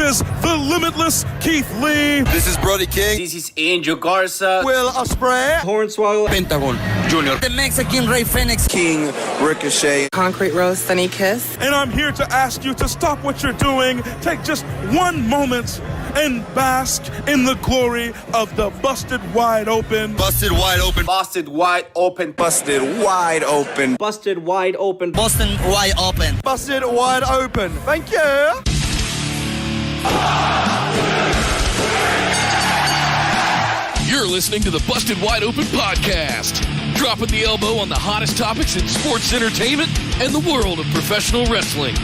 is the limitless Keith Lee. This is Brody King. This is Angel Garza. Will Ospreay. Hornswoggle. Pentagon Jr. The Mexican Rey Fenix. King Ricochet. Concrete Rose, Sunny Kiss. And I'm here to ask you to stop what you're doing, take just one moment, and bask in the glory of the Busted Wide Open. Busted Wide Open. Busted Wide Open. Busted Wide Open. Busted Wide Open. Boston Wide Open. Busted Wide Open. Thank you. You're listening to the Busted Wide Open podcast, dropping the elbow on the hottest topics in sports entertainment and the world of professional wrestling.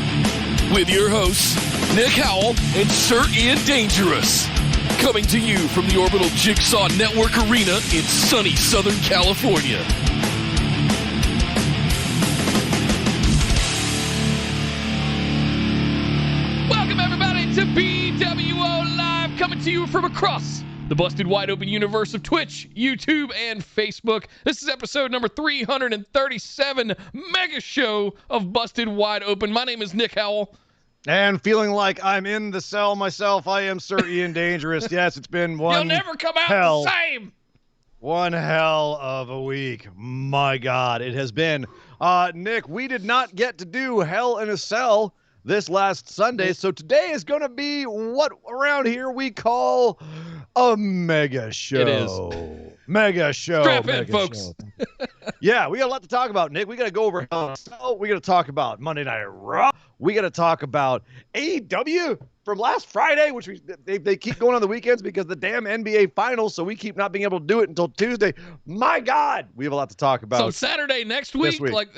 With your hosts, Nick Howell and Sir Ian Dangerous. Coming to you from the Orbital Jigsaw Network Arena in sunny Southern California. Welcome everybody to BWO Live, coming to you from across the Busted Wide Open universe of Twitch, YouTube, and Facebook. This is episode number 337, mega show of Busted Wide Open. My name is Nick Howell. And feeling like I'm in the cell myself, I am Sir Ian Dangerous. Yes, it's been one You'll never come out the same. One hell of a week. My God, it has been. Nick, we did not get to do Hell in a Cell this last Sunday, so today is going to be what around here we call a mega show. It is. Mega show. Strap in, folks. Yeah, we got a lot to talk about, Nick. We got to go over Hell in a Cell. We got to talk about Monday Night Raw. We got to talk about AEW from last Friday, which they keep going on the weekends because the damn NBA Finals, so we keep not being able to do it until Tuesday. My God, we have a lot to talk about. So Saturday next week, like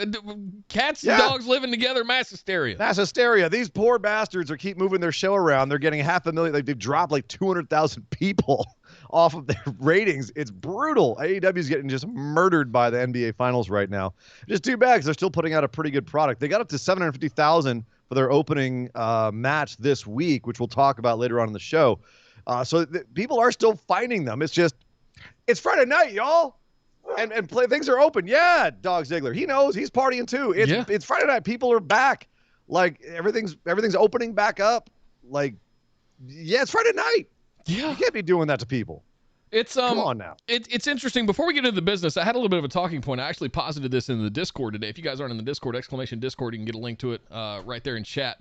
cats and dogs living together, mass hysteria. Mass hysteria. These poor bastards are keep moving their show around. They're getting 500,000. They've dropped like 200,000 people off of their ratings. It's brutal. AEW is getting just murdered by the NBA Finals right now. Just too bad because they're still putting out a pretty good product. They got up to 750,000 for their opening match this week, which we'll talk about later on in the show. So people are still finding them. It's Friday night, y'all. And things are open. Yeah, Dog Ziggler. He knows. He's partying too. It's Friday night. People are back. Like everything's opening back up. Like, yeah, it's Friday night. Yeah. You can't be doing that to people. Come on now. It's interesting. Before we get into the business, I had a little bit of a talking point. I actually posited this in the Discord today. If you guys aren't in the Discord, !Discord, you can get a link to it right there in chat.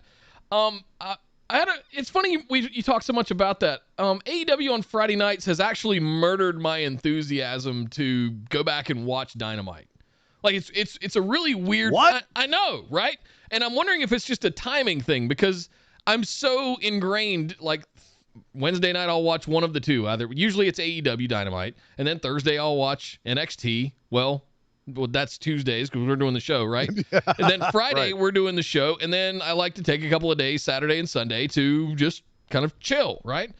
It's funny you talk so much about that. AEW on Friday nights has actually murdered my enthusiasm to go back and watch Dynamite. Like it's a really weird. What? I know, right? And I'm wondering if it's just a timing thing because I'm so ingrained. Like Wednesday night, I'll watch one of the two. Usually it's AEW Dynamite, and then Thursday I'll watch NXT. Well, that's Tuesdays because we're doing the show, right? Yeah, and then Friday we're doing the show, and then I like to take a couple of days, Saturday and Sunday, to just kind of chill, right?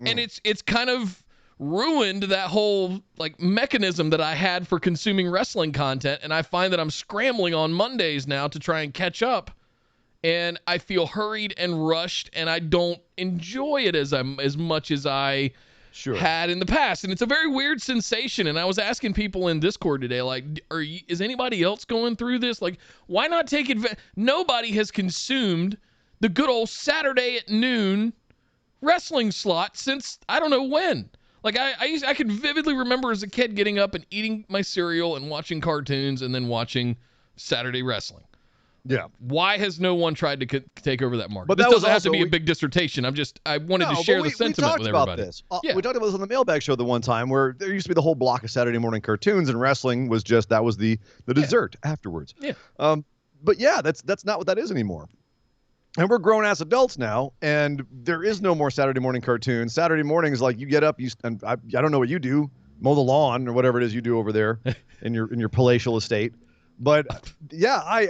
And it's kind of ruined that whole like mechanism that I had for consuming wrestling content, and I find that I'm scrambling on Mondays now to try and catch up. And I feel hurried and rushed, and I don't enjoy it as much as I had in the past. And it's a very weird sensation. And I was asking people in Discord today, like, is anybody else going through this? Like, why not take advantage? Nobody has consumed the good old Saturday at noon wrestling slot since I don't know when. Like, I can vividly remember as a kid getting up and eating my cereal and watching cartoons and then watching Saturday wrestling. Yeah. Why has no one tried to take over that market? But this that doesn't have to be a big dissertation. I wanted to share the sentiment with everybody. This. We talked about this on the Mailbag Show the one time where there used to be the whole block of Saturday morning cartoons, and wrestling was just that was the dessert afterwards. Yeah. But yeah, that's not what that is anymore. And we're grown ass adults now, and there is no more Saturday morning cartoons. Saturday mornings, like you get up, and I don't know what you do, mow the lawn or whatever it is you do over there in your palatial estate. But yeah, I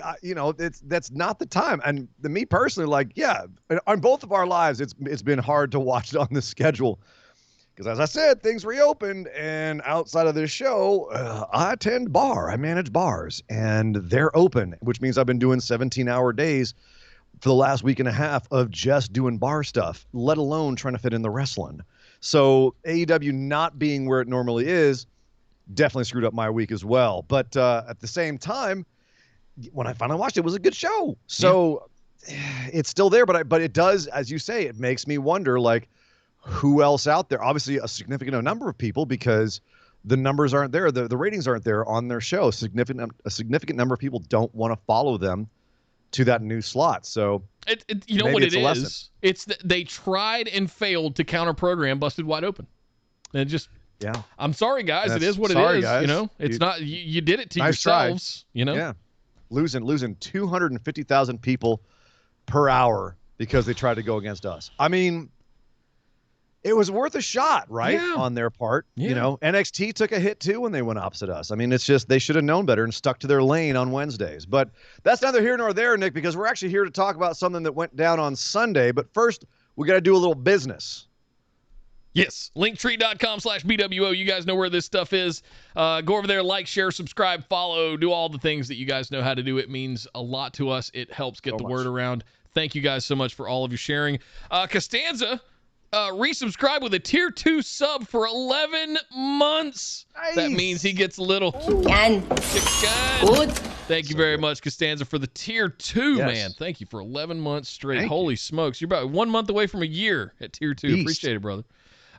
that's not the time. And me personally, like, yeah, on both of our lives, it's been hard to watch it on the schedule because, as I said, things reopened, and outside of this show, I manage bars, and they're open, which means I've been doing 17-hour days for the last week and a half of just doing bar stuff, let alone trying to fit in the wrestling. So AEW not being where it normally is definitely screwed up my week as well. But at the same time, when I finally watched it, it was a good show. So it's still there, but it does, as you say, it makes me wonder, like, who else out there? Obviously, a significant number of people, because the numbers aren't there, the ratings aren't there on their show. A significant number of people don't want to follow them to that new slot. So you know what it is? It's that they tried and failed to counter program Busted Wide Open. And it just, yeah. I'm sorry, guys. It is what it is. Guys. You know, it's not. You did it to yourselves. Try. You know, yeah. Losing 250,000 people per hour because they tried to go against us. I mean, it was worth a shot, right? Yeah. On their part. Yeah. You know, NXT took a hit too when they went opposite us. I mean, it's just they should have known better and stuck to their lane on Wednesdays. But that's neither here nor there, Nick, because we're actually here to talk about something that went down on Sunday. But first, we got to do a little business. Yes, linktree.com/BWO. You guys know where this stuff is. Go over there, like, share, subscribe, follow, do all the things that you guys know how to do. It means a lot to us. It helps get the word around. Thank you guys so much for all of your sharing. Costanza resubscribed with a tier 2 sub for 11 months. Nice. That means he gets a little chicken. Good. Thank you very much, Costanza, for the tier 2, man. Thank you for 11 months straight. Holy smokes. You're about 1 month away from a year at tier 2. Beast. Appreciate it, brother.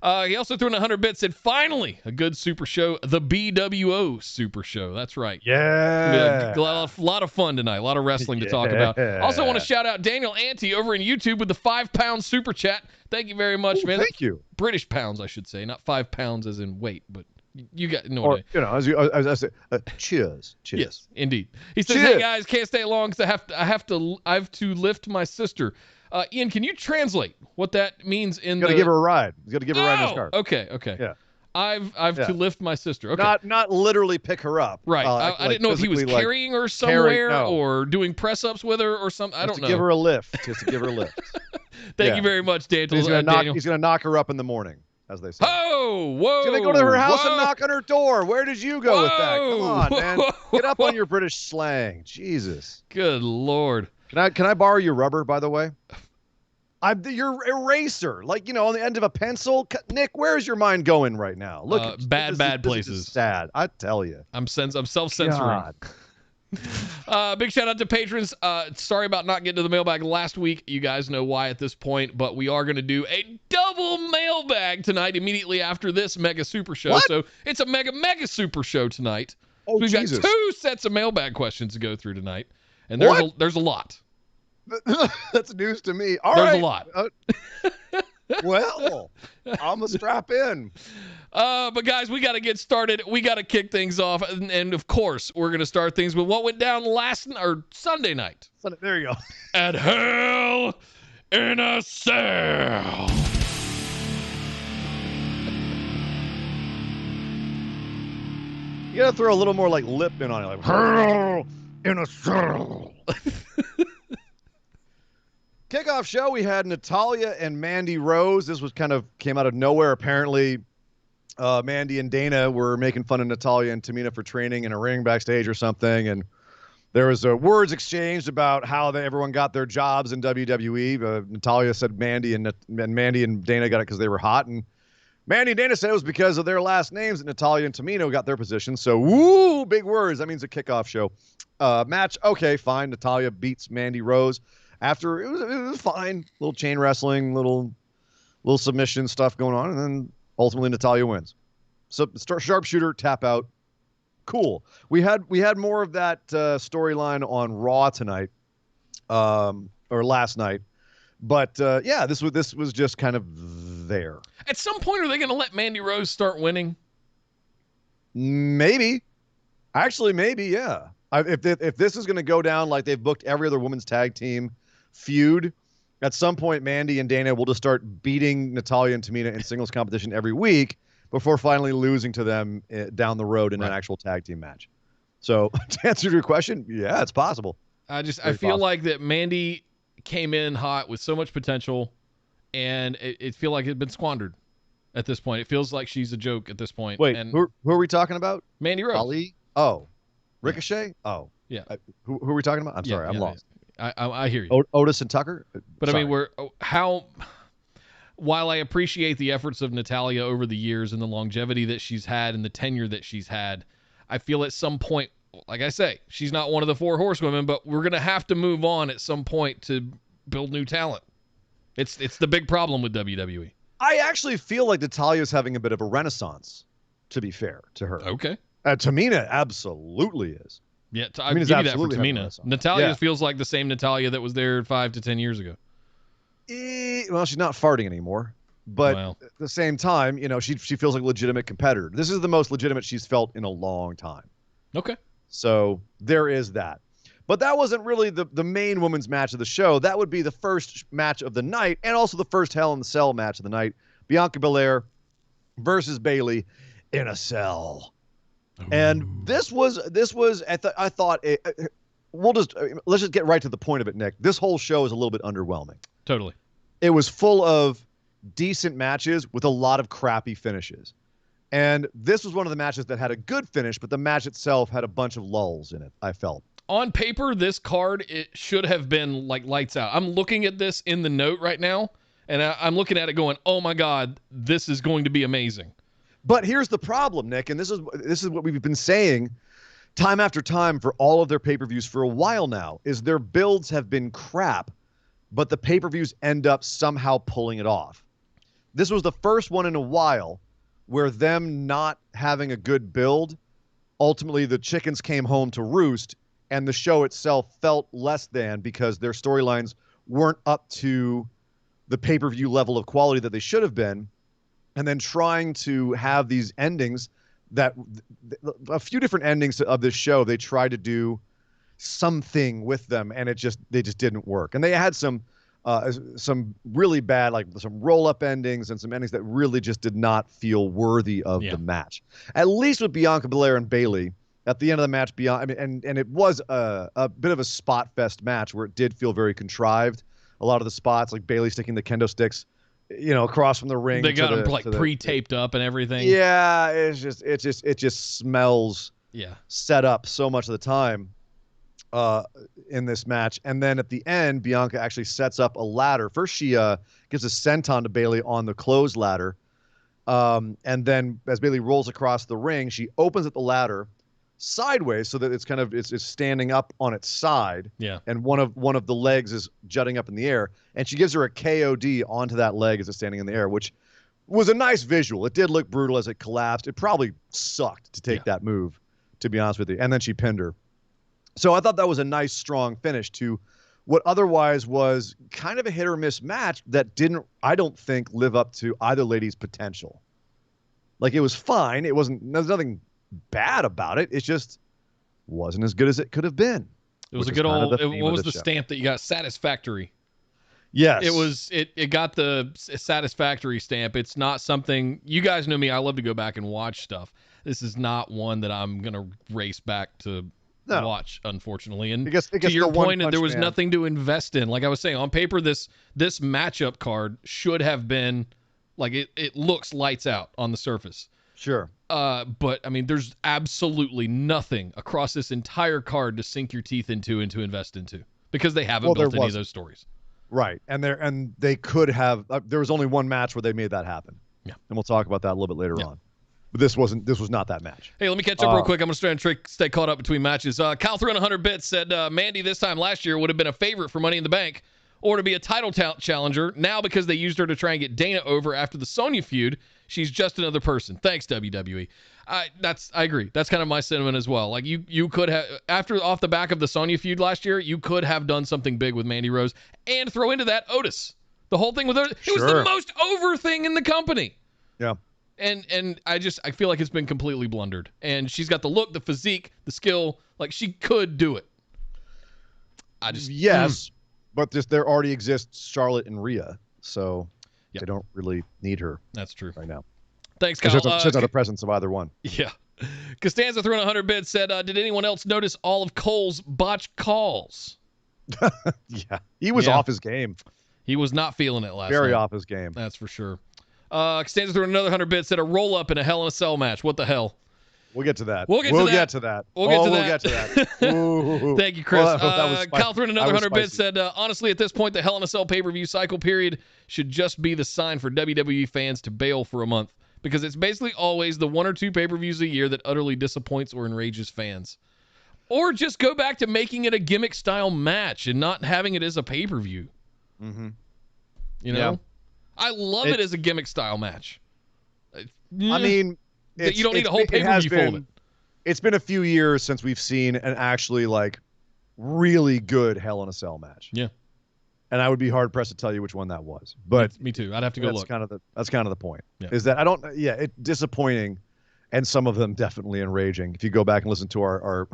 He also threw in 100 bits, said, finally, a good super show, the BWO super show. That's right. Yeah. A lot of fun tonight. A lot of wrestling to talk about. Also want to shout out Daniel Ante over in YouTube with the £5 super chat. Thank you very much, man. Thank you. British pounds, I should say. Not 5 pounds as in weight, but you got no idea. You know, as I say, cheers. Yes, indeed. He says, hey, guys, can't stay long because I have to lift my sister. Ian, can you translate what that means in Got to give her a ride. He's got to give her a ride in his car. Okay. Yeah. I've to lift my sister. Okay. Not literally pick her up. Right. I didn't know if he was carrying her somewhere or doing press ups with her or something. I don't know. Give her a lift. Just to give her a lift. Thank you very much, Daniel. He's gonna knock her up in the morning, as they say. Oh, whoa! He's gonna go to her house and knock on her door. Where did you go with that? Come on, man. Get up on your British slang. Jesus. Good Lord. Can I borrow your rubber, by the way? Your eraser, like, you know, on the end of a pencil. Nick, where's your mind going right now? Look, bad places. This is sad, I tell you. I'm self-censoring. Big shout out to patrons. Sorry about not getting to the mailbag last week. You guys know why at this point, but we are going to do a double mailbag tonight immediately after this mega super show. What? So it's a mega super show tonight. Oh, so we've got 2 sets of mailbag questions to go through tonight, and there's a lot. That's news to me. There's a lot. Well, I'm gonna strap in. But guys, we got to get started. We got to kick things off, and of course, we're gonna start things with what went down Sunday night. There you go. At Hell in a Cell. You gotta throw a little more like lip in on it, like Hell in a Cell. Kickoff show, we had Natalya and Mandy Rose. This was came out of nowhere. Apparently, Mandy and Dana were making fun of Natalya and Tamina for training in a ring backstage or something, and there was words exchanged about how everyone got their jobs in WWE. Natalya said Mandy and Dana got it because they were hot, and Mandy and Dana said it was because of their last names that Natalya and Tamina got their positions. So, woo, big words. That means a kickoff show. Match, okay, fine. Natalya beats Mandy Rose. After it was fine, little chain wrestling, little submission stuff going on, and then ultimately Natalya wins. So sharpshooter tap out, cool. We had more of that storyline on Raw tonight, or last night, but this was just kind of there. At some point, are they going to let Mandy Rose start winning? Maybe, actually, maybe, yeah. If this is going to go down like they've booked every other women's tag team feud, at some point Mandy and Dana will just start beating Natalya and Tamina in singles competition every week before finally losing to them down the road in an actual tag team match. So to answer your question, yeah, it's possible. I feel like that Mandy came in hot with so much potential, and it feels like it's been squandered at this point. It feels like she's a joke at this point. Wait, and who are we talking about? Mandy Rose. Ali? Oh. Ricochet? Oh. Yeah. Who are we talking about? I'm sorry, I'm lost. I hear you. Otis and Tucker? But sorry. I mean, while I appreciate the efforts of Natalya over the years and the longevity that she's had and the tenure that she's had, I feel at some point like I say, she's not one of the 4 horsewomen, but we're going to have to move on at some point to build new talent. It's the big problem with WWE. I actually feel like Natalya's having a bit of a renaissance, to be fair to her. Okay. Tamina absolutely is. Yeah, I'll give you that for Tamina. Natalya feels like the same Natalya that was there 5 to 10 years ago. Well, she's not farting anymore. But at the same time, she feels like a legitimate competitor. This is the most legitimate she's felt in a long time. Okay. So there is that. But that wasn't really the main women's match of the show. That would be the first match of the night and also the first Hell in the Cell match of the night. Bianca Belair versus Bayley in a cell. Ooh. And this was I thought let's just get right to the point of it, Nick. This whole show is a little bit underwhelming. Totally. It was full of decent matches with a lot of crappy finishes. And this was one of the matches that had a good finish, but the match itself had a bunch of lulls in it, I felt. On paper, this card, it should have been like lights out. I'm looking at this in the note right now, and I'm looking at it going, oh my God, this is going to be amazing. But here's the problem, Nick, and this is what we've been saying time after time for all of their pay-per-views for a while now, is their builds have been crap, but the pay-per-views end up somehow pulling it off. This was the first one in a while where them not having a good build, ultimately the chickens came home to roost, and the show itself felt less than because their storylines weren't up to the pay-per-view level of quality that they should have been. And then trying to have these endings that a few different endings of this show, they tried to do something with them, and they just didn't work. And they had some really bad, like some roll-up endings and some endings that really just did not feel worthy of the match. At least with Bianca Belair and Bayley, at the end of the match, and it was a bit of a spot fest match where it did feel very contrived. A lot of the spots, like Bayley sticking the kendo sticks, across from the ring. They got them pre-taped up and everything. Yeah, it just smells set up so much of the time in this match. And then at the end, Bianca actually sets up a ladder. First, she gives a senton to Bayley on the closed ladder. And then as Bayley rolls across the ring, she opens up the ladder sideways so that it's standing up on its side. Yeah. And one of the legs is jutting up in the air. And she gives her a KOD onto that leg as it's standing in the air, which was a nice visual. It did look brutal as it collapsed. It probably sucked to take that move, to be honest with you. And then she pinned her. So I thought that was a nice, strong finish to what otherwise was kind of a hit or miss match that didn't, I don't think, live up to either lady's potential. Like, it was fine. There's nothing bad about it. It just wasn't as good as it could have been. It was a good old, what was the stamp that you got? Satisfactory. Yes. It got the satisfactory stamp. It's not something, you guys know me, I love to go back and watch stuff. This is not one that I'm going to race back to watch, unfortunately. And to your point, there was nothing to invest in. Like I was saying, on paper, this matchup card should have been, like, it looks lights out on the surface. Sure. But I mean, there's absolutely nothing across this entire card to sink your teeth into and to invest into, because they haven't built any of those stories. Right. And they could have, there was only one match where they made that happen. Yeah. And we'll talk about that a little bit later on. But this was not that match. Hey, let me catch up real quick. I'm going to try and stay caught up between matches. Kyle threw in 100 bits, said Mandy this time last year would have been a favorite for Money in the Bank or to be a title challenger. Now, because they used her to try and get Dana over after the Sonya feud, she's just another person. Thanks, WWE. I agree. That's kind of my sentiment as well. Like, you could have, off the back of the Sonya feud last year, you could have done something big with Mandy Rose and throw into that Otis. The whole thing with Otis. It was the most over thing in the company. Yeah. And I feel like it's been completely blundered. And she's got the look, the physique, the skill. Like, she could do it. Yes, but there already exists Charlotte and Rhea, so they don't really need her. That's true. Right now. Thanks, Kyle. She's not a presence of either one. Yeah. Costanza threw in 100 bits, said, did anyone else notice all of Cole's botched calls? Yeah. He was off his game. He was not feeling it last night. Very off his game. That's for sure. Costanza threw in another 100 bits, said a roll-up in a Hell in a Cell match. What the hell? We'll get to that. We'll get to that. Ooh. Thank you, Chris. Kyle threw in another 100 bits, said, honestly, at this point, the Hell in a Cell pay-per-view cycle period should just be the sign for WWE fans to bail for a month, because it's basically always the one or two pay-per-views a year that utterly disappoints or enrages fans. Or just go back to making it a gimmick style match and not having it as a pay-per-view. Mm-hmm. You know? Yeah. I love it as a gimmick style match. I mean, you don't need a whole pay-per-view full of it. It's been a few years since we've seen an actually like really good Hell in a Cell match. Yeah. And I would be hard pressed to tell you which one that was. But me too. I'd have to go look. That's kind of the point. Yeah. Is that it's disappointing, and some of them definitely enraging. If you go back and listen to our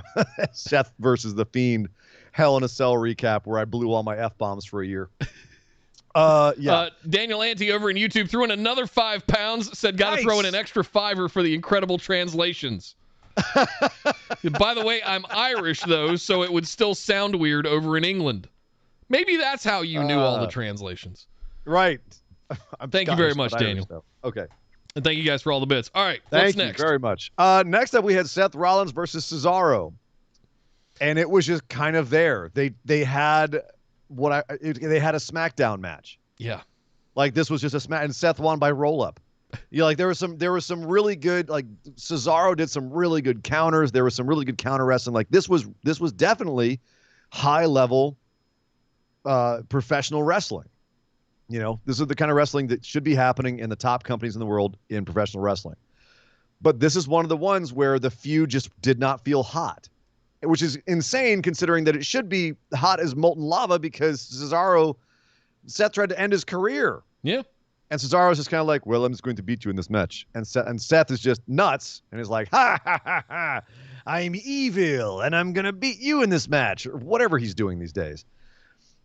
Seth versus The Fiend Hell in a Cell recap where I blew all my F-bombs for a year. Daniel Ante over in YouTube threw in another 5 pounds, said gotta throw in an extra $5 for the incredible translations. By the way, I'm Irish though, so it would still sound weird over in England. Maybe that's how you knew all the translations. Right. Thank you very much, Daniel. Okay. And thank you guys for all the bits. All right, Thank what's next? you very much. Next up, we had Seth Rollins versus Cesaro. And it was just kind of there. They had they had a SmackDown match. Yeah. Like this was just a smack, and Seth won by roll up. Like there was some really good, like Cesaro did some really good counters. There was some really good counter wrestling. Like this was definitely high level professional wrestling. You know, this is the kind of wrestling that should be happening in the top companies in the world in professional wrestling. But this is one of the ones where the feud just did not feel hot, which is insane considering that it should be hot as molten lava because Seth tried to end his career. Yeah. And Cesaro's just kind of like, well, I'm just going to beat you in this match. And Seth is just nuts and is like, ha, ha, ha, ha, I'm evil and I'm going to beat you in this match, or whatever he's doing these days.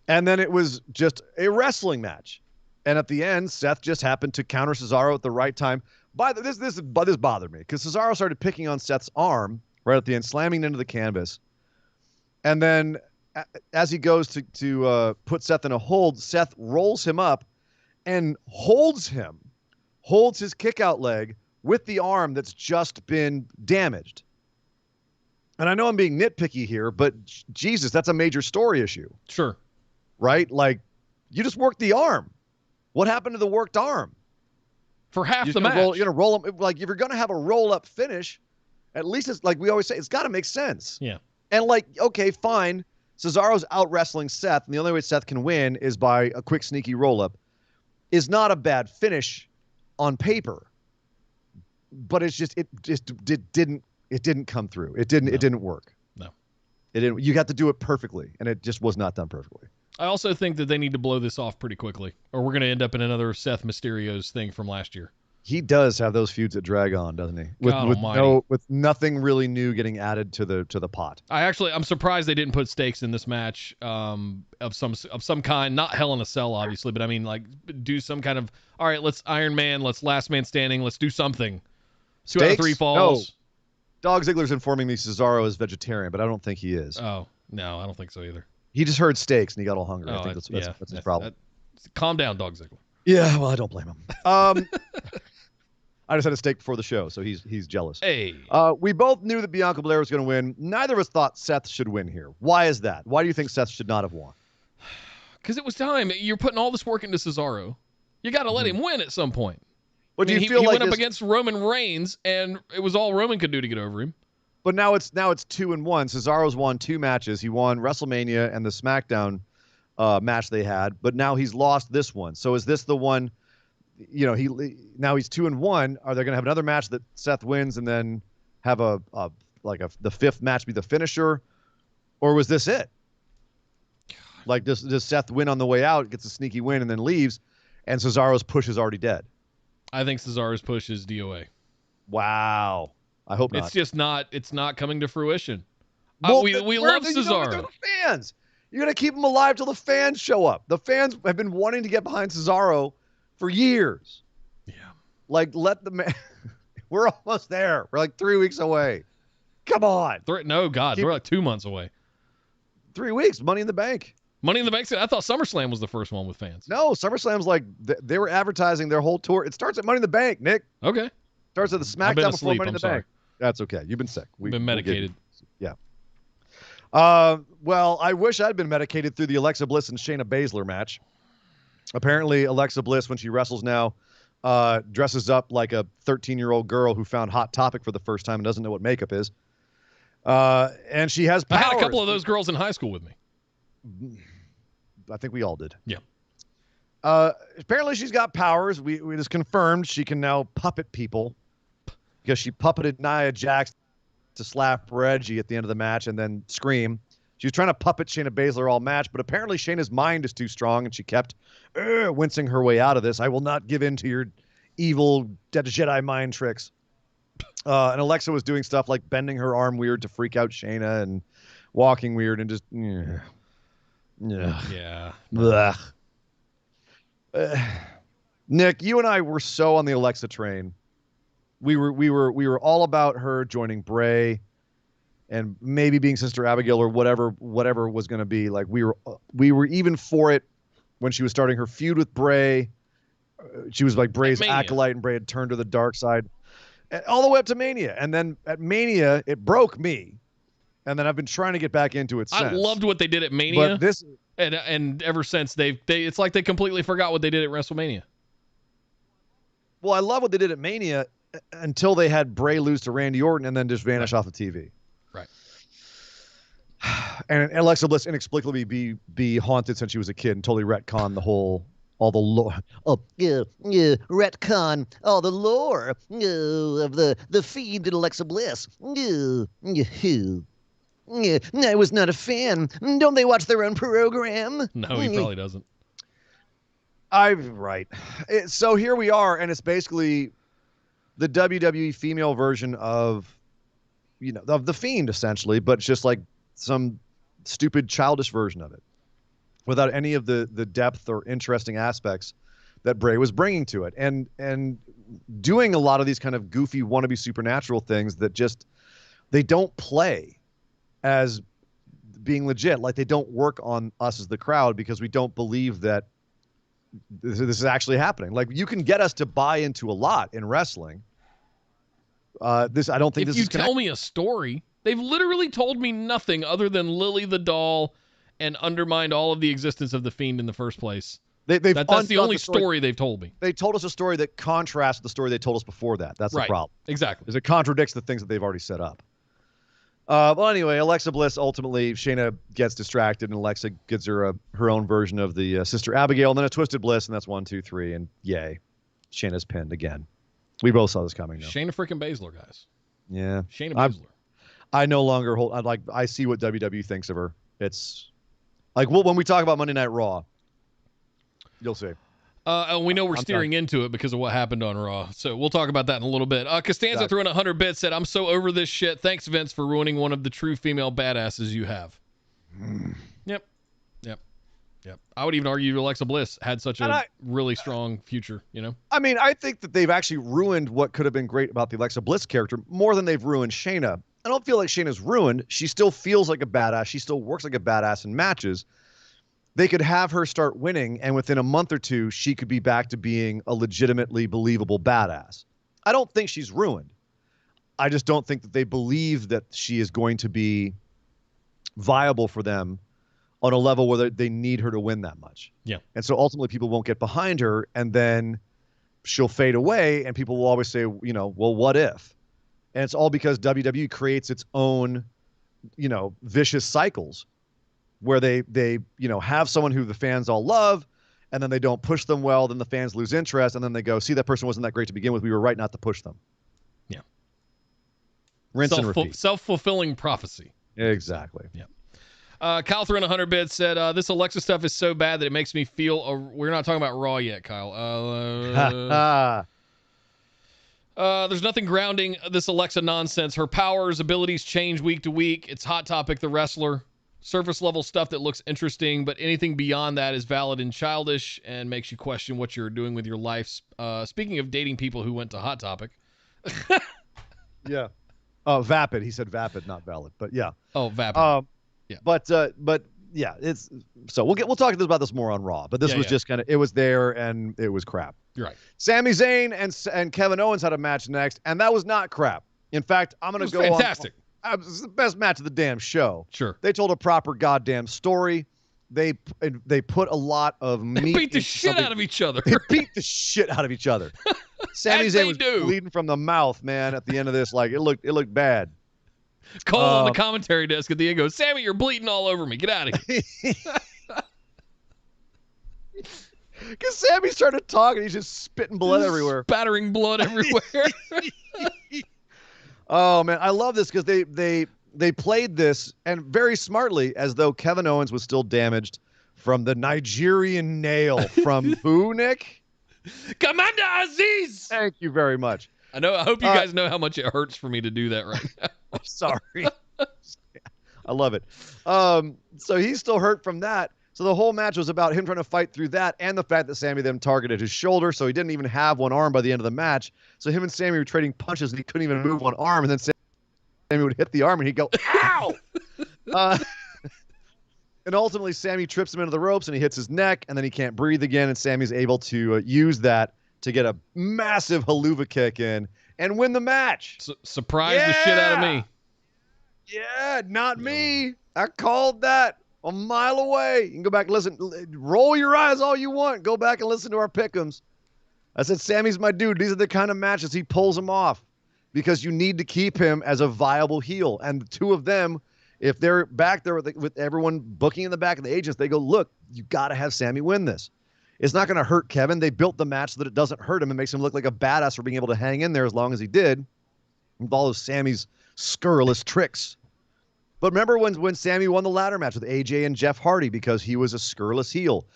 And then it was just a wrestling match. And at the end, Seth just happened to counter Cesaro at the right time. This bothered me because Cesaro started picking on Seth's arm right at the end, slamming into the canvas. And then as he goes to put Seth in a hold, Seth rolls him up and holds his kick-out leg with the arm that's just been damaged. And I know I'm being nitpicky here, but Jesus, that's a major story issue. Sure. Right? Like, you just worked the arm. What happened to the worked arm? For half the match. You're going to roll him. Like, if you're going to have a roll-up finish, at least it's like we always say, it's got to make sense. Yeah. And like, okay, fine. Cesaro's out-wrestling Seth, and the only way Seth can win is by a quick, sneaky roll-up. Is not a bad finish on paper. But it didn't come through. It didn't work. No. It didn't. You got to do it perfectly, and it just was not done perfectly. I also think that they need to blow this off pretty quickly, or we're going to end up in another Seth Mysterio's thing from last year. He does have those feuds that drag on, doesn't he? With nothing really new getting added to the pot. I'm surprised they didn't put stakes in this match of some kind, not Hell in a Cell, obviously, but I mean, like, do some kind of, all right, let's Iron Man, let's Last Man Standing, let's do something. 2 out of 3 falls. No. Dog Ziggler's informing me Cesaro is vegetarian, but I don't think he is. Oh, no, I don't think so either. He just heard steaks and he got all hungry. I think that's his problem. Calm down, Dog Ziggler. Yeah, well, I don't blame him. I just had a steak before the show, so he's jealous. Hey. We both knew that Bianca Belair was going to win. Neither of us thought Seth should win here. Why is that? Why do you think Seth should not have won? Because it was time. You're putting all this work into Cesaro. You got to let him win at some point. But he went up against Roman Reigns, and it was all Roman could do to get over him. But now it's 2-1. Cesaro's won 2 matches. He won WrestleMania and the SmackDown match they had, but now he's lost this one. So is this the one? You know, now he's 2-1. Are they going to have another match that Seth wins and then have the 5th match be the finisher, or was this it? Like, does Seth win on the way out, gets a sneaky win, and then leaves, and Cesaro's push is already dead? I think Cesaro's push is DOA. Wow. I hope not. It's just not. It's not coming to fruition. Well, we love Cesaro. They're the fans. You're gonna keep him alive till the fans show up. The fans have been wanting to get behind Cesaro for years. Yeah. Like, let the man. We're almost there. We're like 3 weeks away. Come on. No, God, we're like 2 months away. 3 weeks. Money in the Bank. Money in the Bank. I thought SummerSlam was the first one with fans. No, SummerSlam's like they were advertising their whole tour. It starts at Money in the Bank, Nick. Okay. Starts at the SmackDown before Money in the sorry. Bank. That's okay. You've been sick. We've been medicated. Yeah. Well, I wish I'd been medicated through the Alexa Bliss and Shayna Baszler match. Apparently, Alexa Bliss, when she wrestles now, dresses up like a 13-year-old girl who found Hot Topic for the first time and doesn't know what makeup is. And she has powers. I had a couple of those girls in high school with me. I think we all did. Yeah. Apparently she's got powers. We just confirmed she can now puppet people because she puppeted Nia Jax to slap Reggie at the end of the match and then scream. She was trying to puppet Shayna Baszler all match, but apparently Shayna's mind is too strong and she kept wincing her way out of this. I will not give in to your evil Jedi mind tricks. And Alexa was doing stuff like bending her arm weird to freak out Shayna and walking weird and just Yeah. Blech. Nick, you and I were so on the Alexa train. We were all about her joining Bray and maybe being Sister Abigail or whatever was going to be. Like we were even for it when she was starting her feud with Bray. She was like Bray's acolyte and Bray had turned to the dark side. All the way up to Mania. And then at Mania, it broke me. And then I've been trying to get back into it since. I loved what they did at Mania. But this and ever since they it's like they completely forgot what they did at WrestleMania. Well, I love what they did at Mania until they had Bray lose to Randy Orton and then just vanish off the TV. Right. And Alexa Bliss inexplicably be haunted since she was a kid and totally retcon all the lore. Oh, yeah, retcon all the lore of the feed to Alexa Bliss. I was not a fan. Don't they watch their own program? No, he probably doesn't. Right. So here we are, and it's basically the WWE female version of the Fiend, essentially, but it's just like some stupid, childish version of it, without any of the depth or interesting aspects that Bray was bringing to it, and doing a lot of these kind of goofy wannabe supernatural things that just they don't play as being legit. Like they don't work on us as the crowd because we don't believe that this is actually happening. Like you can get us to buy into a lot in wrestling. I don't think if this you is tell me a story, they've literally told me nothing other than Lily the doll and undermined all of the existence of the Fiend in the first place. That's the only story they've told me. They told us a story that contrasts the story they told us before that. That's the problem. Exactly. Is it contradicts the things that they've already set up. Well, anyway, Alexa Bliss, ultimately, Shayna gets distracted, and Alexa gives her her own version of the Sister Abigail, and then a Twisted Bliss, and that's 1, 2, 3, and yay. Shayna's pinned again. We both saw this coming, though. Shayna freaking Baszler, guys. Yeah. Shayna Baszler. I no longer hold... I see what WWE thinks of her. It's... Like, when we talk about Monday Night Raw, you'll see. We know we're steering into it because of what happened on Raw. So we'll talk about that in a little bit. Costanza threw in 100 bits, said, I'm so over this shit. Thanks, Vince, for ruining one of the true female badasses you have. Yep. I would even argue Alexa Bliss had such a really strong future, I mean, I think that they've actually ruined what could have been great about the Alexa Bliss character more than they've ruined Shayna. I don't feel like Shayna's ruined. She still feels like a badass. She still works like a badass in matches. They could have her start winning, and within a month or two, she could be back to being a legitimately believable badass. I don't think she's ruined. I just don't think that they believe that she is going to be viable for them on a level where they need her to win that much. Yeah. And so ultimately people won't get behind her, and then she'll fade away, and people will always say, well, what if? And it's all because WWE creates its own, vicious cycles where they have someone who the fans all love, and then they don't push them well, then the fans lose interest, and then they go, see, that person wasn't that great to begin with. We were right not to push them. Yeah. Rinse and repeat. Self-fulfilling prophecy. Exactly. Yeah. Kyle threw in 100 bits, said, this Alexa stuff is so bad that it makes me feel... we're not talking about Raw yet, Kyle. There's nothing grounding this Alexa nonsense. Her powers, abilities change week to week. It's Hot Topic, the wrestler. Surface level stuff that looks interesting, but anything beyond that is valid and childish and makes you question what you're doing with your life. Speaking of dating people who went to Hot Topic. Yeah. Oh, vapid. He said vapid, not valid, but yeah. Oh, vapid. Yeah. But yeah, it's so we'll talk about this more on Raw, but this was just kind of, it was there and it was crap. You're right. Sami Zayn and Kevin Owens had a match next, and that was not crap. In fact, I'm going to go fantastic. It was the best match of the damn show. Sure. They told a proper goddamn story. They put a lot of meat. They beat the shit out of each other. They beat the shit out of each other. Sami Zayn was bleeding from the mouth, man, at the end of this. Like, it looked bad. Cole on the commentary desk at the end goes, Sami, you're bleeding all over me. Get out of here. Because Sami started talking, he's just spitting blood everywhere. Spattering blood everywhere. Oh man, I love this because they played this and very smartly as though Kevin Owens was still damaged from the Nigerian nail from who, Nick? Commander Aziz. Thank you very much. I hope you guys know how much it hurts for me to do that right now. Sorry. I love it. So he's still hurt from that. So the whole match was about him trying to fight through that and the fact that Sami then targeted his shoulder, so he didn't even have one arm by the end of the match. So him and Sami were trading punches and he couldn't even move one arm, and then Sami would hit the arm and he'd go, ow! And ultimately Sami trips him into the ropes and he hits his neck, and then he can't breathe again, and Sami's able to use that to get a massive haluva kick in and win the match. Surprise the shit out of me. Yeah, not me. I called that a mile away. You can go back and listen. Roll your eyes all you want. Go back and listen to our pick'ems. I said, Sami's my dude. These are the kind of matches he pulls them off because you need to keep him as a viable heel. And the two of them, if they're back there with everyone booking in the back of the agents, they go, look, you got to have Sami win this. It's not going to hurt Kevin. They built the match so that it doesn't hurt him and makes him look like a badass for being able to hang in there as long as he did with all of Sami's scurrilous tricks. But remember when Sami won the ladder match with AJ and Jeff Hardy because he was a scurrilous heel.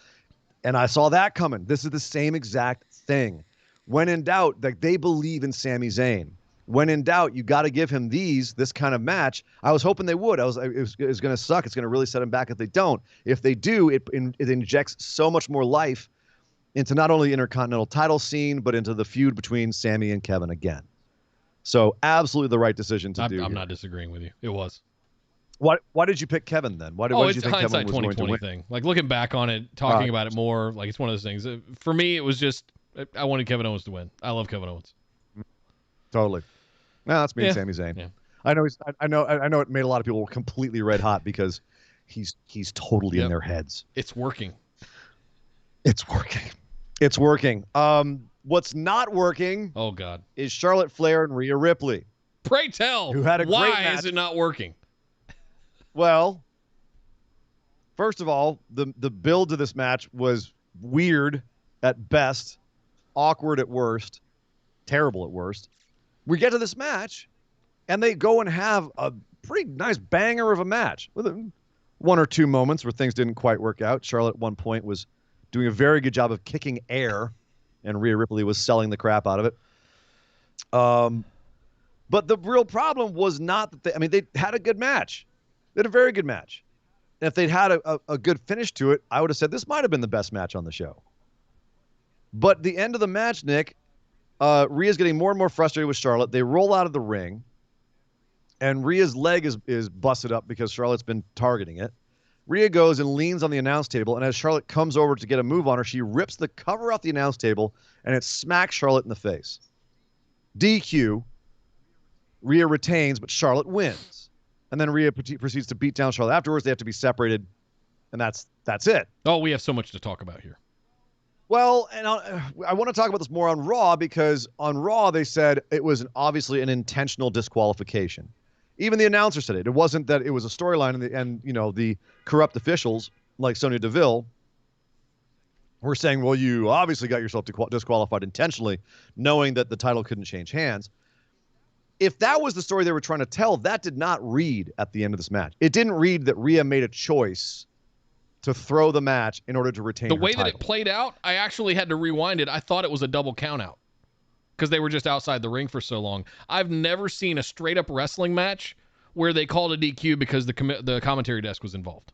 And I saw that coming. This is the same exact thing. When in doubt, like they believe in Sami Zayn. When in doubt, you got to give him this kind of match. I was hoping they would. It was going to suck. It's going to really set him back if they don't. If they do, it injects so much more life into not only the Intercontinental title scene, but into the feud between Sami and Kevin again. So absolutely the right decision to do. I'm not disagreeing with you. It was. Why did you pick Kevin then? Why did you think hindsight Kevin was 2020 going to win? thing. Like looking back on it, talking about it more, like it's one of those things. For me, it was just I wanted Kevin Owens to win. I love Kevin Owens. Totally. No, that's me and Sami Zayn. Yeah. I know it made a lot of people completely red hot because he's totally in their heads. It's working. It's working. It's working. What's not working? Oh God. Is Charlotte Flair and Rhea Ripley. Pray tell. Who had a great match. Why is it not working? Well, first of all, the build to this match was weird at best, awkward at worst, terrible at worst. We get to this match, and they go and have a pretty nice banger of a match with one or two moments where things didn't quite work out. Charlotte at one point was doing a very good job of kicking air, and Rhea Ripley was selling the crap out of it. But the real problem was not that they had a good match. They had a very good match. And if they'd had a good finish to it, I would have said this might have been the best match on the show. But the end of the match, Nick, Rhea's getting more and more frustrated with Charlotte. They roll out of the ring, and Rhea's leg is busted up because Charlotte's been targeting it. Rhea goes and leans on the announce table, and as Charlotte comes over to get a move on her, she rips the cover off the announce table, and it smacks Charlotte in the face. DQ. Rhea retains, but Charlotte wins. And then Rhea proceeds to beat down Charlotte. Afterwards, they have to be separated, and that's it. Oh, we have so much to talk about here. Well, and I want to talk about this more on Raw because on Raw they said it was obviously an intentional disqualification. Even the announcer said it. It wasn't that it was a storyline, and the corrupt officials like Sonya Deville were saying, well, you obviously got yourself disqualified intentionally, knowing that the title couldn't change hands. If that was the story they were trying to tell, that did not read at the end of this match. It didn't read that Rhea made a choice to throw the match in order to retain her title. The way that it played out, I actually had to rewind it. I thought it was a double count out because they were just outside the ring for so long. I've never seen a straight up wrestling match where they called a DQ because the commentary desk was involved.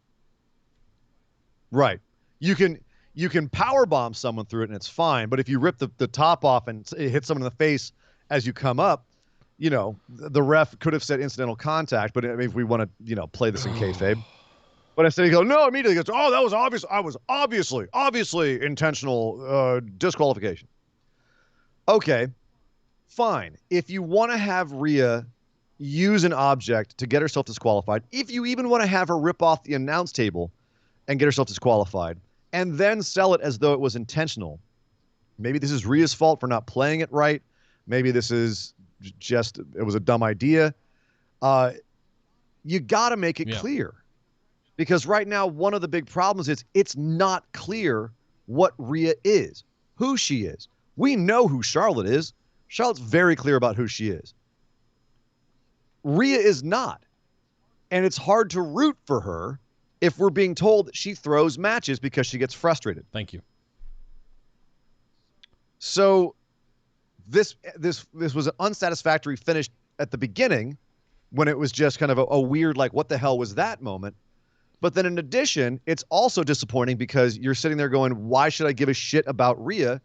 Right. You can power bomb someone through it and it's fine, but if you rip the top off and it hits someone in the face as you come up, the ref could have said incidental contact, but if we want to, play this in kayfabe. But instead he goes, no, immediately he goes, oh, that was obvious. I was obviously intentional disqualification. Okay, fine. If you want to have Rhea use an object to get herself disqualified, if you even want to have her rip off the announce table and get herself disqualified, and then sell it as though it was intentional, maybe this is Rhea's fault for not playing it right. Maybe this is just, it was a dumb idea. you got to make it clear. Because right now, one of the big problems is it's not clear what Rhea is, who she is. We know who Charlotte is. Charlotte's very clear about who she is. Rhea is not. And it's hard to root for her if we're being told that she throws matches because she gets frustrated. Thank you. So this was an unsatisfactory finish at the beginning when it was just kind of a weird, like, what the hell was that moment? But then in addition, it's also disappointing because you're sitting there going, why should I give a shit about Rhea?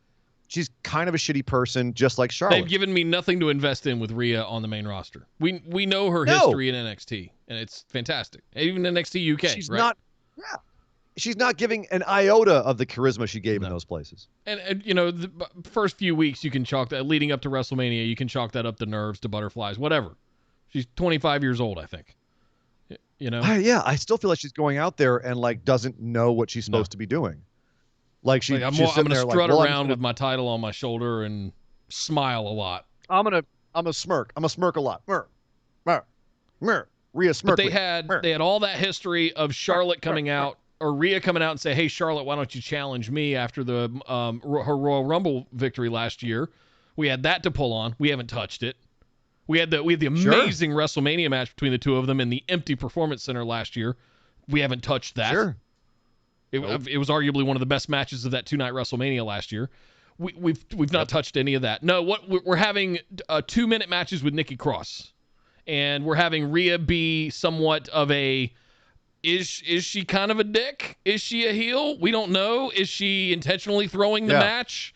She's kind of a shitty person, just like Charlotte. They've given me nothing to invest in with Rhea on the main roster. We know her history in NXT, and it's fantastic. Even NXT UK, she's right? She's not giving an iota of the charisma she gave in those places. And the first few weeks you can chalk that, leading up to WrestleMania, you can chalk that up to nerves, to butterflies, whatever. She's 25 years old, I think. I still feel like she's going out there and like doesn't know what she's supposed to be doing. Like I'm going to strut around with my title on my shoulder and smile a lot. I'm gonna smirk. I'm gonna smirk a lot. Rhea smirk. But they had all that history of Charlotte coming out, or Rhea coming out and say, "Hey Charlotte, why don't you challenge me after the her Royal Rumble victory last year?" We had that to pull on. We haven't touched it. We had the amazing WrestleMania match between the two of them in the empty Performance Center last year. We haven't touched that. Sure. It was arguably one of the best matches of that 2-night WrestleMania last year. We've not touched any of that. No, we're having 2-minute matches with Nikki Cross, and we're having Rhea be somewhat of a. Is she kind of a dick? Is she a heel? We don't know. Is she intentionally throwing the match?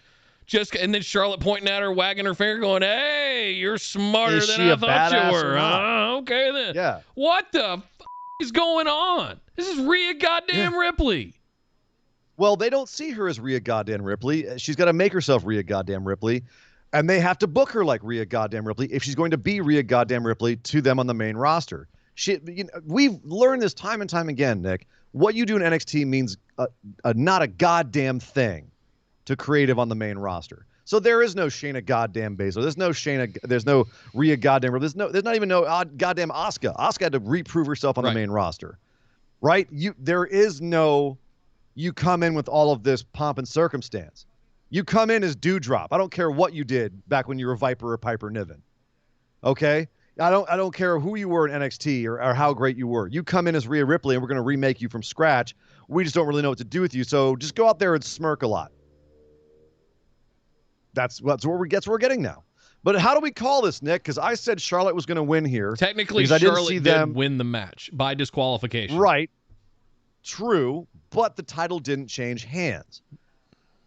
And then Charlotte pointing at her, wagging her finger, going, "Hey, you're smarter than I thought you were." Okay then. Yeah. What the f*** is going on? This is Rhea goddamn Ripley. Well, they don't see her as Rhea goddamn Ripley. She's got to make herself Rhea goddamn Ripley, and they have to book her like Rhea goddamn Ripley if she's going to be Rhea goddamn Ripley to them on the main roster. We've learned this time and time again, Nick. What you do in NXT means not a goddamn thing to creative on the main roster. So there is no Shayna goddamn Baszler. There's no Rhea goddamn Ripley. There's not even no goddamn Asuka. Asuka had to reprove herself on the main roster, right? There is no. You come in with all of this pomp and circumstance. You come in as Dewdrop. I don't care what you did back when you were Viper or Piper Niven. Okay? I don't care who you were in NXT or how great you were. You come in as Rhea Ripley and we're going to remake you from scratch. We just don't really know what to do with you. So just go out there and smirk a lot. That's where we're getting now. But how do we call this, Nick? Because I said Charlotte was going to win here. Technically, Charlotte did win the match by disqualification. Right. True. But the title didn't change hands.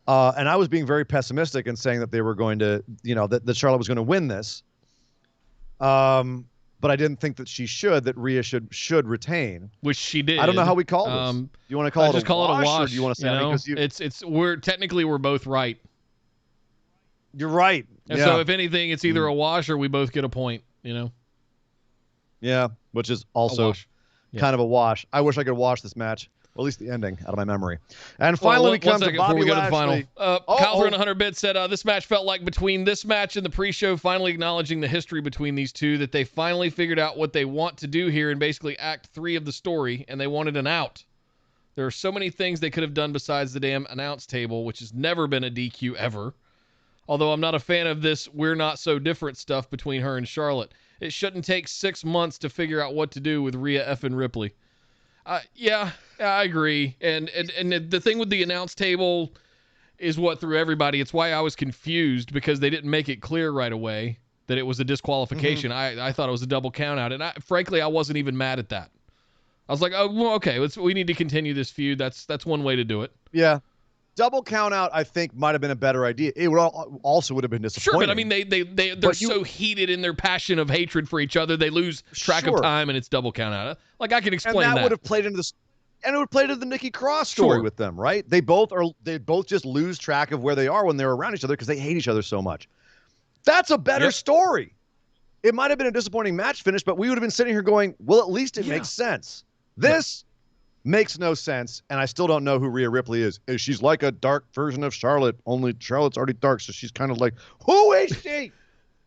And I was being very pessimistic and saying that they were going to, that Charlotte was going to win this. But I didn't think that that Rhea should retain. Which she did. I don't know how we call this. Do you want to call it a wash? Or do you want to say we're both right. You're right. And so if anything, it's either a wash or we both get a point, Yeah, which is also kind of a wash. I wish I could wash this match. Well, at least the ending out of my memory. And finally, we come to Bobby Lashley. Kyle threw in 100 bits, said this match felt like between this match and the pre-show, finally acknowledging the history between these two, that they finally figured out what they want to do here in basically Act 3 of the story, and they wanted an out. There are so many things they could have done besides the damn announce table, which has never been a DQ ever. Although I'm not a fan of this we're not so different stuff between her and Charlotte. It shouldn't take 6 months to figure out what to do with Rhea effing Ripley. Yeah, I agree. And the thing with the announce table is what threw everybody. It's why I was confused, because they didn't make it clear right away that it was a disqualification. I thought it was a double count out. And frankly, I wasn't even mad at that. I was like, oh, well, okay, we need to continue this feud. That's one way to do it. Yeah. Double count out, I think, might have been a better idea. It would also have been disappointing. Sure, but I mean, they're so heated in their passion of hatred for each other, they lose track of time, and it's double count out. Like, I can explain that. And that would have played into this, and it would have played into the Nikki Cross story with them, right? They both just lose track of where they are when they're around each other because they hate each other so much. That's a better story. It might have been a disappointing match finish, but we would have been sitting here going, well, at least it makes sense. This makes no sense, and I still don't know who Rhea Ripley is. She's like a dark version of Charlotte, only Charlotte's already dark, so she's kind of like, who is she?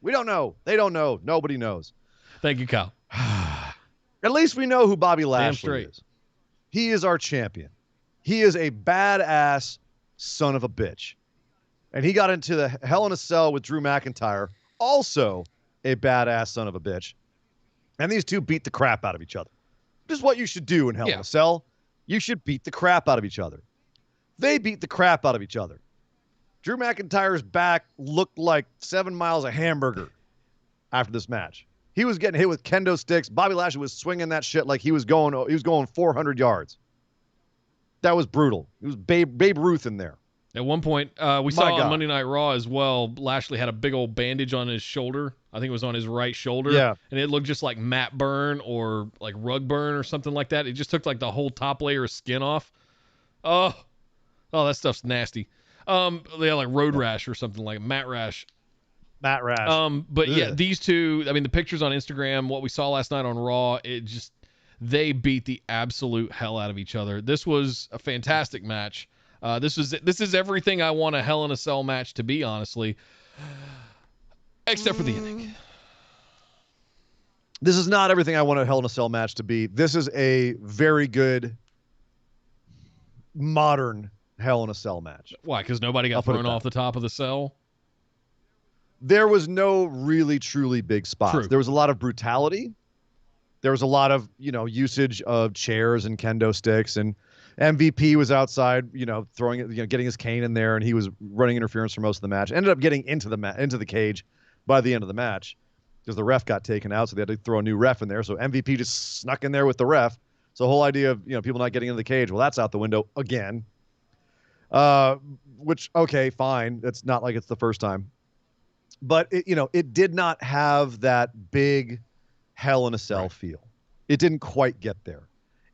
We don't know. They don't know. Nobody knows. Thank you, Kyle. At least we know who Bobby Lashley straight. is. He is our champion. He is a badass son of a bitch. And he got into the Hell in a Cell with Drew McIntyre, also a badass son of a bitch. And these two beat the crap out of each other. This is what you should do in Hell in a Cell. You should beat the crap out of each other. They beat the crap out of each other. Drew McIntyre's back looked like 7 miles of hamburger after this match. He was getting hit with kendo sticks. Bobby Lashley was swinging that shit like he was going 400 yards. That was brutal. It was Babe Ruth in there. At one point, we saw on Monday Night Raw as well, Lashley had a big old bandage on his shoulder. I think it was on his right shoulder. Yeah. And it looked just like mat burn or like rug burn or something like that. It just took like the whole top layer of skin off. Oh, that stuff's nasty. They had like road rash or something like mat rash. Matt Rash. But yeah, these two, I mean, the pictures on Instagram, what we saw last night on Raw, they beat the absolute hell out of each other. This was a fantastic match. This is everything I want a Hell in a Cell match to be, honestly, except for the ending. This is not everything I want a Hell in a Cell match to be. This is a very good modern Hell in a Cell match. Why? Because nobody got thrown off the top of the cell? There was no really, truly big spots. True. There was a lot of brutality. There was a lot of, usage of chairs and kendo sticks, and MVP was outside, throwing it, getting his cane in there, and he was running interference for most of the match. Ended up getting into the cage by the end of the match because the ref got taken out, so they had to throw a new ref in there. So MVP just snuck in there with the ref. So the whole idea of people not getting into the cage, well, that's out the window again. Which, okay, fine. It's not like it's the first time. But it did not have that big Hell in a Cell feel. It didn't quite get there.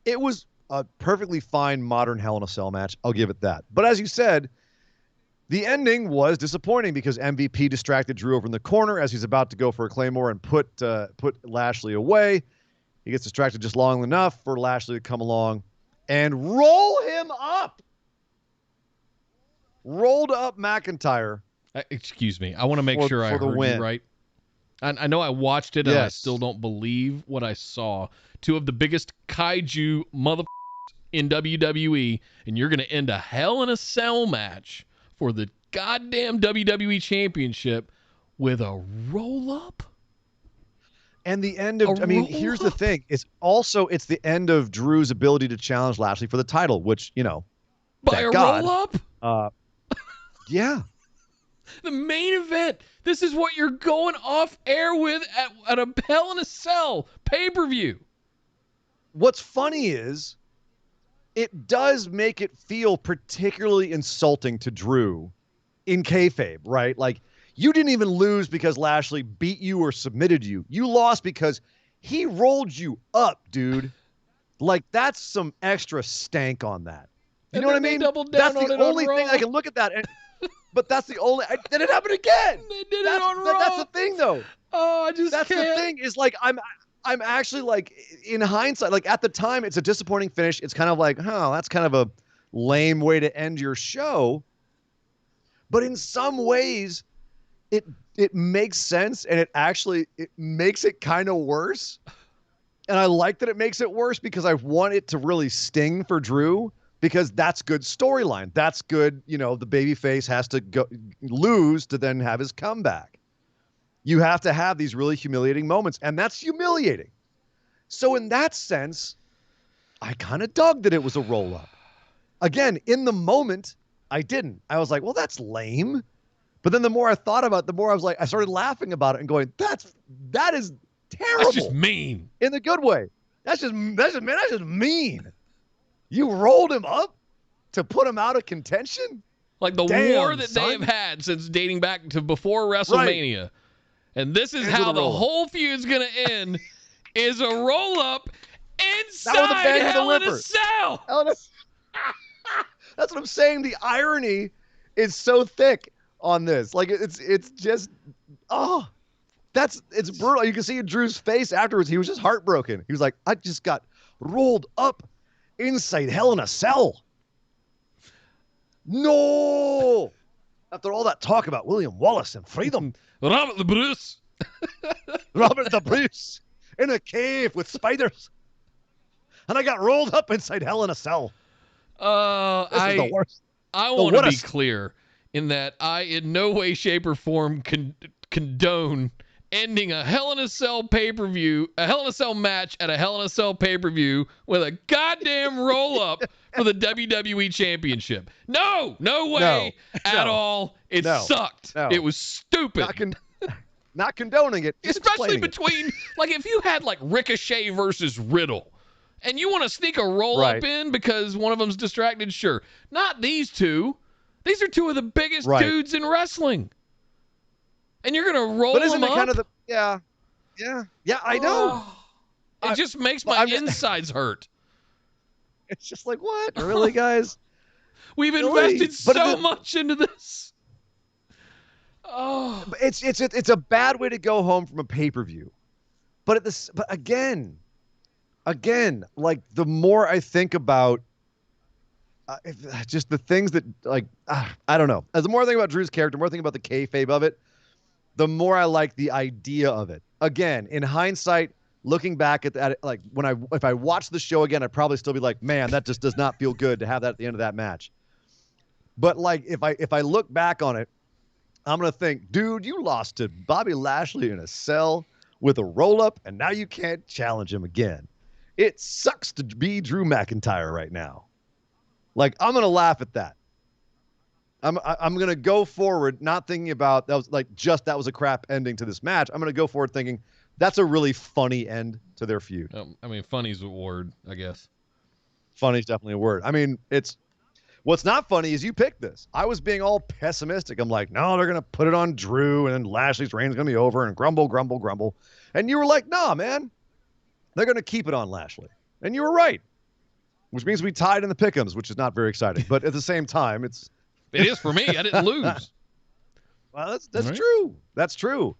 It was a perfectly fine modern Hell in a Cell match. I'll give it that. But as you said, the ending was disappointing because MVP distracted Drew over in the corner as he's about to go for a Claymore and put Lashley away. He gets distracted just long enough for Lashley to come along and roll him up. Rolled up McIntyre. Excuse me. I want to make sure I heard you right. I know I watched it, and I still don't believe what I saw. Two of the biggest kaiju mother in WWE, and you're going to end a Hell in a Cell match for the goddamn WWE Championship with a roll-up? And the end of, here's the thing. It's the end of Drew's ability to challenge Lashley for the title, which, by a roll-up? Yeah. The main event. This is what you're going off air with at a Hell in a Cell pay-per-view. What's funny is it does make it feel particularly insulting to Drew in kayfabe, right? Like, you didn't even lose because Lashley beat you or submitted you. You lost because he rolled you up, dude. Like, that's some extra stank on that. You know what I mean? That's the only thing I can look at that. But that's the only. Did it happen again? They did it on Raw. That's the thing, though. Oh, I just That's can't. the thing is, like, I'm actually, like, in hindsight, like, at the time, it's a disappointing finish. It's kind of like, that's kind of a lame way to end your show. But in some ways, it makes sense, and it makes it kind of worse. And I like that it makes it worse because I want it to really sting for Drew. Because that's good storyline. That's good, the babyface has to lose to then have his comeback. You have to have these really humiliating moments, and that's humiliating. So in that sense, I kind of dug that it was a roll-up. Again, in the moment, I didn't. I was like, well, that's lame. But then the more I thought about it, the more I was like, I started laughing about it and going, that is terrible. That's just mean. In the good way. That's just mean. You rolled him up to put him out of contention? Like the war that they have had since dating back to before WrestleMania. Right. And this is how the whole feud's going to end is a roll-up inside Hell in a Cell. That's what I'm saying. The irony is so thick on this. Like, it's just, it's brutal. You can see in Drew's face afterwards. He was just heartbroken. He was like, I just got rolled up inside Hell in a Cell. No! After all that talk about William Wallace and freedom. Robert the Bruce. Robert the Bruce in a cave with spiders. and I got rolled up inside Hell in a Cell. This is the worst. I want to be clear in that I in no way, shape, or form condone ending a Hell in a Cell pay-per-view, a Hell in a Cell match at a Hell in a Cell pay-per-view with a goddamn roll-up for the WWE Championship. No way at all. It sucked. No. It was stupid. Not condoning it. Especially between, like, if you had, like, Ricochet versus Riddle, and you want to sneak a roll-up in because one of them's distracted, sure. Not these two. These are two of the biggest dudes in wrestling. And you're going to roll them up? But isn't it kind of the... Yeah, I know. It just makes my insides hurt. It's just like, what? Really, guys? We've invested so much into this. Oh. It's a bad way to go home from a pay-per-view. But again, like, the more I think about just the things that, like, I don't know. As the more I think about Drew's character, the more I think about the kayfabe of it, the more I like the idea of it. Again, in hindsight, looking back at that, like, if I watch the show again, I'd probably still be like, man, that just does not feel good to have that at the end of that match. But, like, if I look back on it, I'm going to think, dude, you lost to Bobby Lashley in a cell with a roll-up, and now you can't challenge him again. It sucks to be Drew McIntyre right now. Like, I'm going to laugh at that. I'm going to go forward not thinking about that was a crap ending to this match. I'm going to go forward thinking that's a really funny end to their feud. I mean, funny's a word, I guess. Funny's definitely a word. I mean, what's not funny is you picked this. I was being all pessimistic. I'm like, no, they're going to put it on Drew, and then Lashley's reign's going to be over, and grumble, grumble, grumble. And you were like, nah, man, they're going to keep it on Lashley. And you were right, which means we tied in the pick'ems, which is not very exciting. But at the same time, It is for me. I didn't lose. Well, that's true. That's true.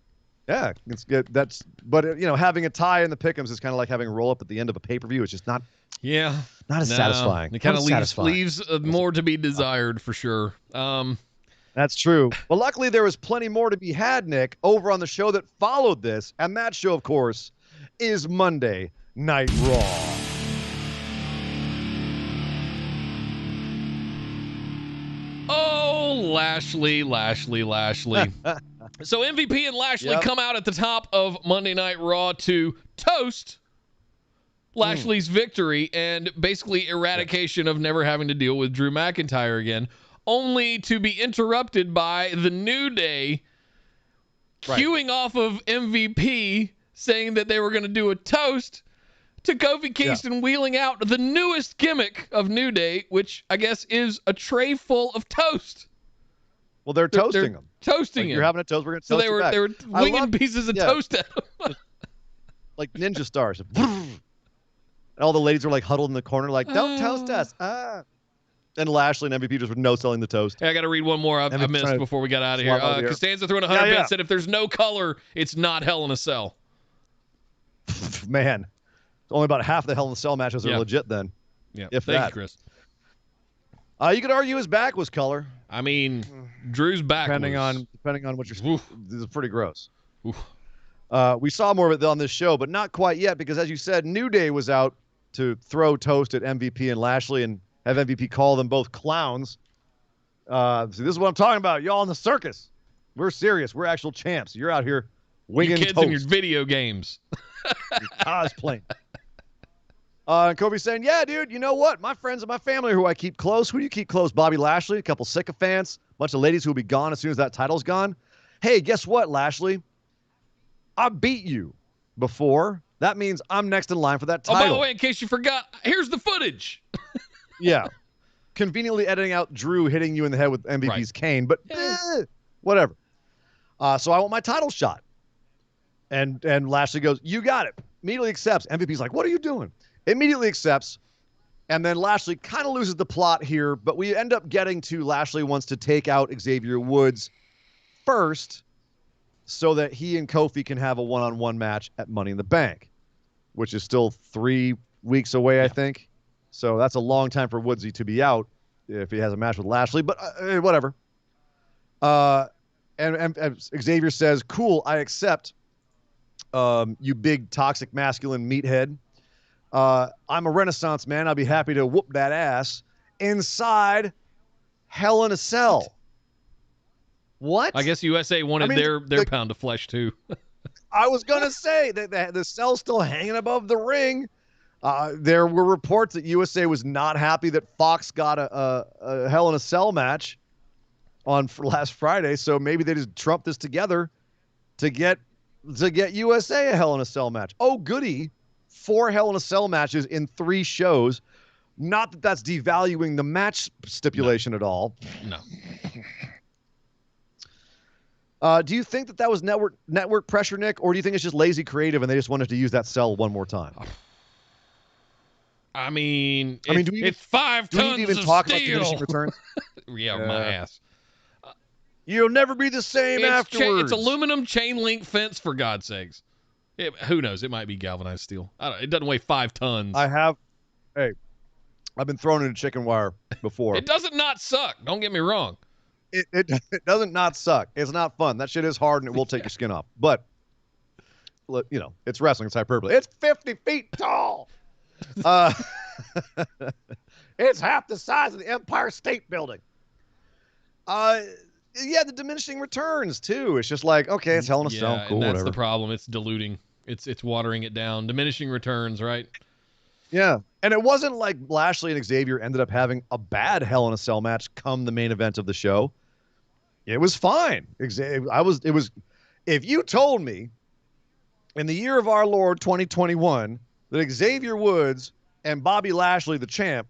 Yeah, it's good. But having a tie in the pick'ems is kind of like having a roll up at the end of a pay-per-view. It's just not as satisfying. It kind of leaves more to be desired for sure. That's true. Well, luckily there was plenty more to be had, Nick, over on the show that followed this, and that show, of course, is Monday Night Raw. Oh, Lashley. So MVP and Lashley come out at the top of Monday Night Raw to toast Lashley's victory and basically eradication of never having to deal with Drew McIntyre again, only to be interrupted by the New Day queuing off of MVP saying that they were going to do a toast to Kofi Kingston wheeling out the newest gimmick of New Day, which I guess is a tray full of toast. Well, they're toasting them. Toasting him. You're having a toast. We're going to toast they were winging pieces of toast at him. Like ninja stars. And all the ladies were like huddled in the corner like, don't toast us. And Lashley and MVP just were no-selling the toast. Hey, I got to read one more I missed before we got out of here. Costanza throwing 100 bits said if there's no color, it's not Hell in a Cell. Man. Only about half the Hell in a Cell matches are legit then. Yeah. Thank you, Chris. You could argue his back was color. I mean, Drew's back depending on what you're. This is pretty gross. We saw more of it on this show, but not quite yet because, as you said, New Day was out to throw toast at MVP and Lashley and have MVP call them both clowns. So this is what I'm talking about. Y'all in the circus. We're serious. We're actual champs. You're out here winging you kids toast. in your video games. You're cosplaying. And Kobe's saying, yeah, dude, you know what? My friends and my family who I keep close. Who do you keep close? Bobby Lashley, a couple sycophants, a bunch of ladies who will be gone as soon as that title's gone. Hey, guess what, Lashley? I beat you before. That means I'm next in line for that title. Oh, by the way, in case you forgot, here's the footage. Yeah. Conveniently editing out Drew hitting you in the head with MVP's cane, but whatever. So I want my title shot. And Lashley goes, you got it. Immediately accepts. MVP's like, what are you doing? Immediately accepts. And then Lashley kind of loses the plot here, but we end up getting to Lashley wants to take out Xavier Woods first so that he and Kofi can have a one-on-one match at Money in the Bank, which is still 3 weeks away, I think. So that's a long time for Woodsy to be out if he has a match with Lashley, but whatever. And Xavier says, cool, I accept, you big toxic masculine meathead. I'm a Renaissance man. I'll be happy to whoop that ass inside Hell in a Cell. What? I guess USA wanted their pound of flesh too. I was going to say that the cell's still hanging above the ring. There were reports that USA was not happy that Fox got a Hell in a Cell match on last Friday, so maybe they just trumped this together to get USA a Hell in a Cell match. Oh, goody. 4 Hell in a Cell matches in 3 shows. Not that that's devaluing the match stipulation at all. No. Do you think that was network pressure, Nick, or do you think it's just lazy creative and they just wanted to use that cell one more time? I mean, it's 5 tons of steel. Do we even talk about diminishing returns? Yeah, my ass. You'll never be the same afterwards. It's aluminum chain link fence, for God's sakes. Who knows? It might be galvanized steel. It doesn't weigh 5 tons. I've been thrown into chicken wire before. It doesn't not suck. Don't get me wrong. It doesn't not suck. It's not fun. That shit is hard and it will take your skin off. But, it's wrestling. It's hyperbole. It's 50 feet tall. It's half the size of the Empire State Building. The diminishing returns too. It's just like, okay, it's Hell in a Cell. Cool, and that's whatever. the problem. It's diluting. It's watering it down. Diminishing returns, right? Yeah. And it wasn't like Lashley and Xavier ended up having a bad Hell in a Cell match come the main event of the show. It was fine. If you told me in the year of our Lord 2021 that Xavier Woods and Bobby Lashley, the champ,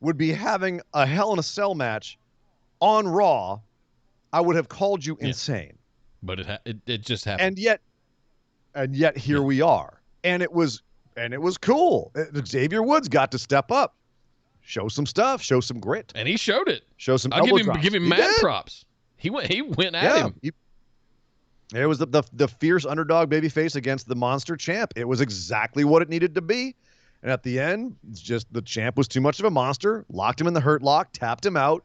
would be having a Hell in a Cell match on Raw, I would have called you insane. But it just happened. And yet here we are. And it was cool. Xavier Woods got to step up, show some stuff, show some grit. And he showed it. Show some I'll elbow drops. give him mad props. He went at him. It was the fierce underdog babyface against the monster champ. It was exactly what it needed to be. And at the end, it's just the champ was too much of a monster, locked him in the hurt lock, tapped him out.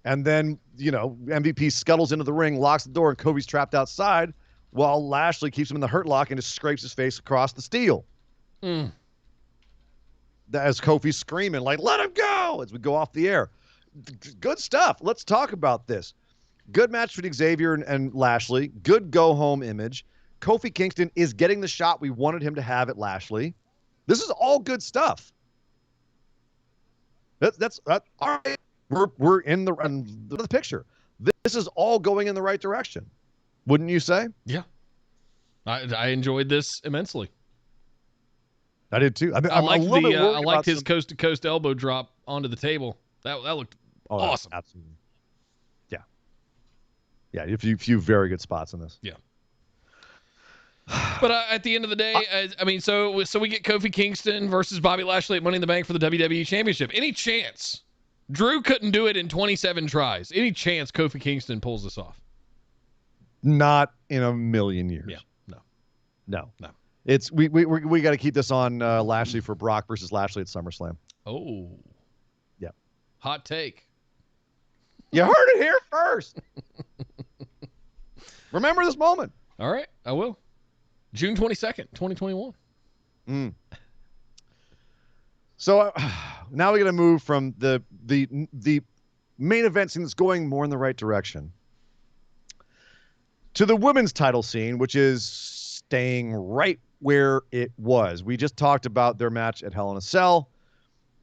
And then, MVP scuttles into the ring, locks the door, and Kofi's trapped outside while Lashley keeps him in the hurt lock and just scrapes his face across the steel. As Kofi's screaming, like, let him go, as we go off the air. Good stuff. Let's talk about this. Good match for Xavier and Lashley. Good go-home image. Kofi Kingston is getting the shot we wanted him to have at Lashley. This is all good stuff. That's all right. We're in the picture. This is all going in the right direction. Wouldn't you say? Yeah. I enjoyed this immensely. I did too. I liked his coast-to-coast elbow drop onto the table. That looked awesome. Absolutely. Yeah, a few very good spots in this. Yeah. But at the end of the day, so we get Kofi Kingston versus Bobby Lashley at Money in the Bank for the WWE Championship. Any chance Drew couldn't do it in 27 tries? Any chance Kofi Kingston pulls this off? Not in a million years. Yeah. No. It's we got to keep this on Lashley for Brock versus Lashley at SummerSlam. Oh. Yeah. Hot take. You heard it here first. Remember this moment. All right, I will. June 22nd, 2021. So now we're going to move from the main event scene that's going more in the right direction to the women's title scene, which is staying right where it was. We just talked about their match at Hell in a Cell.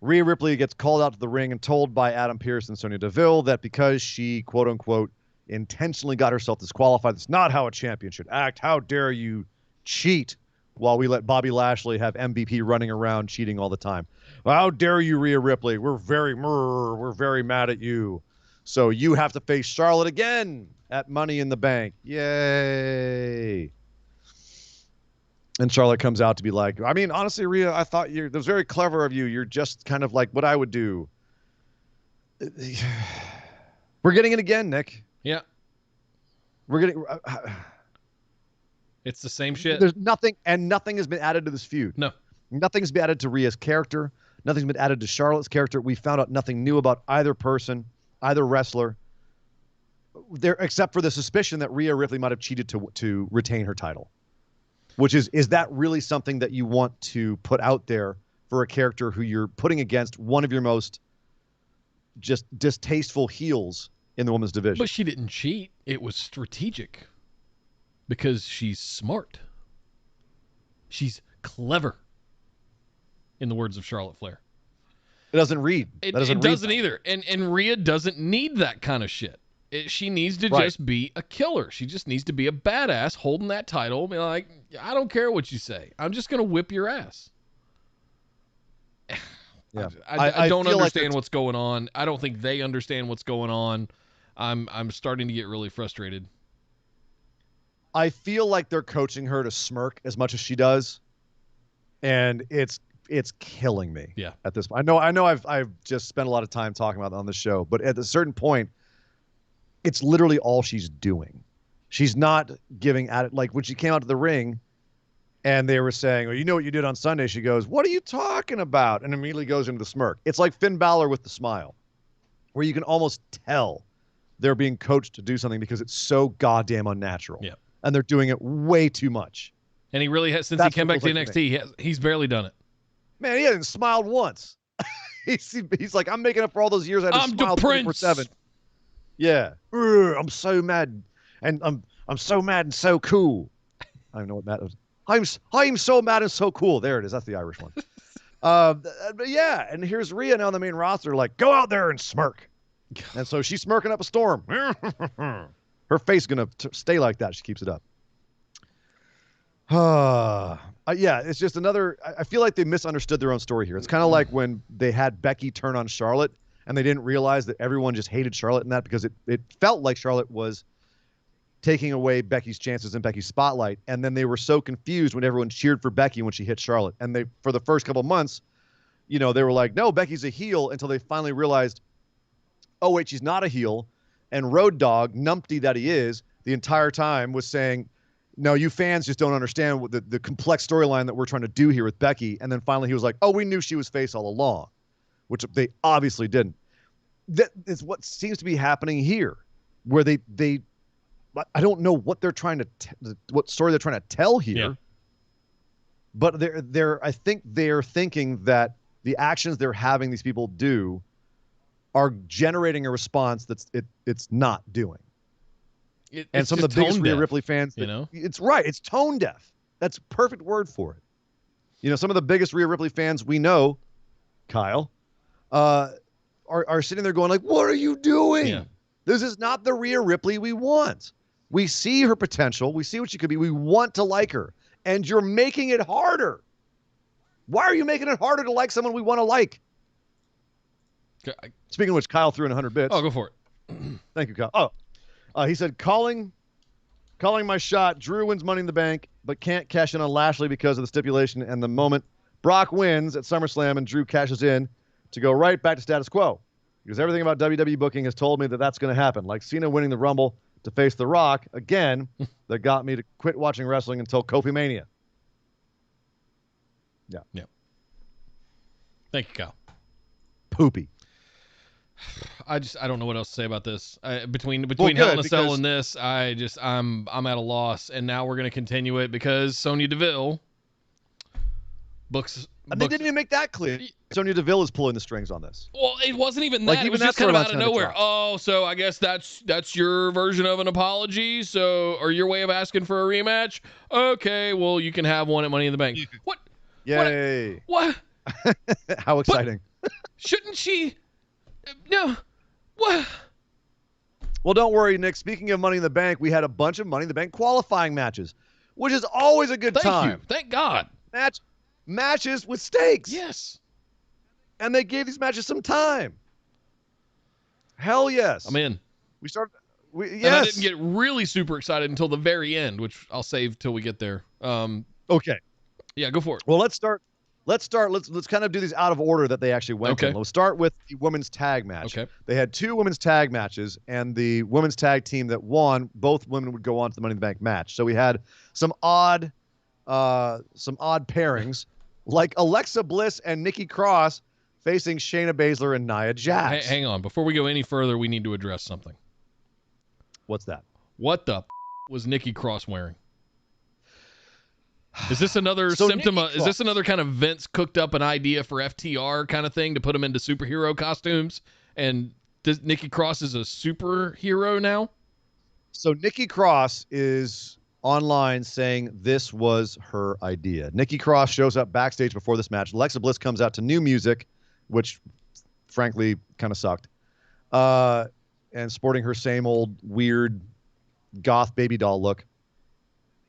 Rhea Ripley gets called out to the ring and told by Adam Pearce and Sonya Deville that because she, quote unquote, intentionally got herself disqualified, that's not how a champion should act. How dare you cheat while we let Bobby Lashley have MVP running around cheating all the time. How dare you, Rhea Ripley? We're very mad at you. So you have to face Charlotte again at Money in the Bank. Yay. And Charlotte comes out to be like, I mean, honestly, Rhea, I thought that was very clever of you. You're just kind of like what I would do. We're getting it again, Nick. Yeah. We're getting... it's the same shit. There's nothing has been added to this feud. No. Nothing's been added to Rhea's character. Nothing's been added to Charlotte's character. We found out nothing new about either person, either wrestler, there, except for the suspicion that Rhea Ripley might have cheated to retain her title. Which is that really something that you want to put out there for a character who you're putting against one of your most just distasteful heels in the women's division. But she didn't cheat. It was strategic because she's smart. She's clever, in the words of Charlotte Flair. It doesn't read. It doesn't doesn't either. And Rhea doesn't need that kind of shit. She needs to just be a killer. She just needs to be a badass holding that title. Be like, I don't care what you say. I'm just going to whip your ass. Yeah. I don't feel understand what's going on. I don't think they understand what's going on. I'm starting to get really frustrated. I feel like they're coaching her to smirk as much as she does, and it's killing me. Yeah. At this point, I know I've just spent a lot of time talking about it on the show, but at a certain point, it's literally all she's doing. She's not giving at it. Like when she came out to the ring, and they were saying, "Well, you know what you did on Sunday?" She goes, "What are you talking about?" And immediately goes into the smirk. It's like Finn Balor with the smile, where you can almost tell they're being coached to do something because it's so goddamn unnatural. Yeah. And they're doing it way too much. And he really has, since he came back to NXT, he's barely done it. Man, he hasn't smiled once. he's like, I'm making up for all those years I had to smile 24/7. Yeah. I'm so mad. And I'm so mad and so cool. I don't know what that is. I'm so mad and so cool. There it is. That's the Irish one. But yeah, and here's Rhea now on the main roster, like, go out there and smirk. And so she's smirking up a storm. Her face is going to stay like that. She keeps it up. Yeah, it's just another. I feel like they misunderstood their own story here. It's kind of like when they had Becky turn on Charlotte and they didn't realize that everyone just hated Charlotte in that because it felt like Charlotte was taking away Becky's chances and Becky's spotlight. And then they were so confused when everyone cheered for Becky when she hit Charlotte. And they, for the first couple of months, they were like, no, Becky's a heel, until they finally realized, oh, wait, she's not a heel. And Road Dogg, numpty that he is, the entire time was saying, no, you fans just don't understand what the complex storyline that we're trying to do here with Becky. And then finally he was like, oh, we knew she was face all along, which they obviously didn't. That is what seems to be happening here, where they I don't know what they're trying to what story they're trying to tell here. Yeah. But I think they're thinking that the actions they're having these people do are generating a response it's not doing. And some of the biggest Rhea Ripley fans, it's right. It's tone deaf. That's a perfect word for it. Some of the biggest Rhea Ripley fans we know, Kyle, are sitting there going like, what are you doing? Yeah. This is not the Rhea Ripley we want. We see her potential. We see what she could be. We want to like her. And you're making it harder. Why are you making it harder to like someone we want to like? Speaking of which, Kyle threw in 100 bits. Oh, go for it. Thank you, Kyle. He said, calling my shot. Drew wins Money in the Bank, but can't cash in on Lashley because of the stipulation. And the moment Brock wins at SummerSlam and Drew cashes in to go right back to status quo. Because everything about WWE booking has told me that that's going to happen. Like Cena winning the Rumble to face The Rock, again, that got me to quit watching wrestling until Kofi Mania. Yeah. Thank you, Kyle. Poopy. I don't know what else to say about this. Between Hell in a Cell and this, I'm at a loss. And now we're going to continue it because Sonya Deville books. And they didn't even make that clear. Sonya Deville is pulling the strings on this. Well, it wasn't even that. It was just kind of out of nowhere. Oh, so I guess that's your version of an apology. So, or your way of asking for a rematch. Okay, well, you can have one at Money in the Bank. What? Yay! What? How exciting! Shouldn't she? No. What? Well, don't worry, Nick. Speaking of Money in the Bank, we had a bunch of Money in the Bank qualifying matches, which is always a good time. Thank you. Thank God. Matches with stakes. Yes. And they gave these matches some time. Hell yes. I'm in. Yes. And I didn't get really super excited until the very end, which I'll save till we get there. Okay. Yeah, go for it. Well, let's start. Let's kind of do these out of order that they actually went in. Let's start with the women's tag match. Okay. They had two women's tag matches, and the women's tag team that won, both women would go on to the Money in the Bank match. So we had some odd pairings, like Alexa Bliss and Nikki Cross facing Shayna Baszler and Nia Jax. Hang on. Before we go any further, we need to address something. What's that? What the was Nikki Cross wearing? Is this another So symptom? Nikki Is this another kind of Vince cooked up an idea for FTR kind of thing to put them into superhero costumes? And Nikki Cross is a superhero now? So Nikki Cross is online saying this was her idea. Nikki Cross shows up backstage before this match. Alexa Bliss comes out to new music, which frankly kind of sucked, and sporting her same old weird goth baby doll look.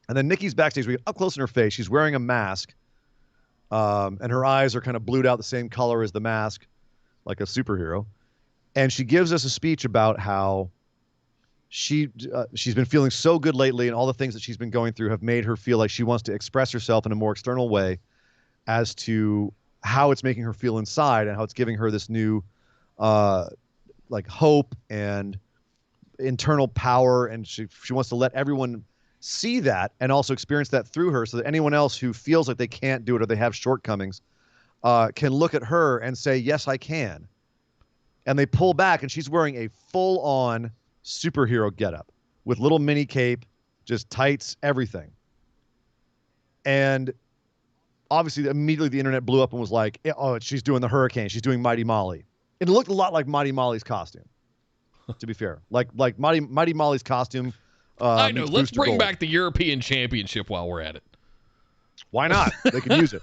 And then Nikki's backstage. We get up close in her face. She's wearing a mask, and her eyes are kind of blued out the same color as the mask, like a superhero. And she gives us a speech about how she's been feeling so good lately, and all the things that she's been going through have made her feel like she wants to express herself in a more external way as to how it's making her feel inside and how it's giving her this new like hope and internal power. And she wants to let everyone see that and also experience that through her, so that anyone else who feels like they can't do it or they have shortcomings can look at her and say, yes, I can. And they pull back, and she's wearing a full-on superhero getup with little mini cape, just tights, everything. And obviously, immediately the internet blew up and was like, oh, she's doing the hurricane. She's doing Mighty Molly. It looked a lot like Mighty Molly's costume, to be fair. Like Mighty Molly's costume. I know. Let's Booster bring Gold. back the European Championship while we're at it. Why not? They could use it.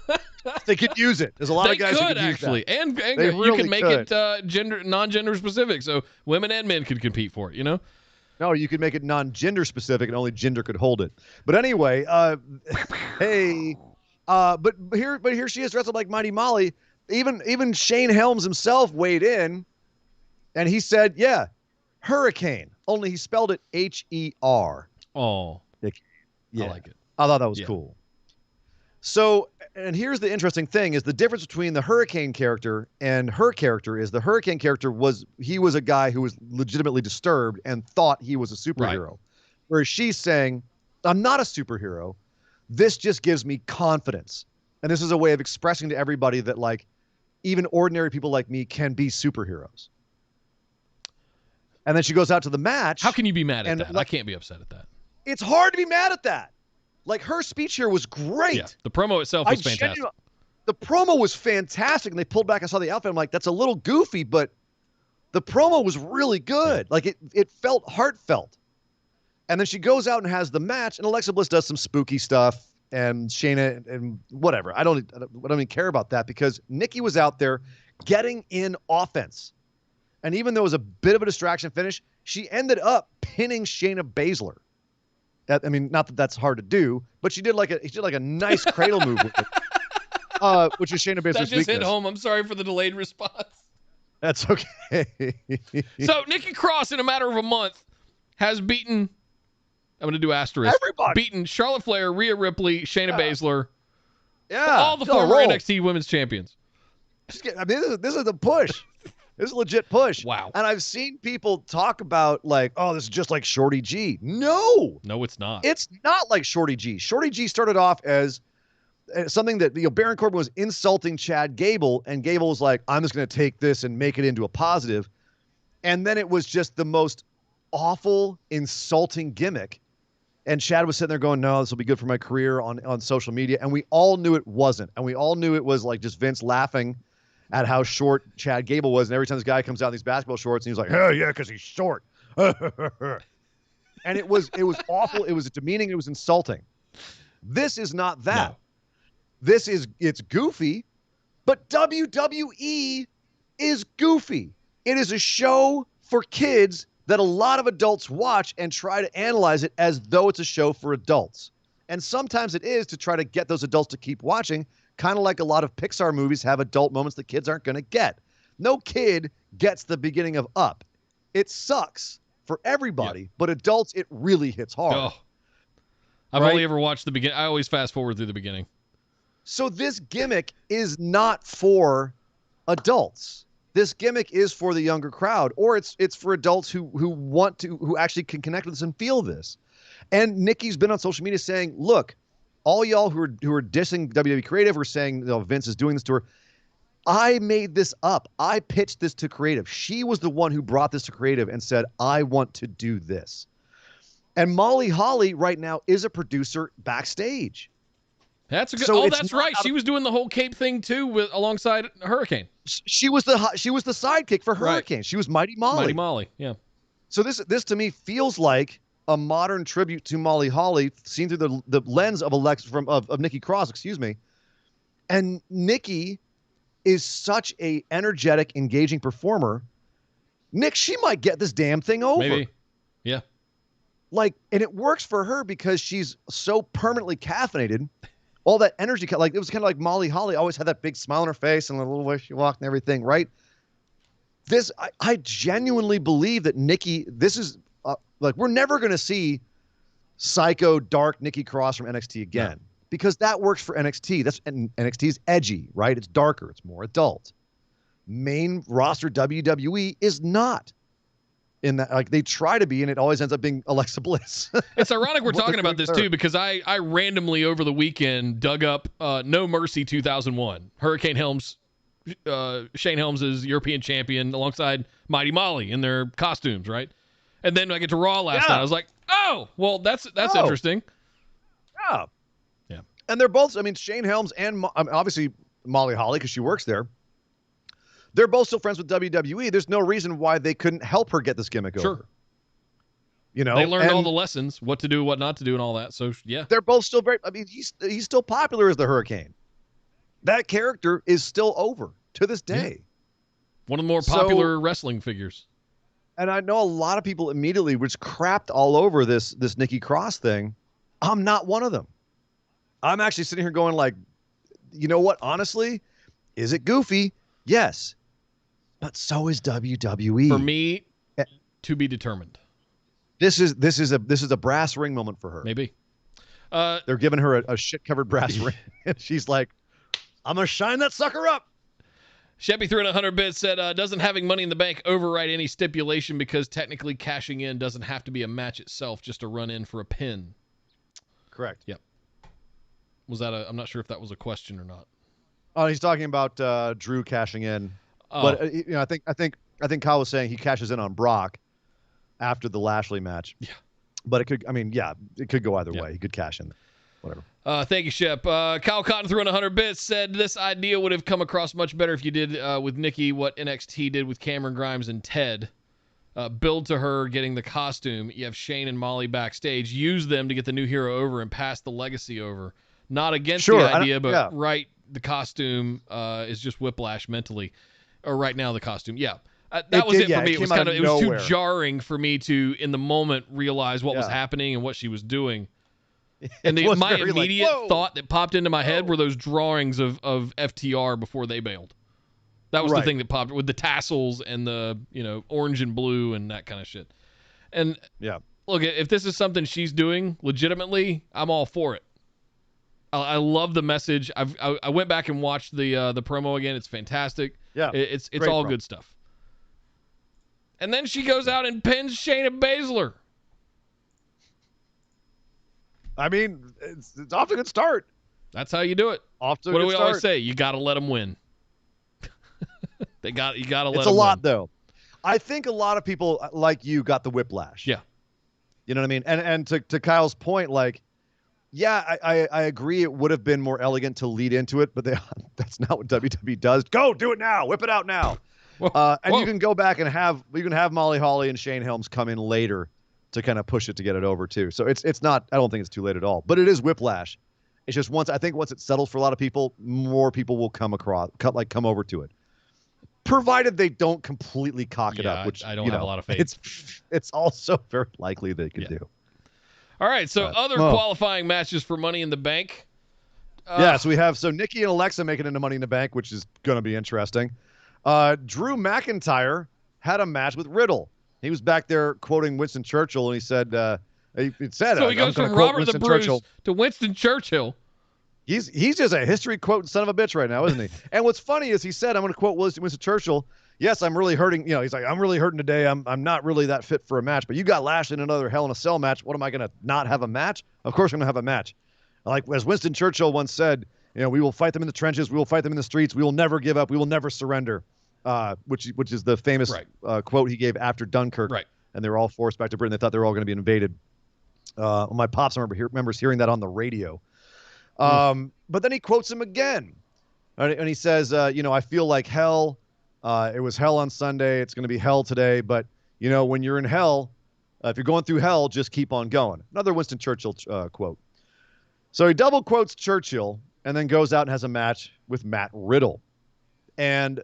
They could use it. There's a lot They of guys could who could actually, use that. and They you really can make could. it non-gender specific, so women and men could compete for it. You know. No, you could make it non-gender specific, and only gender could hold it. But anyway, hey, but here she is dressed up like Mighty Molly. Even Shane Helms himself weighed in, and he said, "Yeah, hurricane." Only he spelled it H-E-R. Oh, Yeah. I like it. I thought that was Yeah. cool. So, and here's the interesting thing is the difference between the Hurricane character and her character is the Hurricane character was a guy who was legitimately disturbed and thought he was a superhero. Right. Whereas she's saying, I'm not a superhero. This just gives me confidence. And this is a way of expressing to everybody that like even ordinary people like me can be superheroes. And then she goes out to the match. How can you be mad at and that? I can't be upset at that. It's hard to be mad at that. Like her speech here was great. Yeah, the promo itself was fantastic. The promo was fantastic, and they pulled back. I saw the outfit. I'm like, that's a little goofy, but the promo was really good. Like it felt heartfelt. And then she goes out and has the match, and Alexa Bliss does some spooky stuff, and Shayna and whatever. I don't even care about that because Nikki was out there getting in offense, and even though it was a bit of a distraction finish, she ended up pinning Shayna Baszler. I mean, not that that's hard to do, but she did like a nice cradle move with it, which is Shayna Baszler's That just weakness. hit home. I'm sorry for the delayed response. That's okay. So Nikki Cross, in a matter of a month, has beaten. I'm going to do asterisk. Everybody. Beaten Charlotte Flair, Rhea Ripley, Shayna Baszler, Yeah, all the she's on a former roll. NXT Women's Champions. I mean, this is a push. This is a legit push. Wow. And I've seen people talk about like, oh, this is just like Shorty G. No, No, it's not. it's not like Shorty G. Shorty G started off as something that Baron Corbin was insulting Chad Gable, and Gable was like, I'm just going to take this and make it into a positive. And then it was just the most awful, insulting gimmick. And Chad was sitting there going, no, this will be good for my career on social media. And we all knew it wasn't. And we all knew it was like just Vince laughing at how short Chad Gable was. And every time this guy comes out in these basketball shorts, and he's like, oh, yeah, because he's short. And it was awful. It was demeaning. It was insulting. This is not that. No. It's goofy, but WWE is goofy. It is a show for kids that a lot of adults watch and try to analyze it as though it's a show for adults. And sometimes it is to try to get those adults to keep watching, kind of like a lot of Pixar movies have adult moments that kids aren't going to get. No kid gets the beginning of Up. It sucks for everybody, but adults, it really hits hard. Oh. I've Right? only ever watched the beginning. I always fast forward through the beginning. So this gimmick is not for adults. This gimmick is for the younger crowd, or it's for adults who actually can connect with this and feel this. And Nikki's been on social media saying, look, all y'all who are dissing WWE Creative or saying Vince is doing this to her, I made this up. I pitched this to Creative. She was the one who brought this to Creative and said, I want to do this. And Molly Holly right now is a producer backstage. That's a good. So Oh, it's that's not right. out She was doing the whole cape thing too, alongside Hurricane. She was the sidekick for Hurricane. Right. She was Mighty Molly. Mighty Molly, yeah. So this to me feels like a modern tribute to Molly Holly, seen through the lens of of Nikki Cross, excuse me. And Nikki is such a energetic, engaging performer. Nick, she might get this damn thing over. Maybe, yeah. Like, and it works for her because she's so permanently caffeinated. All that energy, like it was kind of like Molly Holly always had that big smile on her face and the little way she walked and everything, right? I genuinely believe that Nikki, this is like, we're never going to see psycho dark Nikki Cross from NXT again, because that works for NXT. And NXT is edgy, right? It's darker. It's more adult. Main roster WWE is not in that. Like, they try to be, and it always ends up being Alexa Bliss. It's ironic we're talking about this too, because I randomly over the weekend dug up No Mercy 2001. Hurricane Helms, Shane Helms is European champion alongside Mighty Molly in their costumes, right? And then I get to Raw last night. I was like, oh, well, that's interesting. Yeah. Yeah. And they're both, I mean, Shane Helms and obviously Molly Holly, because she works there. They're both still friends with WWE. There's no reason why they couldn't help her get this gimmick over. You know, they learned all the lessons, what to do, what not to do, and all that. So yeah, they're both still very. I mean, he's still popular as the Hurricane. That character is still over to this day. Yeah. One of the more popular wrestling figures. And I know a lot of people immediately was crapped all over this Nikki Cross thing. I'm not one of them. I'm actually sitting here going like, you know what? Honestly, is it goofy? Yes. But so is WWE. For me, to be determined. This is a brass ring moment for her. Maybe. They're giving her a shit-covered brass ring. And she's like, I'm going to shine that sucker up. Sheppy threw in 100 bits, said, doesn't having Money in the Bank override any stipulation because technically cashing in doesn't have to be a match itself, just a run in for a pin. Correct. Yep. Was that I'm not sure if that was a question or not. Oh, he's talking about Drew cashing in. Oh. But you know, I think Kyle was saying he cashes in on Brock after the Lashley match. Yeah. But it could go either way. He could cash in. Whatever. Thank you, Shep. Kyle Cotton threw in 100 bits, said this idea would have come across much better if you did with Nikki what NXT did with Cameron Grimes and Ted. Build to her getting the costume. You have Shane and Molly backstage. Use them to get the new hero over and pass the legacy over. Not against the idea, but right, the costume is just whiplash mentally. Or right now, the costume. Yeah. That was it for me. It was too jarring for me to, in the moment, realize what was happening and what she was doing. And my immediate thought that popped into my head were those drawings of FTR before they bailed. That was the thing that popped with the tassels and the orange and blue and that kind of shit. And look, if this is something she's doing legitimately, I'm all for it. I love the message. I went back and watched the promo again. It's fantastic. Yeah, it's all good stuff. And then she goes out and pins Shayna Baszler. I mean, it's off to a good start. That's how you do it. Off to a what good do we start. always say? You got to let them win. You got to let them win. It's a lot, though. I think a lot of people like you got the whiplash. Yeah. You know what I mean? And to Kyle's point, like, yeah, I agree it would have been more elegant to lead into it, but that's not what WWE does. Go, do it now. Whip it out now. And you can go back and have Molly Holly and Shane Helms come in later to kind of push it to get it over too. So it's not, I don't think it's too late at all, but it is whiplash. It's just once it settles for a lot of people, more people will come over to it. Provided they don't completely cock it up, which I don't have a lot of faith. It's also very likely they could do. All right, so other qualifying matches for Money in the Bank. So we have Nikki and Alexa making it into Money in the Bank, which is going to be interesting. Drew McIntyre had a match with Riddle. He was back there quoting Winston Churchill, and he said, so he goes from Robert the Bruce to Winston Churchill. He's just a history quoting son of a bitch right now, isn't he? And what's funny is he said, I'm going to quote Winston Churchill. Yes, I'm really hurting. He's like, I'm really hurting today. I'm not really that fit for a match, but you got Lashley in another Hell in a Cell match. What am I going to not have a match? Of course I'm going to have a match. Like, as Winston Churchill once said, we will fight them in the trenches. We will fight them in the streets. We will never give up. We will never surrender. Which is the famous quote he gave after Dunkirk. Right. And they were all forced back to Britain. They thought they were all going to be invaded. My pops remembers hearing that on the radio. But then he quotes him again. And he says, I feel like hell. It was hell on Sunday. It's going to be hell today. But, when you're in hell, if you're going through hell, just keep on going. Another Winston Churchill quote. So he double quotes Churchill and then goes out and has a match with Matt Riddle. And,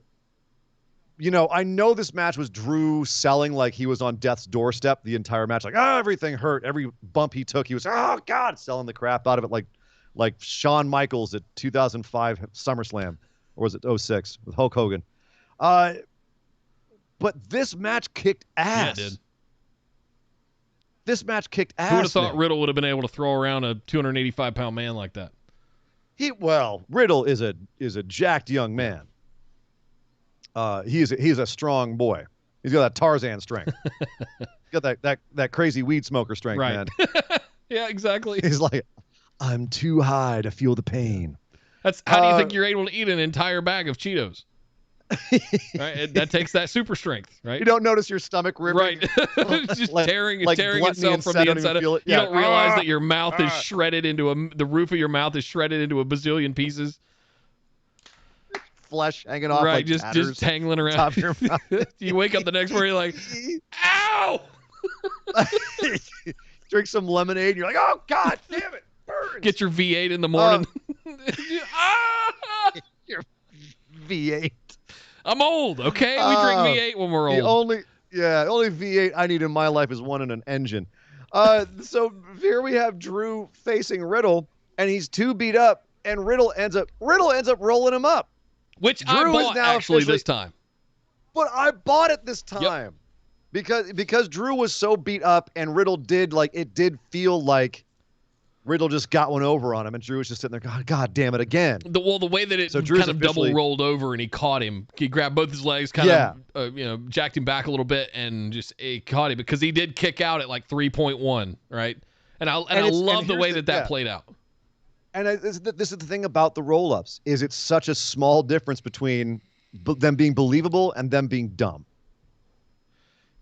I know this match was Drew selling like he was on death's doorstep the entire match. Like, everything hurt. Every bump he took, he was, oh, God, selling the crap out of it like Shawn Michaels at 2005 SummerSlam. Or was it 06 with Hulk Hogan? But this match kicked ass. Yeah, it did. This match kicked ass. Who would have thought Nick. Riddle would have been able to throw around a 285-pound man like that? Riddle is a jacked young man. He's a strong boy. He's got that Tarzan strength. He's got that crazy weed smoker strength, Right. man. Yeah, exactly. He's like, I'm too high to feel the pain. That's how do you think you're able to eat an entire bag of Cheetos? Right, that takes that super strength, right? You don't notice your stomach ripping, right? Just tearing itself from the inside. You don't realize that your mouth is shredded into the roof of your mouth is shredded into a bazillion pieces. Flesh hanging off, right? Like Just tangling around. Top of your mouth. You wake up the next morning, you're like, ow! Drink some lemonade, and you're like, oh God, damn it, burns. Get your V8 in the morning. Your V8. I'm old, okay? We drink V8 when we're old. The only V8 I need in my life is one in an engine. So here we have Drew facing Riddle, and he's too beat up, and Riddle ends up rolling him up. Which Drew I is bought now actually officially- this time. But I bought it this time. Yep. Because Drew was so beat up, and Riddle did feel like Riddle just got one over on him, and Drew was just sitting there, God damn it, again. The way that it Drew's kind of double rolled over and he caught him. He grabbed both his legs, kind of, jacked him back a little bit, and just caught him because he did kick out at like 3.1, right? And I love the way that played out. And this is the thing about the roll-ups, is it's such a small difference between them being believable and them being dumb.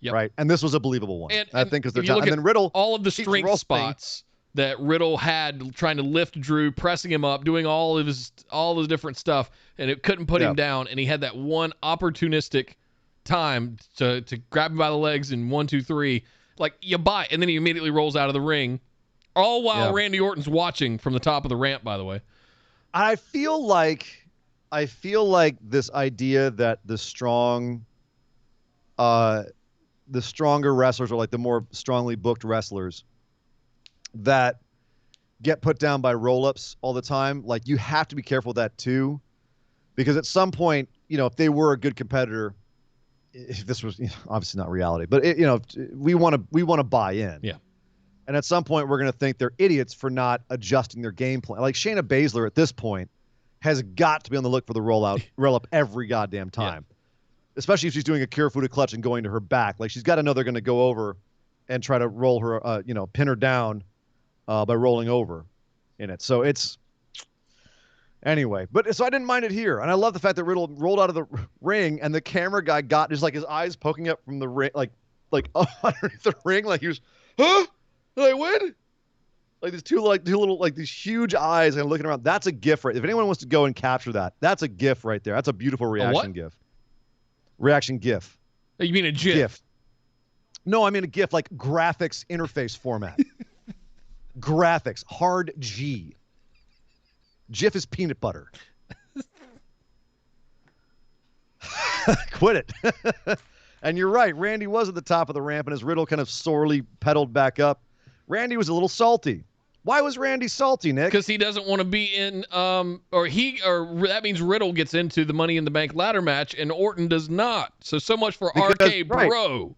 Yep. Right? And this was a believable one. And I think because they're if you look and at then Riddle, all of the keeps strength rolling. spots that Riddle had trying to lift Drew, pressing him up, doing all the different stuff, and it couldn't put him down. And he had that one opportunistic time to grab him by the legs in 1, 2, 3. Like, you buy it, and then he immediately rolls out of the ring. All while Randy Orton's watching from the top of the ramp, by the way. I feel like this idea that the stronger wrestlers, or like the more strongly booked wrestlers that get put down by roll-ups all the time, like, you have to be careful with that too, because at some point, if they were a good competitor, if this was obviously not reality, but we want to buy in. Yeah. And at some point, we're going to think they're idiots for not adjusting their game plan. Like Shayna Baszler at this point has got to be on the look for the roll-up every goddamn time. Yeah. Especially if she's doing a Kirifuda clutch and going to her back. Like, she's got to know they're going to go over and try to roll her, pin her down by rolling over in it. So it's anyway. So I didn't mind it here, and I love the fact that Riddle rolled out of the ring, and the camera guy got just like his eyes poking up from the ring, like underneath the ring, like he was, huh? Did I win? Like these two little, like these huge eyes and looking around. That's a GIF, right? If anyone wants to go and capture that, that's a GIF right there. That's a beautiful reaction GIF. Reaction GIF. You mean a GIF? No, I mean a GIF, like graphics interface format. Graphics, hard G. GIF is peanut butter. Quit it. And you're right. Randy was at the top of the ramp, and as Riddle kind of sorely pedaled back up, Randy was a little salty. Why was Randy salty, Nick? Because he doesn't want to be in, or that means Riddle gets into the Money in the Bank ladder match, and Orton does not. So much for RK Bro.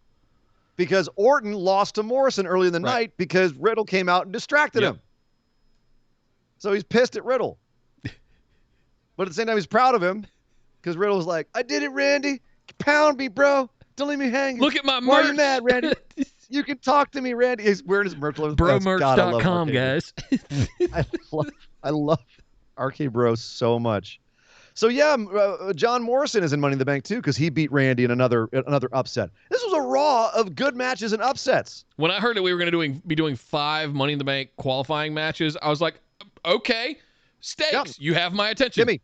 Because Orton lost to Morrison early in the night because Riddle came out and distracted him. So he's pissed at Riddle. But at the same time, he's proud of him because Riddle was like, I did it, Randy. Pound me, bro. Don't leave me hanging. Look at my merch. Why are you mad, Randy? You can talk to me, Randy. He's wearing his merch. Bromerch.com, guys. I love RK Bro so much. So yeah, John Morrison is in Money in the Bank too because he beat Randy in another upset. This was a Raw of good matches and upsets. When I heard that we were going to be doing 5 Money in the Bank qualifying matches, I was like, okay, Stakes. Yep. You have my attention. Jimmy.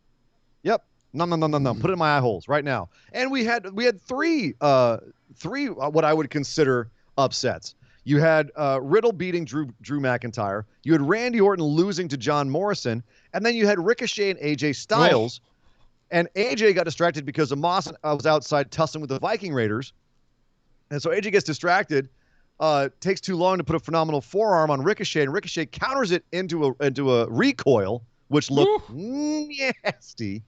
Yep. No. Put it in my eye holes right now. And we had three what I would consider upsets. You had Riddle beating Drew McIntyre. You had Randy Orton losing to John Morrison. And then you had Ricochet and AJ Styles. Oh. And AJ got distracted because Amos was outside tussling with the Viking Raiders. And so AJ gets distracted, takes too long to put a phenomenal forearm on Ricochet, and Ricochet counters it into a recoil, which looked nasty.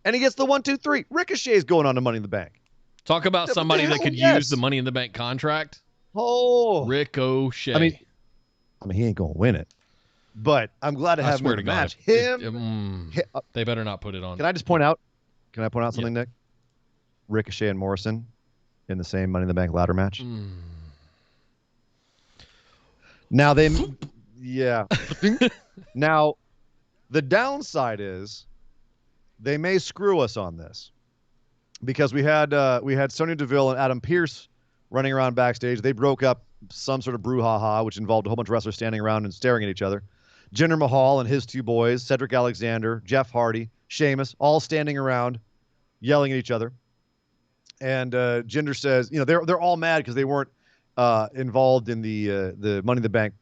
And he gets the 1, 2, 3. Ricochet's going on to Money in the Bank. Talk about somebody that could use the Money in the Bank contract. Oh, Ricochet. I mean, he ain't gonna win it, but I'm glad to have him in the match. They better not put it on. Can I point out something, Nick? Ricochet and Morrison in the same Money in the Bank ladder match. Now now the downside is they may screw us on this because we had Sonya Deville and Adam Pearce running around backstage. They broke up some sort of brouhaha, which involved a whole bunch of wrestlers standing around and staring at each other. Jinder Mahal and his two boys, Cedric Alexander, Jeff Hardy, Sheamus, all standing around yelling at each other. And Jinder says, they're all mad because they weren't involved in the Money in the Bank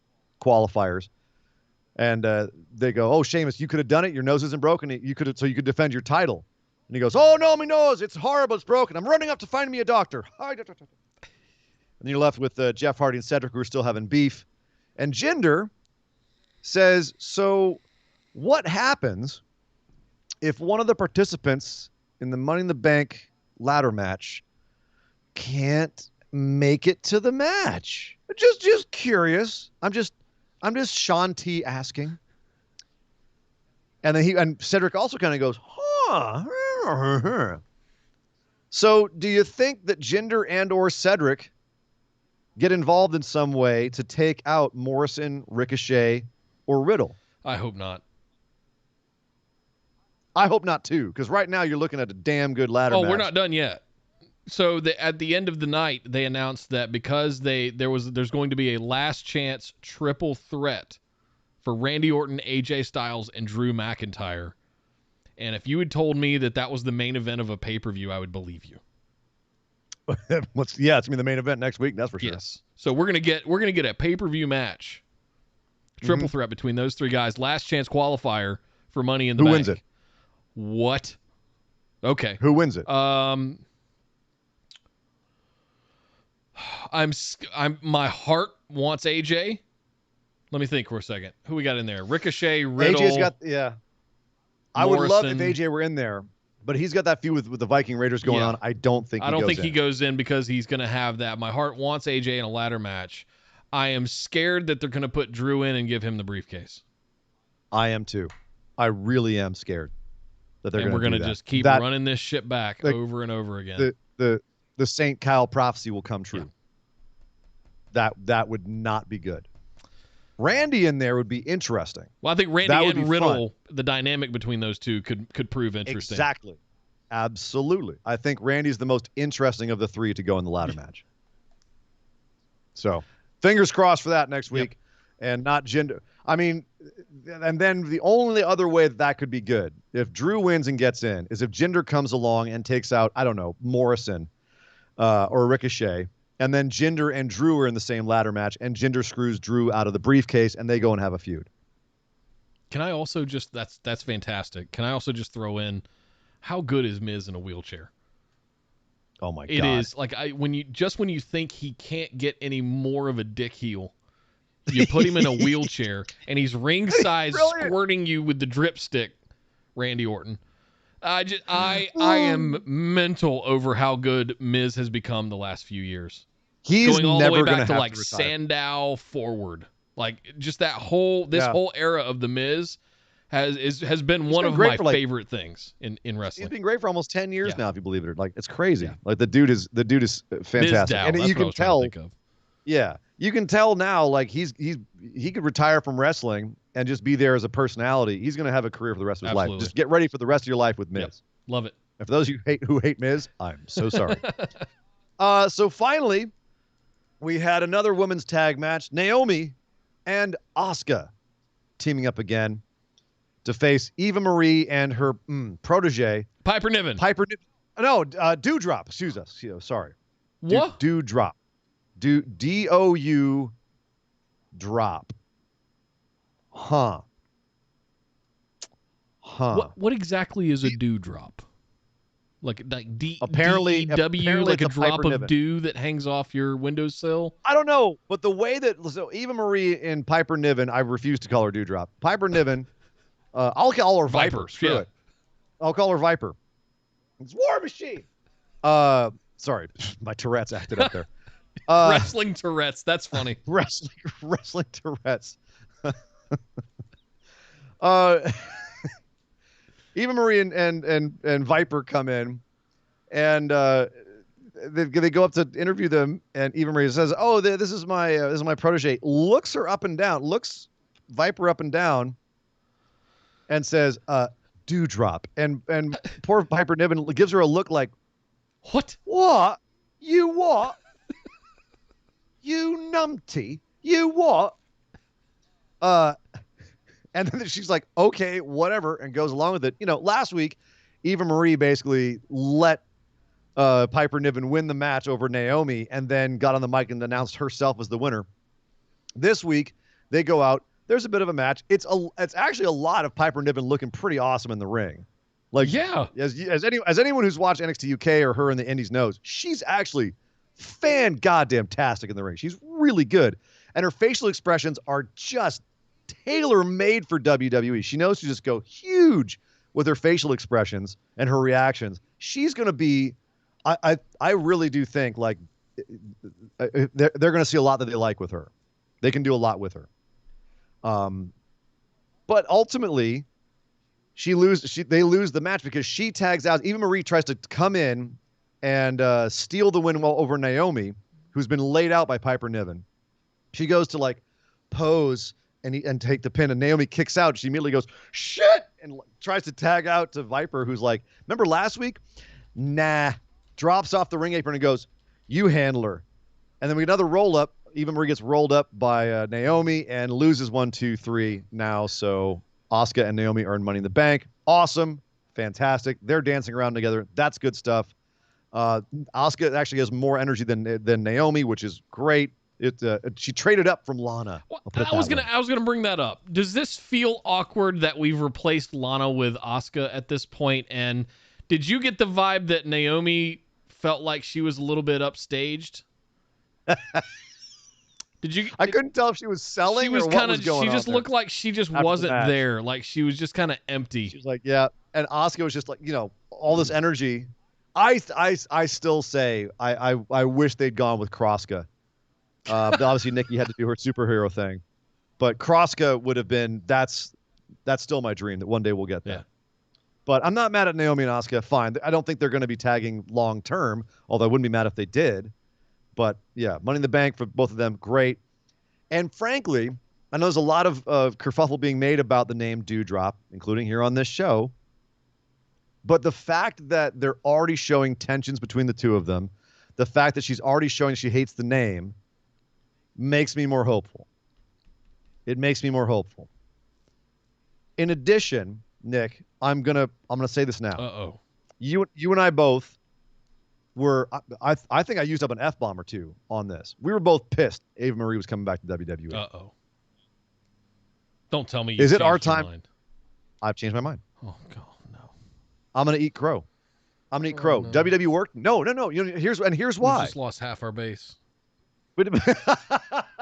qualifiers. And they go, "Oh, Sheamus, you could have done it. Your nose isn't broken. You could defend your title." And he goes, "Oh no, my nose, it's horrible. It's broken. I'm running up to find me a doctor." And you're left with Jeff Hardy and Cedric, who are still having beef. And Jinder says, "So what happens if one of the participants in the Money in the Bank ladder match can't make it to the match?" Just curious. I'm just Sean T asking. And then Cedric also kind of goes, "Huh." So do you think that Jinder and or Cedric get involved in some way to take out Morrison, Ricochet, or Riddle? I hope not. I hope not too, because right now you're looking at a damn good ladder match. We're not done yet. So at the end of the night, they announced that because there's going to be a last chance triple threat for Randy Orton, AJ Styles, and Drew McIntyre. And if you had told me that was the main event of a pay-per-view, I would believe you. It's gonna be the main event next week, that's for sure. Yes. So we're gonna get a pay-per-view match, triple threat between those three guys. Last chance qualifier for Money in the Bank. Who wins it? What? Okay. Who wins it? My heart wants AJ. Let me think for a second. Who we got in there? Ricochet, Riddle. AJ's got I would love if Morrison. AJ were in there, but he's got that feud with the Viking Raiders going on. I don't think he goes in because he's going to have that. My heart wants AJ in a ladder match. I am scared that they're going to put Drew in and give him the briefcase. I am too. I really am scared that they're going to do that. And we're going to just keep running this shit back over and over again. The St. Kyle prophecy will come true. Yeah. That would not be good. Randy in there would be interesting. Well, I think Randy and Riddle, the dynamic between those two could prove interesting. Exactly. Absolutely. I think Randy's the most interesting of the three to go in the ladder match. So, fingers crossed for that next week. And not Jinder. I mean, and then the only other way that could be good, if Drew wins and gets in, is if Jinder comes along and takes out, I don't know, Morrison or Ricochet. And then Jinder and Drew are in the same ladder match, and Jinder screws Drew out of the briefcase, and they go and have a feud. Can I also that's fantastic. Can I also just throw in, how good is Miz in a wheelchair? Oh my God! It is like when you think he can't get any more of a dick heel, you put him in a wheelchair, and he's ringside squirting you with the drip stick, Randy Orton. I am mental over how good Miz has become the last few years. He's going all never the way back to like Sandow forward, like just that whole whole era of the Miz has been one of my favorite things in wrestling. He's been great for almost 10 years now, if you believe it. Like it's crazy. Yeah. Like the dude is fantastic, Mizdow, and you can tell. Yeah, you can tell now. Like he could retire from wrestling and just be there as a personality. He's going to have a career for the rest of his life. Just get ready for the rest of your life with Miz. Yep. Love it. And for those who hate Miz, I'm so sorry. So finally, we had another women's tag match. Naomi and Asuka teaming up again to face Eva Marie and her protege, Piper Niven. Dewdrop. Excuse us. Sorry. What? Dewdrop. D-O-U drop. Huh. What exactly is a dewdrop? Like Apparently D-E-W, like a it's drop Piper of Niven. dew that hangs off your windowsill? I don't know, but the way that Eva Marie and Piper Niven, I refuse to call her Dewdrop. Piper Niven, I'll call her Viper. Screw it. I'll call her Viper. It's War Machine. Sorry, my Tourette's acted up there. Wrestling Tourette's. That's funny. Wrestling Tourette's. Eva Marie and Viper come in, and they go up to interview them, and Eva Marie says, "Oh, this is my protege." Looks her up and down, looks Viper up and down, and says, "Dewdrop." And poor Piper Niven gives her a look like, "What? What? You what? You numpty? You what?" And then she's like, "Okay, whatever," and goes along with it. Last week, Eva Marie basically let Piper Niven win the match over Naomi, and then got on the mic and announced herself as the winner. This week, they go out. There's a bit of a match. It's actually a lot of Piper Niven looking pretty awesome in the ring. Like, yeah, as anyone who's watched NXT UK or her in the Indies knows, she's actually fan-goddamn-tastic in the ring. She's really good, and her facial expressions are just tailor-made for WWE. She knows to just go huge with her facial expressions and her reactions. She's going to be, I really do think, like, they're going to see a lot that they like with her. They can do a lot with her. But ultimately, they lose the match because she tags out. Eva Marie tries to come in and steal the win over Naomi, who's been laid out by Piper Niven. She goes to, like, pose and take the pin, and Naomi kicks out. She immediately goes, "Shit!" and tries to tag out to Viper, who's like, "Remember last week?" Nah. Drops off the ring apron and goes, "You handle her." And then we get another roll up. Eva Marie gets rolled up by Naomi and loses 1, 2, 3 now. So Asuka and Naomi earn Money in the Bank. Awesome. Fantastic. They're dancing around together. That's good stuff. Asuka actually has more energy than Naomi, which is great. She traded up from Lana. Well, I was gonna bring that up. Does this feel awkward that we've replaced Lana with Asuka at this point? And did you get the vibe that Naomi felt like she was a little bit upstaged? I couldn't tell if she was selling or what was going on. She just looked like she just wasn't there. Like she was just kind of empty. She was like, yeah. And Asuka was just like, all this energy. I still say I wish they'd gone with Kroska. But obviously Nikki had to do her superhero thing. But Kroska would have been, that's still my dream that one day we'll get there. Yeah. But I'm not mad at Naomi and Asuka. Fine. I don't think they're going to be tagging long term, although I wouldn't be mad if they did. But yeah, Money in the Bank for both of them, great. And frankly, I know there's a lot of kerfuffle being made about the name Dewdrop, including here on this show. But the fact that they're already showing tensions between the two of them, the fact that she's already showing she hates the name, makes me more hopeful. It makes me more hopeful. In addition, Nick, I'm gonna say this now. Uh-oh. You and I both were. I think I used up an F-bomb or two on this. We were both pissed Eva Marie was coming back to WWE. Uh-oh. Don't tell me you Is it our changed your time? mind. I've changed my mind. Oh God, no. I'm gonna eat crow. I'm gonna eat crow. No. WWE worked? No. Here's why. We just lost half our base.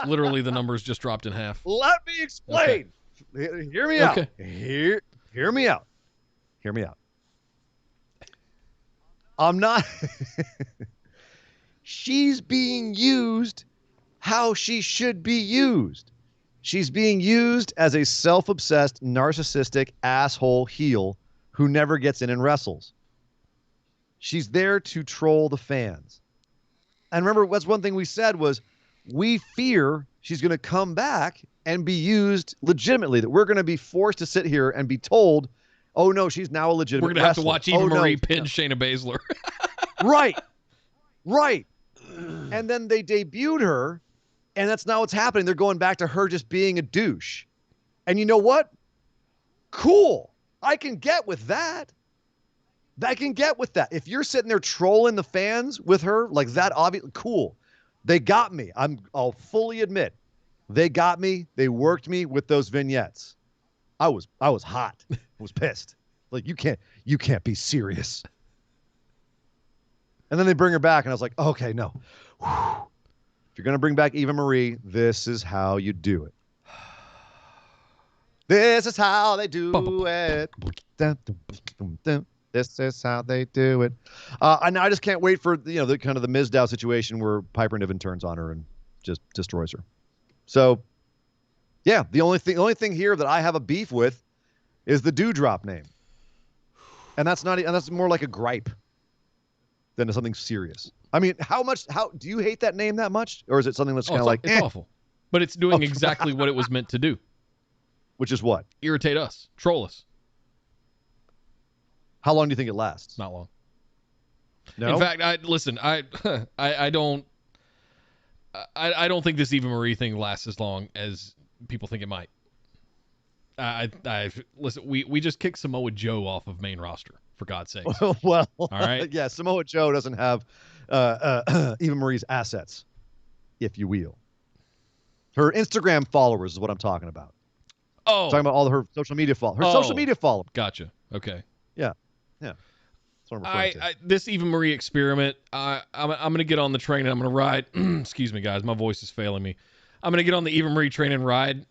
Literally, the numbers just dropped in half. Let me explain. Okay. Hear me out. Hear me out. Hear me out. I'm not. She's being used how she should be used. She's being used as a self-obsessed, narcissistic asshole heel who never gets in and wrestles. She's there to troll the fans. And remember, that's one thing we said was we fear she's going to come back and be used legitimately, that we're going to be forced to sit here and be told, oh, no, she's now a legitimate wrestler. We're going to have to watch Eva Marie pin Shayna Baszler. Right. And then they debuted her, and that's not what's happening. They're going back to her just being a douche. And you know what? Cool. I can get with that. If you're sitting there trolling the fans with her like that, obviously, cool. They got me. I'll fully admit, they got me. They worked me with those vignettes. I was hot. I was pissed. Like, you can't be serious. And then they bring her back, and I was like, okay, no. Whew. If you're gonna bring back Eva Marie, this is how you do it. This is how they do it. This is how they do it. And I just can't wait for the kind of the Mizdow situation where Piper Niven turns on her and just destroys her. So, yeah, the only thing here that I have a beef with is the Dewdrop name, and that's more like a gripe than something serious. I mean, how do you hate that name that much, or is it something that's kind of like it's awful, but it's doing exactly what it was meant to do, which is what? Irritate us, troll us. How long do you think it lasts? Not long. No. In fact, I don't think this Eva Marie thing lasts as long as people think it might. Listen, we just kicked Samoa Joe off of main roster, for God's sake. Well, all right. Yeah, Samoa Joe doesn't have Eva Marie's assets, if you will. Her Instagram followers is what I'm talking about. Oh, I'm talking about all her social media followers. Her social media followers. Gotcha. Okay. Yeah. That's what I'm referring to. This Eva Marie experiment, I'm going to get on the train and I'm going to ride. Excuse me, guys. My voice is failing me. I'm going to get on the Eva Marie train and ride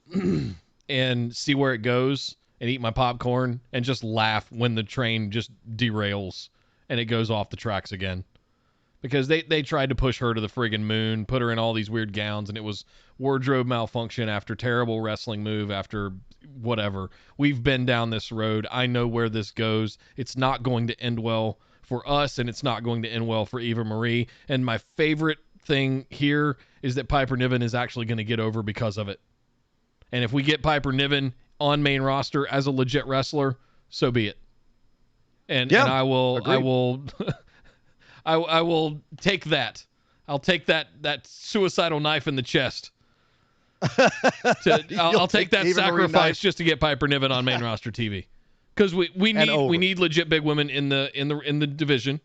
and see where it goes and eat my popcorn and just laugh when the train just derails and it goes off the tracks again. Because they tried to push her to the friggin' moon, put her in all these weird gowns, and it was wardrobe malfunction after terrible wrestling move after whatever. We've been down this road. I know where this goes. It's not going to end well for us, and it's not going to end well for Eva Marie. And my favorite thing here is that Piper Niven is actually going to get over because of it. And if we get Piper Niven on main roster as a legit wrestler, so be it. And I will I will take that. I'll take that suicidal knife in the chest. I'll take that sacrifice just to get Piper Niven on main roster TV, because we need legit big women in the division.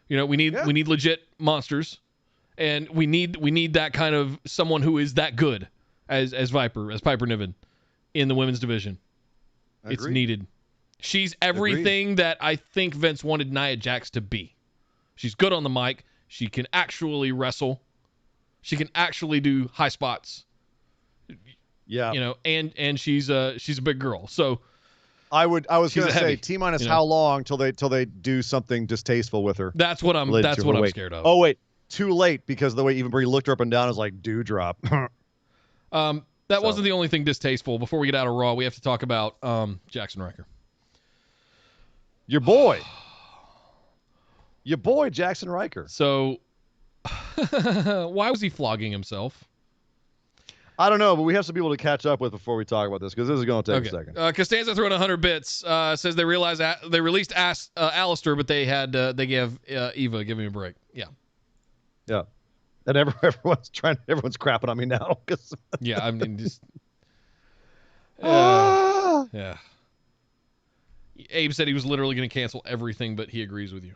We need legit monsters, and we need that kind of someone who is that good as Piper Niven in the women's division. It's needed. She's everything that I think Vince wanted Nia Jax to be. She's good on the mic. She can actually wrestle. She can actually do high spots. Yeah. And she's a big girl. So I was going to say T-minus how long till they do something distasteful with her. That's what I'm scared of. Oh wait, too late, because the way Eva Marie looked her up and down is like dewdrop. That wasn't the only thing distasteful. Before we get out of Raw, we have to talk about Jackson Riker. Your boy. Your boy, Jackson Riker. So, why was he flogging himself? I don't know, but we have some people to catch up with before we talk about this, because this is going to take a second. Costanza throwing 100 bits. Says they realized they released Alistair, but they gave Eva. Give me a break. Yeah. Yeah. And everyone's crapping on me now. Yeah, I mean, just. Yeah. Abe said he was literally going to cancel everything, but he agrees with you.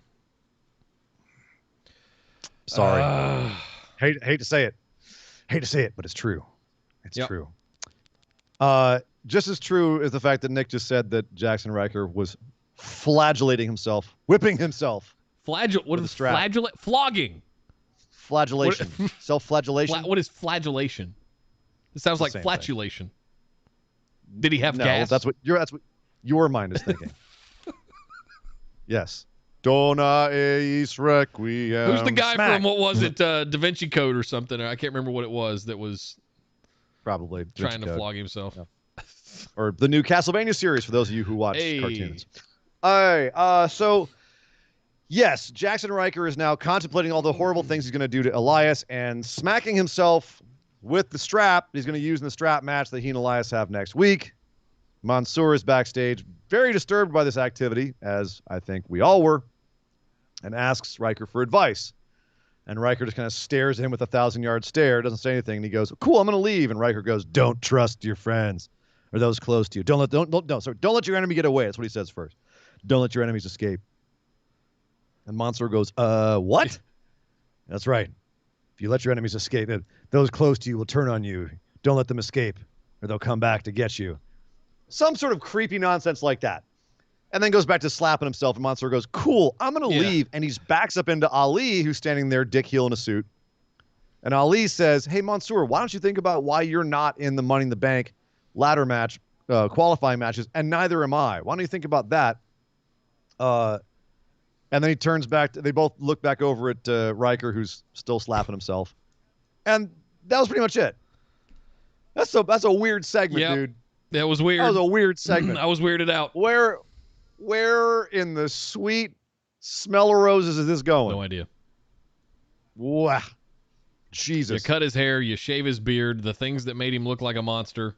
Sorry. Hate to say it. But it's true. It's true. Just as true is the fact that Nick just said that Jackson Riker was flagellating himself, whipping himself. What is flogging? Flagellation. Self-flagellation. What is flagellation? It sounds like flatulation. Did he have gas? That's what your mind is thinking. Yes. Dona eis requiem. Who's the guy from, what was it, Da Vinci Code or something? I can't remember what it was that was probably trying to flog himself. Yeah. Or the new Castlevania series, for those of you who watch cartoons. All right. So, yes, Jackson Riker is now contemplating all the horrible things he's going to do to Elias and smacking himself with the strap he's going to use in the strap match that he and Elias have next week. Mansoor is backstage, very disturbed by this activity, as I think we all were, and asks Riker for advice. And Riker just kind of stares at him with a 1,000-yard stare, doesn't say anything, and he goes, cool, I'm going to leave. And Riker goes, don't trust your friends. or those close to you. Don't let your enemy get away. That's what he says first. Don't let your enemies escape. And Mansoor goes, what? That's right. If you let your enemies escape, those close to you will turn on you. Don't let them escape, or they'll come back to get you. Some sort of creepy nonsense like that. And then goes back to slapping himself, and Mansoor goes, cool, I'm going to leave. And he backs up into Ali, who's standing there, dick heel in a suit. And Ali says, hey, Mansoor, why don't you think about why you're not in the Money in the Bank ladder match, qualifying matches, and neither am I. Why don't you think about that? And then he turns back. They both look back over at Riker, who's still slapping himself. And that was pretty much it. That's a weird segment, dude. That was weird. That was a weird segment. I was weirded out. Where in the sweet smell of roses is this going? No idea. Wow. Jesus. You cut his hair, you shave his beard, the things that made him look like a monster,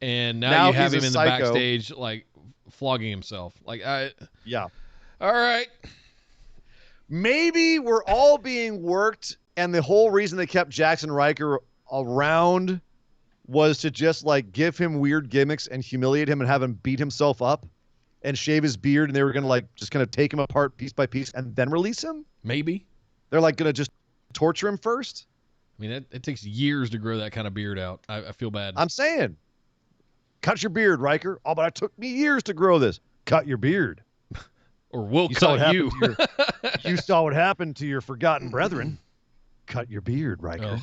and now you have him in the backstage like flogging himself. Yeah. All right. Maybe we're all being worked, and the whole reason they kept Jackson Riker around was to just like give him weird gimmicks and humiliate him and have him beat himself up and shave his beard, and they were going to like just kind of take him apart piece by piece and then release him? Maybe. They're like going to just torture him first? I mean, it takes years to grow that kind of beard out. I feel bad. I'm saying, cut your beard, Riker. Oh, but it took me years to grow this. Cut your beard. Or we'll cut you. You saw what happened to your forgotten brethren. Cut your beard, Riker.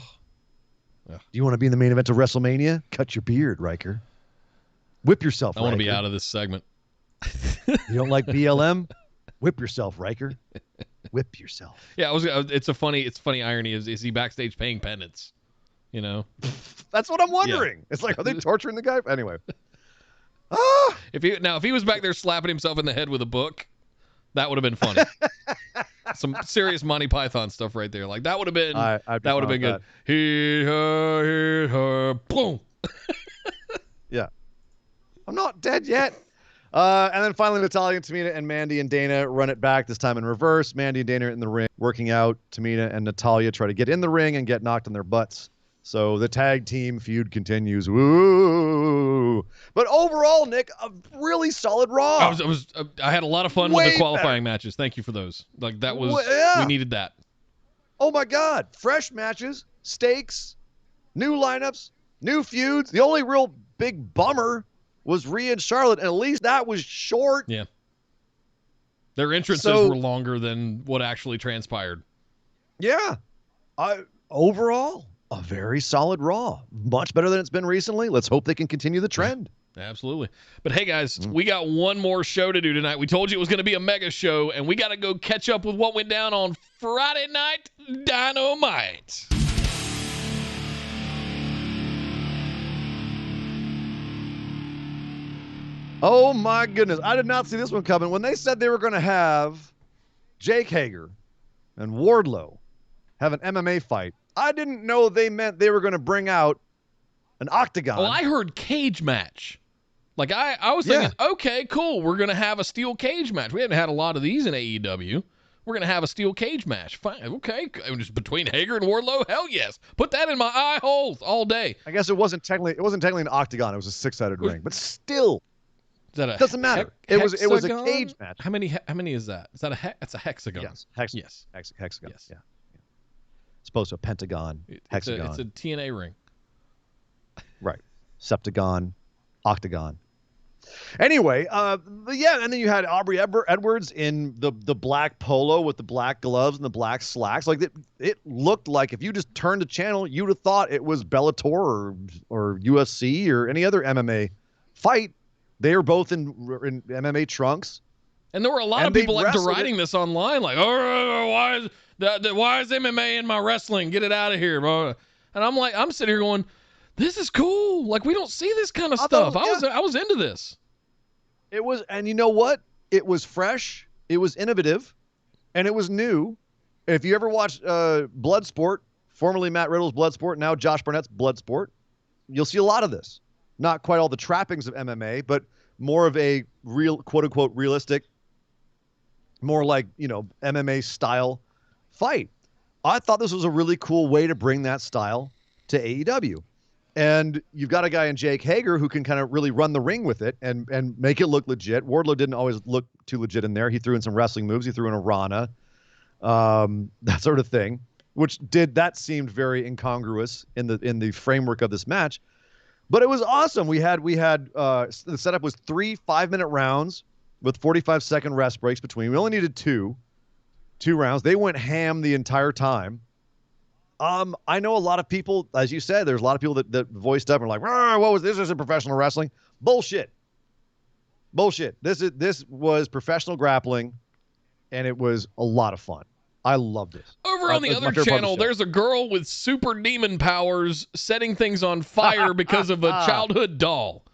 Do you want to be in the main event of WrestleMania? Cut your beard, Riker. Whip yourself, Riker. I want to be out of this segment. You don't like BLM? Whip yourself, Riker. Whip yourself. Yeah, it's a funny irony. Is he backstage paying penance? You know? That's what I'm wondering. Yeah. It's like, are they torturing the guy? Anyway. If he was back there slapping himself in the head with a book, that would have been funny. Some serious Monty Python stuff right there. Like that would have been that would have been good. Hit her, boom. Yeah. I'm not dead yet. And then finally, Natalya and Tamina and Mandy and Dana run it back, this time in reverse. Mandy and Dana are in the ring, working out. Tamina and Natalya try to get in the ring and get knocked on their butts. So the tag team feud continues. Woo! But overall, Nick, a really solid Raw. I had a lot of fun with the qualifying matches. Thank you for those. Like that was we needed that. Oh my God! Fresh matches, stakes, new lineups, new feuds. The only real big bummer was Rhea and Charlotte, and at least that was short. Yeah. Their entrances were longer than what actually transpired. Yeah. Overall, a very solid Raw. Much better than it's been recently. Let's hope they can continue the trend. Yeah, absolutely. But hey, guys, we got one more show to do tonight. We told you it was going to be a mega show, and we got to go catch up with what went down on Friday Night Dynamite. Oh, my goodness. I did not see this one coming. When they said they were going to have Jake Hager and Wardlow have an MMA fight, I didn't know they meant they were going to bring out an octagon. Well, I heard cage match. Like, I was thinking, okay, cool. We're going to have a steel cage match. We haven't had a lot of these in AEW. We're going to have a steel cage match. Fine. Okay. Just between Hager and Wardlow? Hell yes. Put that in my eye holes all day. I guess it wasn't technically an octagon. It was a six-sided ring. But still. Doesn't matter. It was a cage match. How many is that? Is that that's a hexagon? Yes. Yes. Hexagon. Yes. Yeah. It's opposed to a pentagon. Hexagon. It's a TNA ring. Right. Septagon. Octagon. Anyway, and then you had Aubrey Edwards in the black polo with the black gloves and the black slacks. Like it looked like if you just turned the channel, you'd have thought it was Bellator or UFC or any other MMA fight. They are both in MMA trunks. And there were a lot of people like deriding this online, like, oh, why is MMA in my wrestling? Get it out of here. And I'm sitting here going, this is cool. Like, we don't see this kind of stuff. I was into this. It was, and you know what? It was fresh. It was innovative, and it was new. If you ever watched Bloodsport, formerly Matt Riddle's Bloodsport, now Josh Barnett's Bloodsport, you'll see a lot of this. Not quite all the trappings of MMA, but more of a real, quote unquote, realistic, more like, MMA style fight. I thought this was a really cool way to bring that style to AEW. And you've got a guy in Jake Hager who can kind of really run the ring with it and make it look legit. Wardlow didn't always look too legit in there. He threw in some wrestling moves. He threw in a Rana, that sort of thing, which seemed very incongruous in the framework of this match. But it was awesome. We had the setup was 3 5-minute rounds with 45-second rest breaks between. We only needed two rounds. They went ham the entire time. I know a lot of people, as you said, there's a lot of people that voiced up and were like, what was this? This isn't professional wrestling. Bullshit. This was professional grappling, and it was a lot of fun. I loved it. Over on the other channel, there's a girl with super demon powers setting things on fire because of a childhood doll.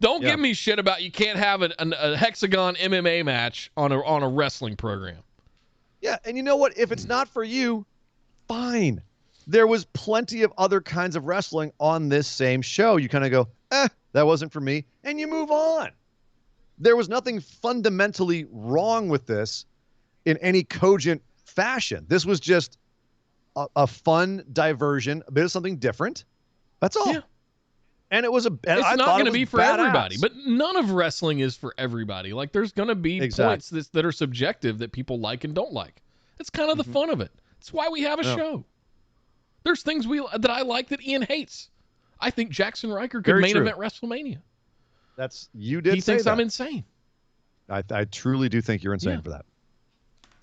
Don't give me shit about you can't have a hexagon MMA match on a wrestling program. Yeah, and you know what? If it's not for you, fine. There was plenty of other kinds of wrestling on this same show. You kind of go, that wasn't for me, and you move on. There was nothing fundamentally wrong with this in any cogent fashion. This was just a fun diversion, a bit of something different. That's all. Yeah. And it was it's not going to be for everybody, but none of wrestling is for everybody. Like, there's going to be points that are subjective that people like and don't like. That's kind of the fun of it. That's why we have a show. There's things that I like that Ian hates. I think Jackson Riker could main event WrestleMania. He thinks I'm insane. I truly do think you're insane for that.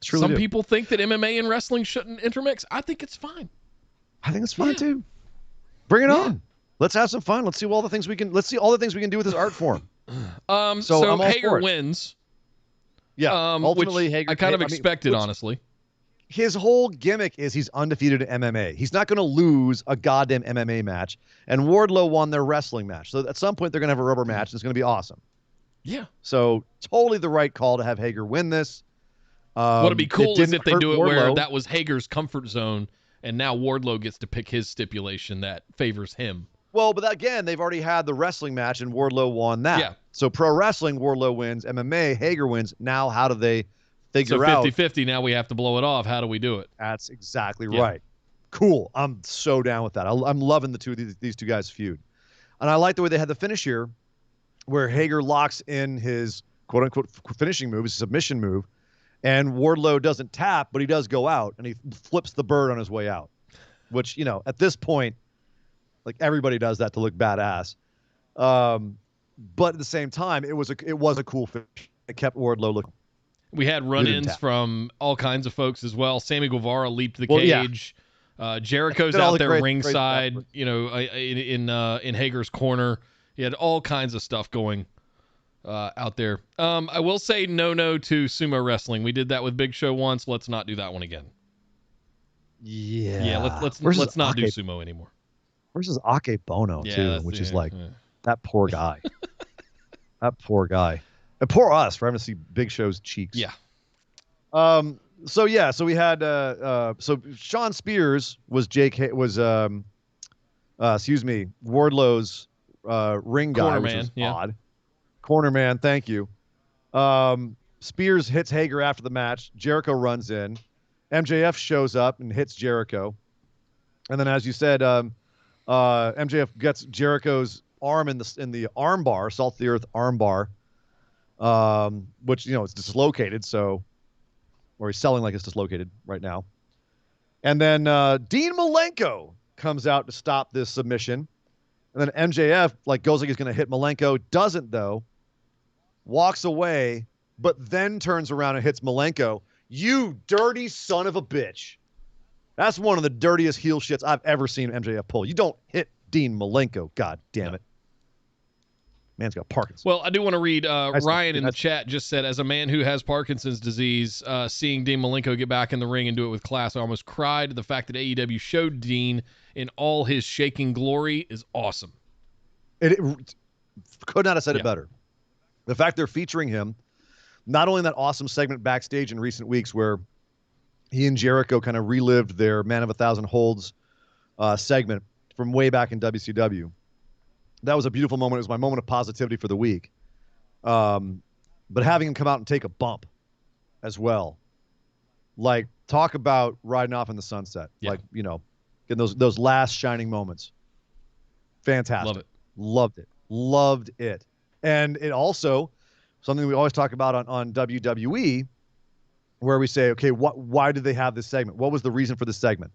Some people think that MMA and wrestling shouldn't intermix. I think it's fine. I think it's fine too. Bring it on. Let's have some fun. Let's see all the things we can do with this art form. So Hager wins. Yeah. Ultimately, which Hager. I kind of expected, honestly. His whole gimmick is he's undefeated in MMA. He's not going to lose a goddamn MMA match. And Wardlow won their wrestling match. So at some point they're going to have a rubber match. And it's going to be awesome. Yeah. So totally the right call to have Hager win this. What'd be cool is if they do it where that was Hager's comfort zone, and now Wardlow gets to pick his stipulation that favors him. Well, but again, they've already had the wrestling match, and Wardlow won that. Yeah. So pro wrestling, Wardlow wins. MMA, Hager wins. Now, how do they figure out? So 50-50, now we have to blow it off. How do we do it? That's exactly right. Cool. I'm so down with that. I'm loving these two guys' feud. And I like the way they had the finish here, where Hager locks in his quote-unquote finishing move, his submission move, and Wardlow doesn't tap, but he does go out, and he flips the bird on his way out, which, at this point, like, everybody does that to look badass. But at the same time, it was a cool finish. It kept Wardlow looking. We had run-ins from all kinds of folks as well. Sami Guevara leaped the cage. Jericho's out there ringside, in Hager's corner. He had all kinds of stuff going out there. I will say no to sumo wrestling. We did that with Big Show once. Let's not do that one again. Yeah. Let's not do sumo anymore. Versus Ake Bono too, which is like that poor guy. That poor guy. And poor us for having to see Big Show's cheeks. Yeah. So we had so Sean Spears was Wardlow's ring guy, corner which man, was odd. Corner man, thank you. Spears hits Hager after the match. Jericho runs in. MJF shows up and hits Jericho. And then, as you said, MJF gets Jericho's arm in the arm bar, Salt the Earth arm bar, which it's dislocated. Or he's selling like it's dislocated right now. And then Dean Malenko comes out to stop this submission. And then MJF goes like he's going to hit Malenko, doesn't though, walks away, but then turns around and hits Malenko. You dirty son of a bitch. That's one of the dirtiest heel shits I've ever seen MJF pull. You don't hit Dean Malenko. God damn it. Man's got Parkinson's. Well, I do want to read Ryan in the chat just said, as a man who has Parkinson's disease, seeing Dean Malenko get back in the ring and do it with class, I almost cried. The fact that AEW showed Dean in all his shaking glory is awesome. It could not have said it better. The fact they're featuring him, not only in that awesome segment backstage in recent weeks where he and Jericho kind of relived their Man of 1,000 Holds segment from way back in WCW. That was a beautiful moment. It was my moment of positivity for the week. But having him come out and take a bump as well. Talk about riding off in the sunset. Yeah. Getting those last shining moments. Fantastic. Love it. Loved it. Loved it. And it also, something we always talk about on WWE, where we say, okay, why did they have this segment? What was the reason for this segment?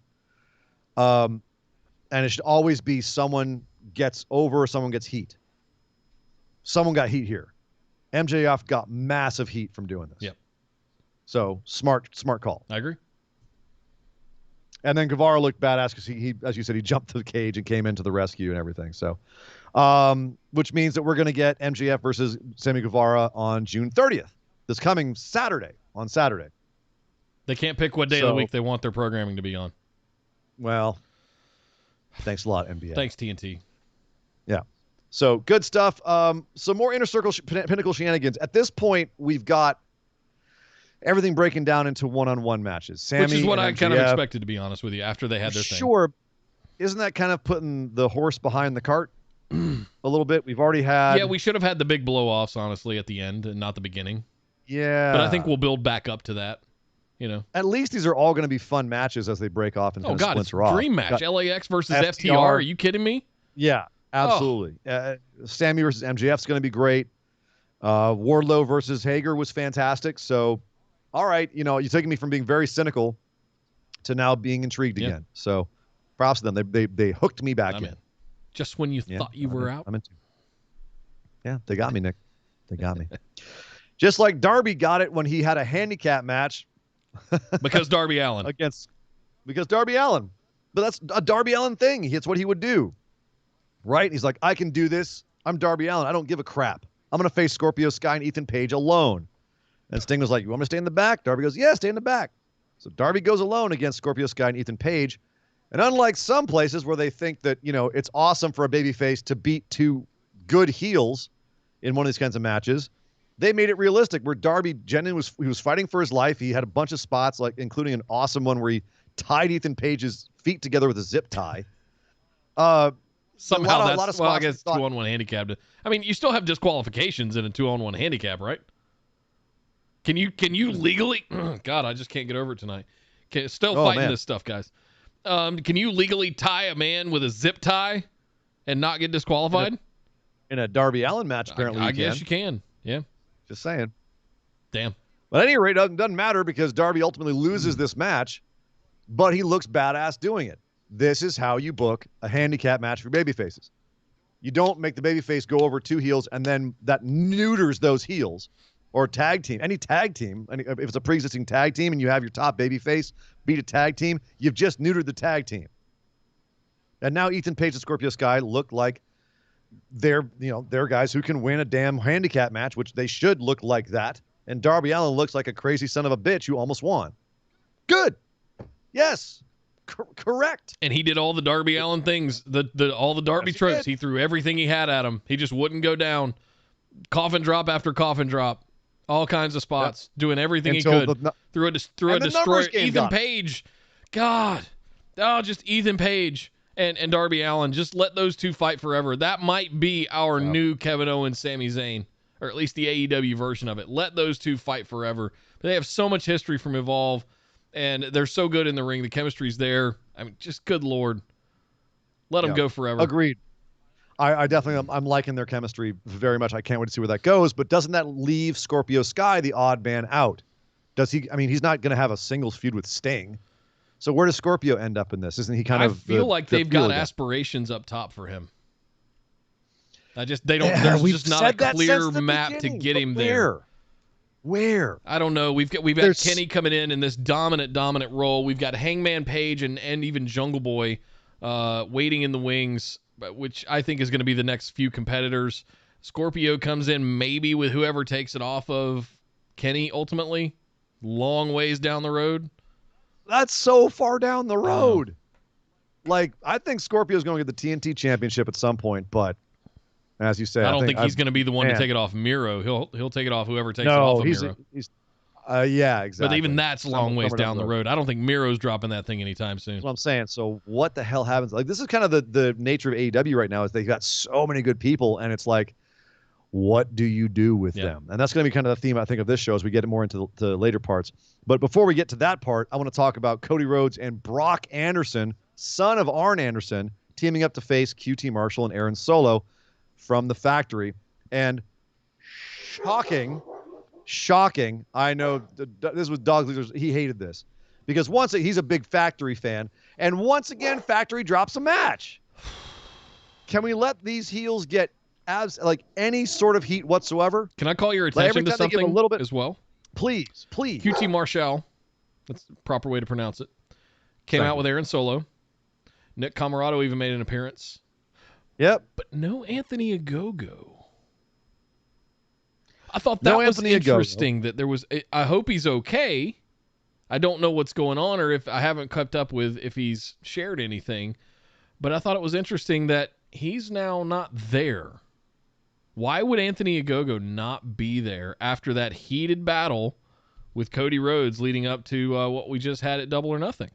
And it should always be someone gets over or someone gets heat. Someone got heat here. MJF got massive heat from doing this. Yep. So smart call. I agree. And then Guevara looked badass because he, as you said, he jumped to the cage and came into the rescue and everything. So, which means that we're going to get MJF versus Sami Guevara on June 30th, this coming Saturday. On Saturday. They can't pick what day of the week they want their programming to be on. Well, thanks a lot, NBA. Thanks, TNT. Yeah. So good stuff. Some more Inner Circle Pinnacle shenanigans. At this point, we've got everything breaking down into one-on-one matches. Sami Which is what I MJF. kind of expected, to be honest with you, after they had their thing. Sure. Isn't that kind of putting the horse behind the cart a little bit? We've already had... Yeah, we should have had the big blow-offs, honestly, at the end and not the beginning. Yeah. But I think we'll build back up to that, you know. At least these are all going to be fun matches as they break off and kind of splinter off. Dream match. LAX versus FTR. FTR. Are you kidding me? Yeah, absolutely. Sami versus MJF is going to be great. Wardlow versus Hager was fantastic. So, all right, you're taking me from being very cynical to now being intrigued again. So, props to them. They hooked me back in. Just when you thought you were out. I'm into. Yeah, they got me, Nick. They got me. Just like Darby got it when he had a handicap match. Because Darby Allin. Because Darby Allin. But that's a Darby Allin thing. It's what he would do. Right? He's like, I can do this. I'm Darby Allin. I don't give a crap. I'm going to face Scorpio Sky and Ethan Page alone. And Sting was like, you want me to stay in the back? Darby goes, yeah, stay in the back. So Darby goes alone against Scorpio Sky and Ethan Page. And unlike some places where they think that, it's awesome for a babyface to beat two good heels in one of these kinds of matches, they made it realistic where Darby genuinely was fighting for his life. He had a bunch of spots, like including an awesome one where he tied Ethan Page's feet together with a zip tie. Somehow a lot of spots. Well, I guess 2-on-1 handicap. I mean, you still have disqualifications in a 2-on-1 handicap, right? Can you legally? God, I just can't get over it tonight. Still fighting this stuff, guys. Can you legally tie a man with a zip tie and not get disqualified? In a Darby Allin match, apparently. I guess you can. Yeah. Just saying. Damn. But at any rate, it doesn't matter because Darby ultimately loses this match, but he looks badass doing it. This is how you book a handicap match for babyfaces. You don't make the babyface go over two heels and then that neuters those heels. Or tag team. Any tag team, if it's a pre-existing tag team and you have your top babyface beat a tag team, you've just neutered the tag team. And now Ethan Page and Scorpio Sky look like they're guys who can win a damn handicap match, which they should look like that. And Darby Allin looks like a crazy son of a bitch who almost won. Good. Yes. Correct. And he did all the Darby Allin things, all the Darby tropes. He threw everything he had at him. He just wouldn't go down. Coffin drop after coffin drop. All kinds of spots, doing everything he could. Threw a destroyer. Ethan Page. God. Oh, just Ethan Page and Darby Allin. Just let those two fight forever. That might be our new Kevin Owens, Sami Zayn, or at least the AEW version of it. Let those two fight forever. They have so much history from Evolve, and they're so good in the ring. The chemistry's there. I mean, just good Lord. Let them go forever. Agreed. I definitely, I'm liking their chemistry very much. I can't wait to see where that goes. But doesn't that leave Scorpio Sky the odd man out? Does he? I mean, he's not going to have a singles feud with Sting. So where does Scorpio end up in this? Isn't he kind of? I feel like they've got aspirations up top for him. They don't. There's just not a clear map to get him there. Where? I don't know. We've got Kenny coming in this dominant role. We've got Hangman Page and even Jungle Boy waiting in the wings, which I think is going to be the next few competitors. Scorpio comes in maybe with whoever takes it off of Kenny ultimately. Long ways down the road. That's so far down the road. I think Scorpio's going to get the TNT championship at some point, but as you say, I don't think he's going to be the one to take it off Miro. He'll take it off whoever takes it off of Miro. Yeah, exactly. But even that's a long ways down the road. I don't think Miro's dropping that thing anytime soon. That's what I'm saying. So what the hell happens? This is kind of the nature of AEW right now is they've got so many good people, and it's like, what do you do with them? And that's going to be kind of the theme, I think, of this show as we get more into the later parts. But before we get to that part, I want to talk about Cody Rhodes and Brock Anderson, son of Arn Anderson, teaming up to face QT Marshall and Aaron Solo from the factory. And shocking. I know this was Dog Leaders. He hated this because he's a big factory fan. And once again, factory drops a match. Can we let these heels get any sort of heat whatsoever? Can I call your attention to something a little bit as well? Please. QT Marshall, that's the proper way to pronounce it, came out with Aaron Solo. Nick Camarado even made an appearance. Yep. But no Anthony Ogogo. I thought that was interesting that there was. I hope he's okay. I don't know what's going on or if I haven't kept up with if he's shared anything. But I thought it was interesting that he's now not there. Why would Anthony Ogogo not be there after that heated battle with Cody Rhodes leading up to what we just had at Double or Nothing?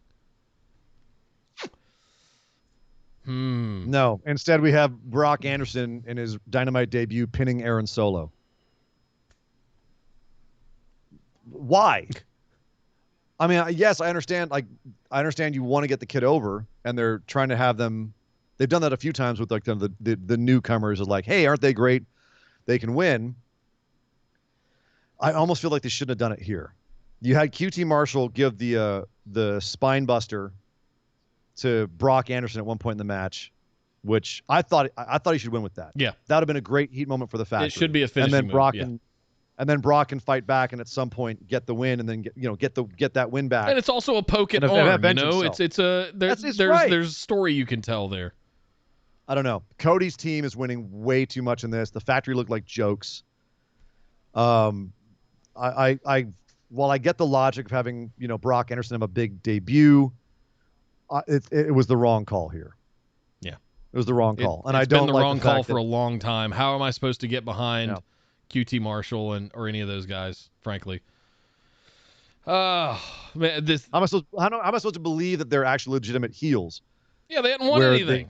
No. Instead, we have Brock Anderson in his Dynamite debut pinning Aaron Solo. Why? I mean, yes, I understand. I understand you want to get the kid over, and they're trying to have them. They've done that a few times with the newcomers. Is like, hey, aren't they great? They can win. I almost feel like they shouldn't have done it here. You had QT Marshall give the spine buster to Brock Anderson at one point in the match, which I thought he should win with that. Yeah, that would have been a great heat moment for the factory. It should be a finishing and then Brock move. And then Brock can fight back and at some point get the win and then get that win back. And it's also a poke at arm, you know. There's a story you can tell there. I don't know. Cody's team is winning way too much in this. The factory looked like jokes. While I get the logic of having Brock Anderson have a big debut, it was the wrong call here. Yeah, it was the wrong call, and it's I don't been the like wrong the fact call for a long time. How am I supposed to get behind QT Marshall or any of those guys? Frankly, man, how am I supposed to believe that they're actually legitimate heels? Yeah, they hadn't won anything.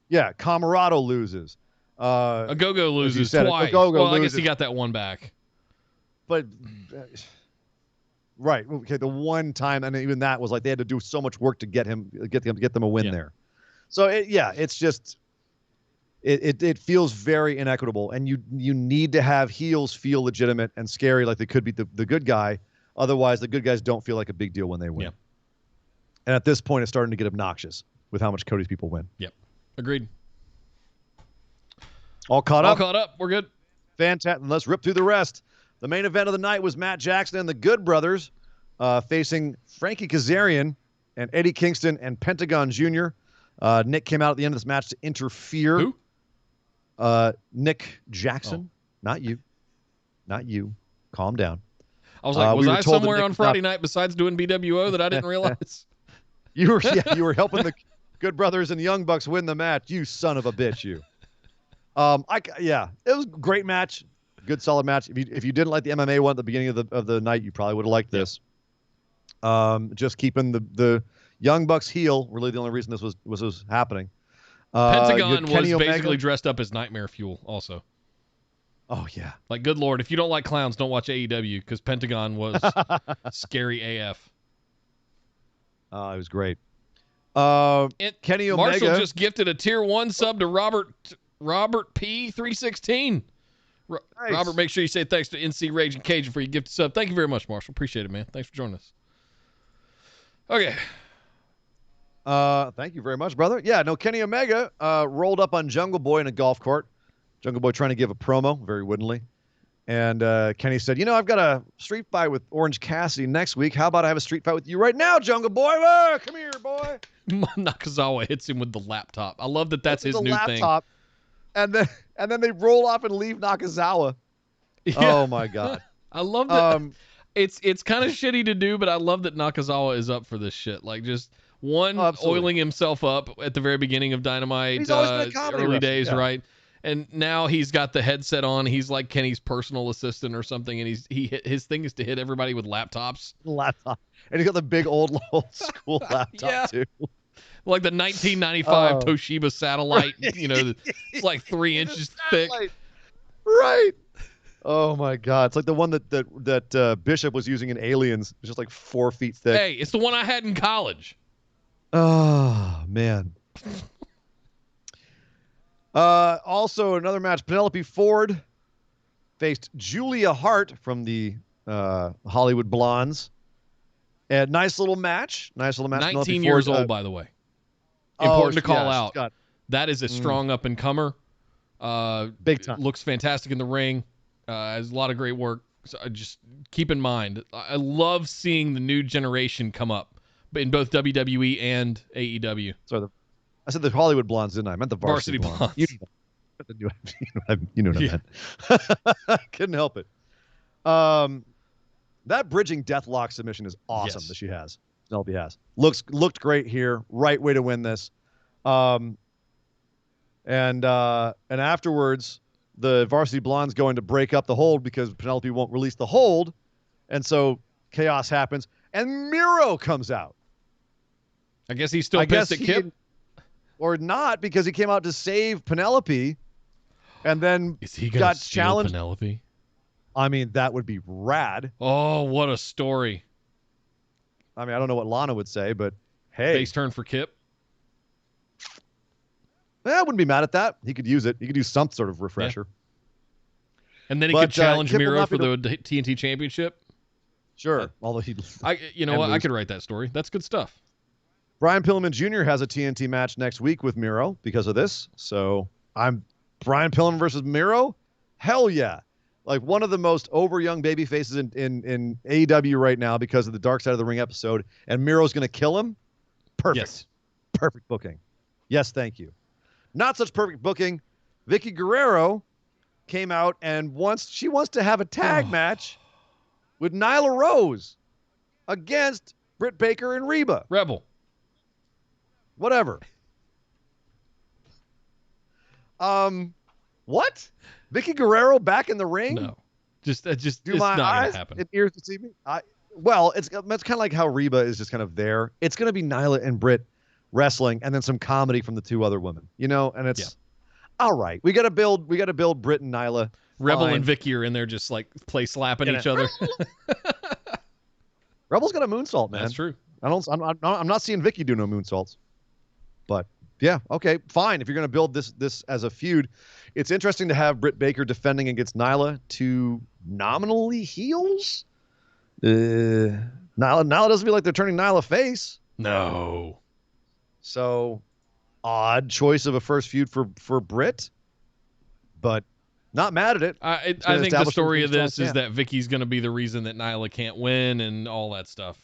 Camarado loses. Ogogo loses twice. I guess he got that one back. But right, okay, the one time, and even that was like they had to do so much work to get them a win there. So it's just it feels very inequitable, and you need to have heels feel legitimate and scary, like they could be the good guy. Otherwise, the good guys don't feel like a big deal when they win. Yeah. And at this point, it's starting to get obnoxious with how much Cody's people win. Yep. Agreed. All caught up? All caught up. We're good. Fantastic. Let's rip through the rest. The main event of the night was Matt Jackson and the Good Brothers facing Frankie Kazarian and Eddie Kingston and Pentagon Jr. Nick came out at the end of this match to interfere. Who? Nick Jackson. Not you. Not you. Calm down. I was like, was I somewhere on Friday night besides doing BWO that I didn't realize? You were helping the Good Brothers and Young Bucks win the match. You son of a bitch, you. It was a great match, good solid match. If you didn't like the MMA one at the beginning of the night, you probably would have liked this. Just keeping the Young Bucks heel, really the only reason this was happening. Pentagon was basically dressed up as Nightmare Fuel, also. Oh yeah, like good lord, if you don't like clowns, don't watch AEW because Pentagon was scary AF. It was great. Kenny Omega. Marshall just gifted a tier 1 sub to Robert P 316. Nice. Robert, make sure you say thanks to NC Rage and Cajun for your gift sub. Thank you very much, Marshall. Appreciate it, man. Thanks for joining us. Okay. Thank you very much, brother. Yeah, no, Kenny Omega rolled up on Jungle Boy in a golf cart. Jungle Boy trying to give a promo very woodenly. And Kenny said, I've got a street fight with Orange Cassidy next week. How about I have a street fight with you right now, Jungle Boy? Oh, come here, boy. Nakazawa hits him with the laptop. I love that that's his new laptop thing. And then they roll off and leave Nakazawa. Yeah. Oh, my God. I love that. It's kind of shitty to do, but I love that Nakazawa is up for this shit. Like, just oiling himself up at the very beginning of Dynamite, early days, right? And now he's got the headset on. He's like Kenny's personal assistant or something, and his thing is to hit everybody with laptops. Laptop. And he's got the big old school laptop, too. Like the 1995 Toshiba satellite, it's like 3 inches thick. Right. Oh, my God. It's like the one that Bishop was using in Aliens. It's just like 4 feet thick. Hey, it's the one I had in college. Oh, man. Also, another match. Penelope Ford faced Julia Hart from the Hollywood Blondes. And nice little match. 19 Penelope years Ford, old, by the way. Important to call yeah, out. That is a strong up-and-comer. Big time. Looks fantastic in the ring. Has a lot of great work. So just keep in mind, I love seeing the new generation come up in both WWE and AEW. Sorry, I said the Hollywood Blondes, didn't I? I meant the Varsity Blondes. You know what I meant. Couldn't help it. That bridging deathlock submission is awesome that she has. Penelope has. Looked great here. Right way to win this. And afterwards, the Varsity Blondes going to break up the hold because Penelope won't release the hold. And so chaos happens. And Miro comes out. I guess he's still pissed at Kip. Or not, because he came out to save Penelope. And then is he gonna steal challenged. Penelope? I mean, that would be rad. Oh, what a story. I mean, I don't know what Lana would say, but hey. Face turn for Kip. I wouldn't be mad at that. He could use it. He could use some sort of refresher. Yeah. And then he could challenge Kip Miro for the TNT Championship. Sure. Although you know what? I could write that story. That's good stuff. Brian Pillman Jr. has a TNT match next week with Miro because of this. So I'm Brian Pillman versus Miro. Hell yeah. Like one of the most over young baby faces in AEW right now because of the Dark Side of the Ring episode. And Miro's going to kill him. Perfect. Yes. Perfect booking. Yes, thank you. Not such perfect booking. Vicky Guerrero came out and she wants to have a tag match with Nyla Rose against Britt Baker and Reba. Rebel. Whatever. What? Vicky Guerrero back in the ring? No. Just Do it's my not eyes gonna happen. and ears deceive me? Well, it's kind of like how Reba is just kind of there. It's going to be Nyla and Britt wrestling and then some comedy from the two other women, and it's all right. We got to build Britt and Nyla. Rebel Fine. and Vicky are in there just like play slapping each other. Rebel's got a moonsault, man. That's true. I'm not seeing Vicky do no moonsaults. But yeah, okay, fine. If you're going to build this as a feud, it's interesting to have Britt Baker defending against Nyla, two nominally heels. Nyla doesn't feel like they're turning Nyla face. No. So odd choice of a first feud for Britt, but not mad at it. I think the story of this is that Vicky's going to be the reason that Nyla can't win and all that stuff.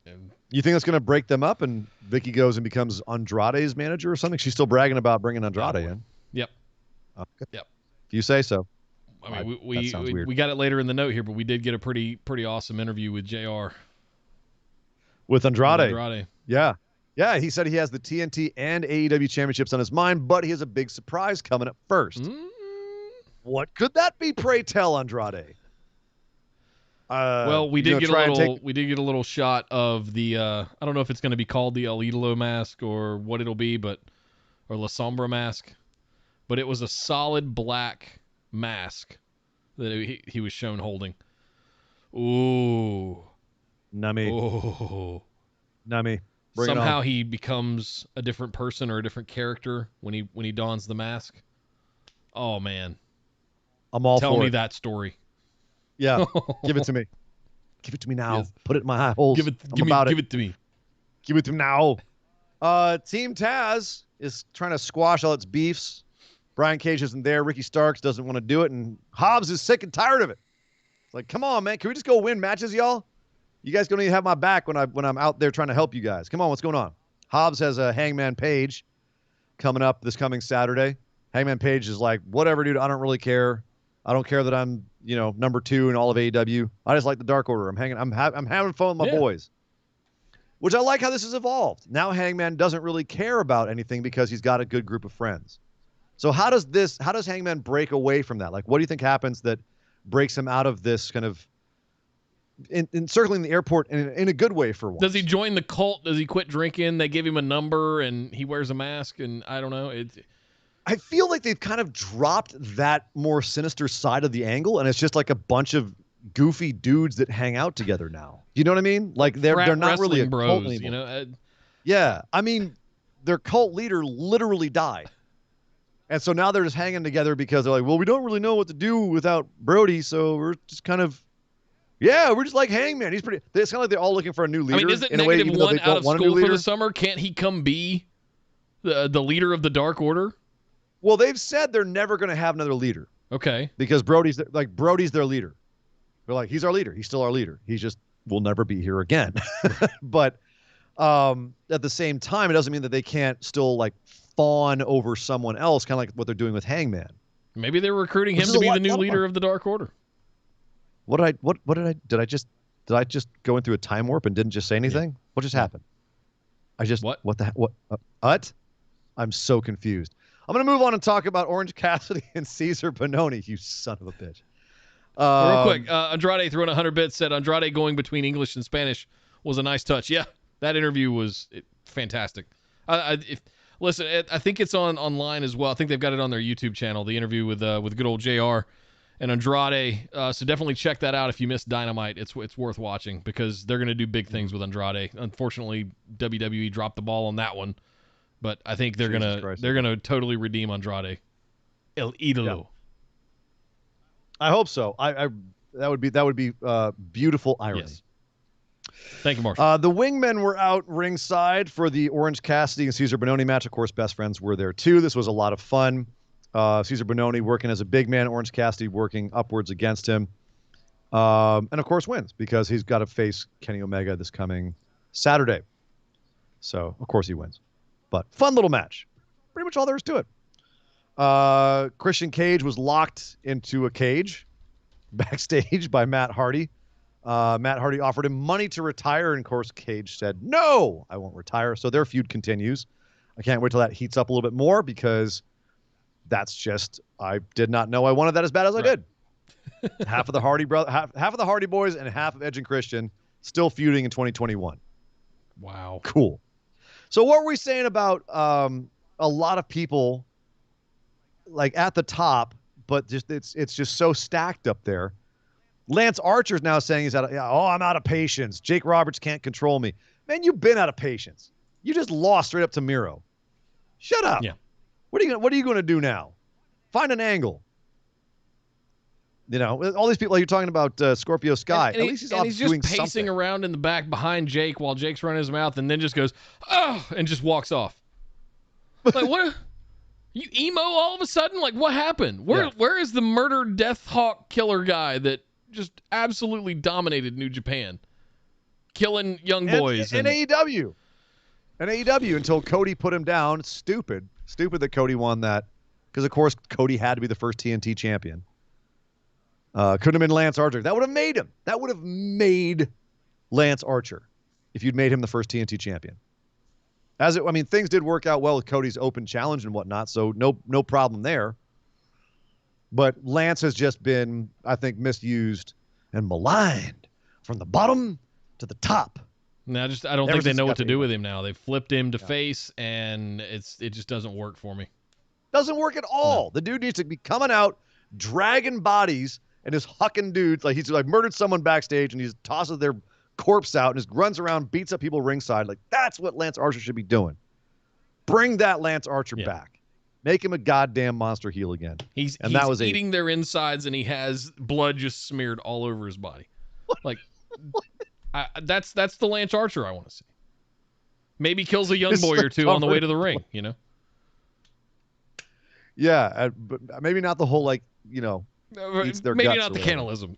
And you think that's going to break them up and Vicky goes and becomes Andrade's manager or something? She's still bragging about bringing Andrade in. Yep. Okay. Yep. If you say so. I mean, we got it later in the note here, but we did get a pretty awesome interview with JR. With Andrade. Yeah. Yeah, he said he has the TNT and AEW championships on his mind, but he has a big surprise coming up first. What could that be, pray tell, Andrade? Well, we did get a little shot of the I don't know if it's going to be called the El Idolo mask or what it'll be, or La Sombra mask, but it was a solid black mask that he was shown holding. Ooh. Nummy. Ooh. Nummy. Somehow he becomes a different person or a different character when he dons the mask. Oh man. I'm all Tell for me it. that story. Yeah. Give it to me. Give it to me now. Yes. Put it in my eye holes. Give it to me. Give it to me now. Team Taz is trying to squash all its beefs. Brian Cage isn't there. Ricky Starks doesn't want to do it, and Hobbs is sick and tired of it. It's like, come on, man. Can we just go win matches, y'all? You guys don't even have my back when I'm out there trying to help you guys. Come on, what's going on? Hobbs has a Hangman Page coming up this coming Saturday. Hangman Page is like, whatever, dude. I don't really care. I don't care that I'm, number 2 in all of AEW. I just like the Dark Order. I'm having fun with my boys. Which I like how this has evolved. Now Hangman doesn't really care about anything because he's got a good group of friends. So how does Hangman break away from that? Like, what do you think happens that breaks him out of this kind of encircling the airport in a good way for once? Does he join the cult? Does he quit drinking? They give him a number and he wears a mask, and I don't know. I feel like they've kind of dropped that more sinister side of the angle, and it's just like a bunch of goofy dudes that hang out together now. You know what I mean? Like they're not really a bros, cult anymore. Yeah, I mean, their cult leader literally died. And so now they're just hanging together because they're like, well, we don't really know what to do without Brody, so we're just kind of, we're just like Hangman. He's pretty. It's kind of like they're all looking for a new leader. I mean, isn't in a way, even though -1 they out don't of want a new school for leader. the summer? Can't he come be the leader of the Dark Order? Well, they've said they're never going to have another leader. Okay. Because Brody's their leader. They're like, he's our leader. He's still our leader. He just will never be here again. But at the same time, it doesn't mean that they can't still like fawn over someone else, kind of like what they're doing with Hangman. Maybe they're recruiting him to be the new leader of the Dark Order. What did I just go in through a time warp and didn't just say anything? Yeah. What just happened? What? I'm so confused. I'm going to move on and talk about Orange Cassidy and Cesar Bononi, you son of a bitch. Real quick, Andrade throwing 100 bits said Andrade going between English and Spanish was a nice touch. Yeah, that interview was fantastic. Listen, I think it's online as well. I think they've got it on their YouTube channel, the interview with good old JR and Andrade. So definitely check that out if you missed Dynamite. It's worth watching because they're going to do big things with Andrade. Unfortunately, WWE dropped the ball on that one. But I think they're gonna totally redeem Andrade, El Idolo. Yeah. I hope so. That would be beautiful irony. Yes. Thank you, Marshall. The Wingmen were out ringside for the Orange Cassidy and Cesar Bononi match. Of course, Best Friends were there too. This was a lot of fun. Cesar Bononi working as a big man, Orange Cassidy working upwards against him, and of course wins because he's got to face Kenny Omega this coming Saturday. So of course he wins. But fun little match. Pretty much all there is to it. Christian Cage was locked into a cage backstage by Matt Hardy. Matt Hardy offered him money to retire, and of course Cage said, no, I won't retire. So their feud continues. I can't wait till that heats up a little bit more because that's just, I did not know I wanted that as bad as I did. Half of the Hardy half of the Hardy boys and half of Edge and Christian still feuding in 2021. Wow. Cool. So what were we saying about a lot of people like at the top, but just it's just so stacked up there. Lance Archer's now saying he's I'm out of patience. Jake Roberts can't control me. Man, you've been out of patience. You just lost straight up to Miro. Shut up. Yeah. What are you going to do now? Find an angle. You know, all these people like you're talking about Scorpio Sky. At least he's just pacing something around in the back behind Jake while Jake's running his mouth, and then just goes, oh, and just walks off. Like, what? You emo all of a sudden? Like, what happened? Where is the murder, death hawk killer guy that just absolutely dominated New Japan, killing young boys? And AEW. And AEW until Cody put him down. Stupid that Cody won that. Because, of course, Cody had to be the first TNT champion. Couldn't have been Lance Archer. That would have made him. That would have made Lance Archer if you'd made him the first TNT champion. Things did work out well with Cody's open challenge and whatnot, so no problem there. But Lance has just been, I think, misused and maligned from the bottom to the top. No, I don't think they know what to do with him now. They've flipped him to face, and it just doesn't work for me. Doesn't work at all. No. The dude needs to be coming out, dragging bodies, and just hucking dudes. Like he's like murdered someone backstage, and he just tosses their corpse out and just runs around, beats up people ringside. Like that's what Lance Archer should be doing. Bring that Lance Archer back. Make him a goddamn monster heel again. He's eating their insides, and he has blood just smeared all over his body. Like that's the Lance Archer I want to see. Maybe kills a young boy or two on the way to the ring. You know. Yeah, but maybe not the whole maybe not the cannibalism.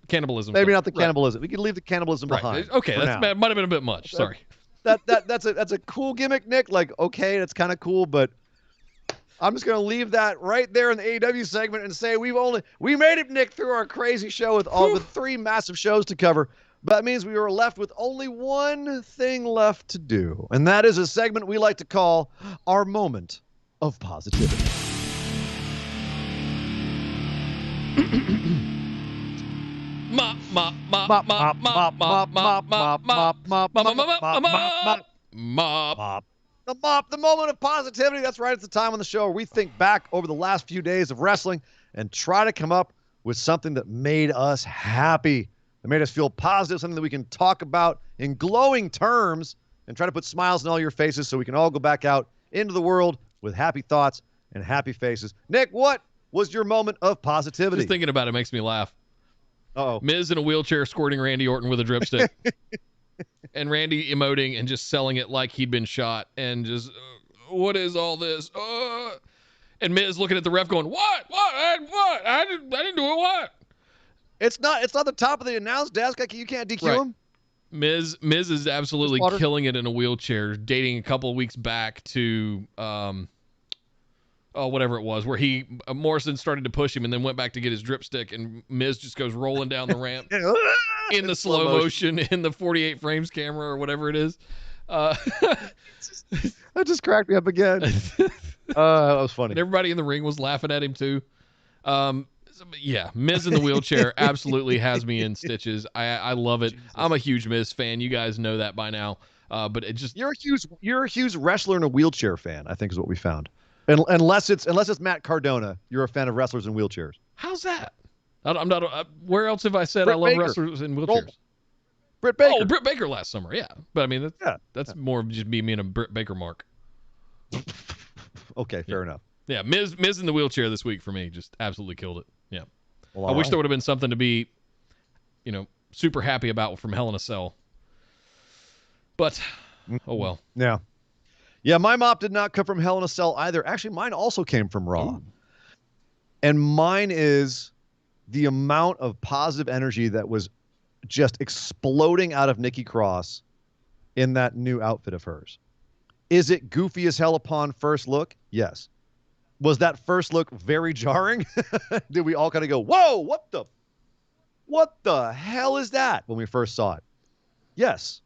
Maybe not the cannibalism. We can leave the cannibalism behind. Okay, that might have been a bit much. Sorry. That's a cool gimmick, Nick. Like, okay, that's kind of cool, but I'm just gonna leave that right there in the AEW segment and say we made it, Nick, through our crazy show with all the 3 massive shows to cover. But that means we were left with only one thing left to do, and that is a segment we like to call our moment of positivity. The moment of positivity. That's right. It's the time on the show where we think back over the last few days of wrestling and try to come up with something that made us happy, that made us feel positive, something that we can talk about in glowing terms and try to put smiles on all your faces so we can all go back out into the world with happy thoughts and happy faces. Nick, what was your moment of positivity? Just thinking about it makes me laugh. Uh-oh. Miz in a wheelchair squirting Randy Orton with a dripstick. And Randy emoting and just selling it like he'd been shot. And just, what is all this? And Miz looking at the ref going, what? I didn't do it, what? It's not the top of the announce desk. You can't DQ him. Miz is absolutely killing it in a wheelchair, dating a couple of weeks back to whatever it was, where Morrison started to push him and then went back to get his drip stick, and Miz just goes rolling down the ramp in the slow motion in the 48 frames camera or whatever it is. That just cracked me up again. That was funny. And everybody in the ring was laughing at him too. Yeah, Miz in the wheelchair absolutely has me in stitches. I love it. Jesus. I'm a huge Miz fan. You guys know that by now. But it just you're a huge wrestler in a wheelchair fan, I think is what we found. Unless it's Matt Cardona, you're a fan of wrestlers in wheelchairs. How's that? I'm not. Where else have I said Britt I love Baker. Wrestlers in wheelchairs? Britt Baker. Oh, Britt Baker last summer, yeah. But I mean, that's more of just me being a Britt Baker mark. Okay, fair enough. Yeah, Miz in the wheelchair this week for me just absolutely killed it. Yeah. Well, I wish there would have been something to be, super happy about from Hell in a Cell. But, oh well. Yeah. Yeah, my mop did not come from Hell in a Cell either. Actually, mine also came from Raw. Ooh. And mine is the amount of positive energy that was just exploding out of Nikki Cross in that new outfit of hers. Is it goofy as hell upon first look? Yes. Was that first look very jarring? Did we all kind of go, whoa, what the hell is that when we first saw it? Yes.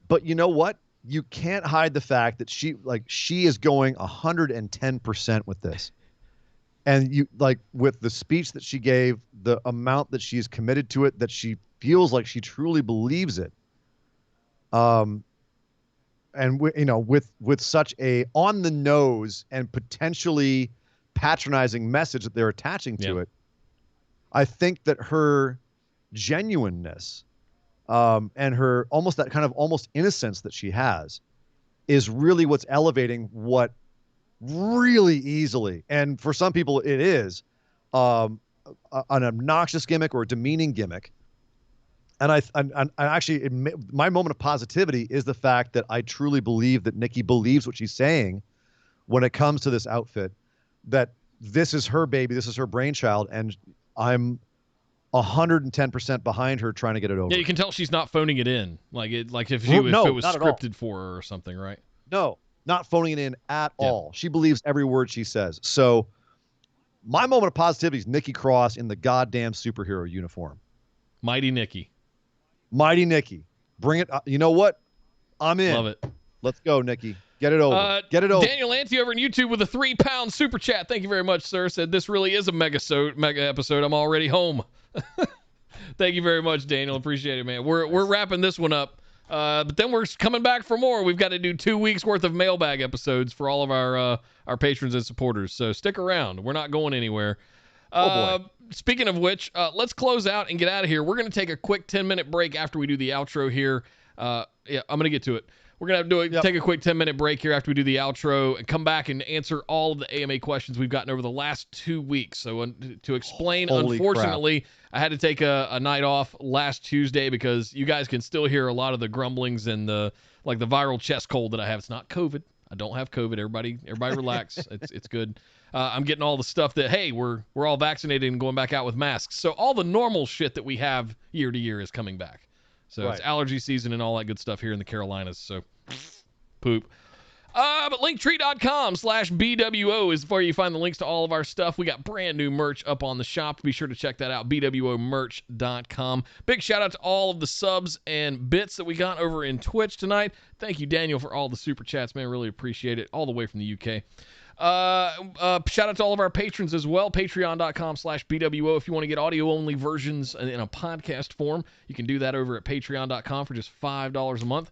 But you know what? You can't hide the fact that she is going 110% with this. And with the speech that she gave, the amount that she's committed to it, that she feels like she truly believes it. And with such a on the nose and potentially patronizing message that they're attaching to it, I think that her genuineness and her almost innocence that she has is really what's elevating what really easily, and for some people it is an obnoxious gimmick or a demeaning gimmick. And I actually, my moment of positivity is the fact that I truly believe that Nikki believes what she's saying when it comes to this outfit, that this is her baby, this is her brainchild, and I'm 110% behind her trying to get it over. Yeah, you can tell she's not phoning it in, if it was scripted for her or something, right? No, not phoning it in at all. She believes every word she says. So my moment of positivity is Nikki Cross in the goddamn superhero uniform. Mighty Nikki. Bring it up. You know what? I'm in. Love it. Let's go, Nikki. Get it over. Get it over. Daniel Ante over on YouTube with a £3 super chat. Thank you very much, sir. Said this really is a mega episode. I'm already home. Thank you very much, Daniel. Appreciate it, man. We're wrapping this one up. But then we're coming back for more. We've got to do 2 weeks worth of mailbag episodes for all of our patrons and supporters. So stick around. We're not going anywhere. Oh boy. Speaking of which, let's close out and get out of here. We're going to take a quick 10-minute break after we do the outro here. I'm going to get to it. We're going to take a quick 10-minute break here after we do the outro and come back and answer all of the AMA questions we've gotten over the last 2 weeks. So to explain, unfortunately, I had to take a night off last Tuesday because you guys can still hear a lot of the grumblings and the viral chest cold that I have. It's not COVID. I don't have COVID. Everybody relax. It's good. I'm getting all the stuff that, hey, we're all vaccinated and going back out with masks. So all the normal shit that we have year to year is coming back. So It's allergy season and all that good stuff here in the Carolinas. So poop. But linktree.com/BWO is where you find the links to all of our stuff. We got brand new merch up on the shop. Be sure to check that out, bwomerch.com. Big shout out to all of the subs and bits that we got over in Twitch tonight. Thank you, Daniel, for all the super chats, man. Really appreciate it. All the way from the UK. Shout out to all of our patrons as well. Patreon.com/BWO. If you want to get audio only versions in a podcast form, you can do that over at patreon.com for just $5 a month.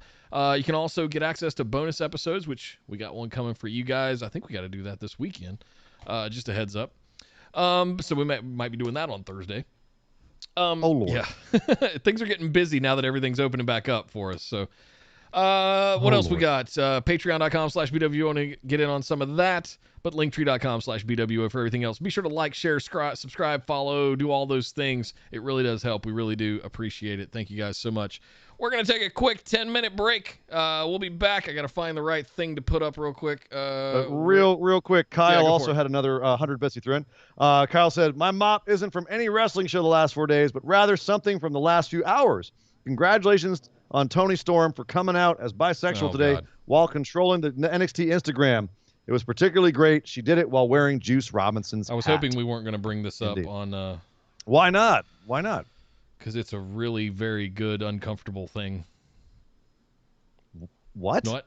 You can also get access to bonus episodes, which we got one coming for you guys. I think we got to do that this weekend. Just a heads up. So we might be doing that on Thursday. Oh Lord. Yeah. Things are getting busy now that everything's opening back up for us. So What else we Lord. got? Patreon.com/BW. Want to get in on some of that, but Linktree.com/BWO for everything else. Be sure to like, share, subscribe, follow, do all those things. It really does help. We really do appreciate it. Thank you guys so much. We're going to take a quick 10-minute break. We'll be back. I got to find the right thing to put up real quick. Real quick, Kyle go also for it. had another 100 bits he threw in. Kyle said, my mop isn't from any wrestling show the last 4 days, but rather something from the last few hours. Congratulations on Toni Storm for coming out as bisexual today God. while controlling the NXT Instagram. It was particularly great. She did it while wearing Juice Robinson's I was hat. hoping we weren't going to bring this up Indeed. on... Why not? Why not? because it's a really very good, uncomfortable thing. What? What?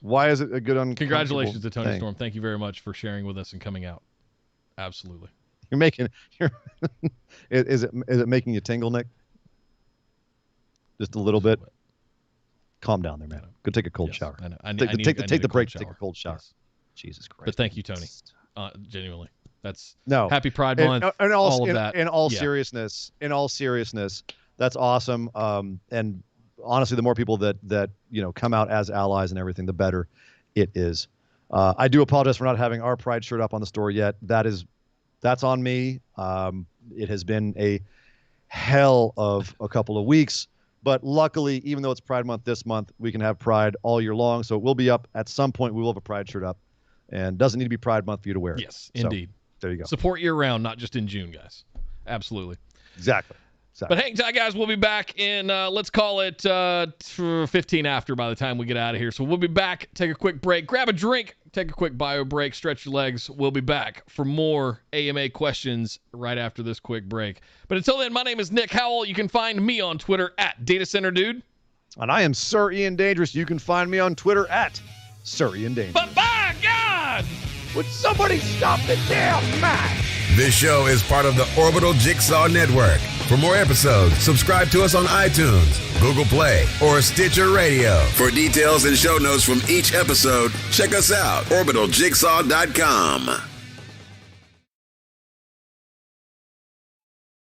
Why is it a good uncomfortable Congratulations to Toni thing? Storm. Thank you very much for sharing with us and coming out. Absolutely. You're making. Is it making you tingle, Nick? Just a little bit. Calm down there, man. Go take a cold Yes, shower. I know. Take the break. Shower. Take a cold shower. Yes. Jesus Christ. But thank you, Tony. Genuinely. That's No. Happy Pride Month. All of that. In all Yeah. seriousness, that's awesome. And honestly, the more people that come out as allies and everything, the better it is. I do apologize for not having our Pride shirt up on the store yet. That's on me. It has been a hell of a couple of weeks, but luckily, even though it's Pride Month this month, we can have Pride all year long. So it will be up at some point. We will have a Pride shirt up, and doesn't need to be Pride Month for you to wear it. Yes, So, indeed. there you go. Support year round, not just in June, guys. Absolutely. Exactly. But hang tight, guys. We'll be back in, let's call it 15 after by the time we get out of here. So we'll be back. Take a quick break. Grab a drink. Take a quick bio break. Stretch your legs. We'll be back for more AMA questions right after this quick break. But until then, my name is Nick Howell. You can find me on Twitter at DataCenterDude. And I am Sir Ian Dangerous. You can find me on Twitter at Sir Ian Dangerous. But by God! Would somebody stop the damn match? This show is part of the Orbital Jigsaw Network. For more episodes, subscribe to us on iTunes, Google Play, or Stitcher Radio. For details and show notes from each episode, check us out, orbitaljigsaw.com.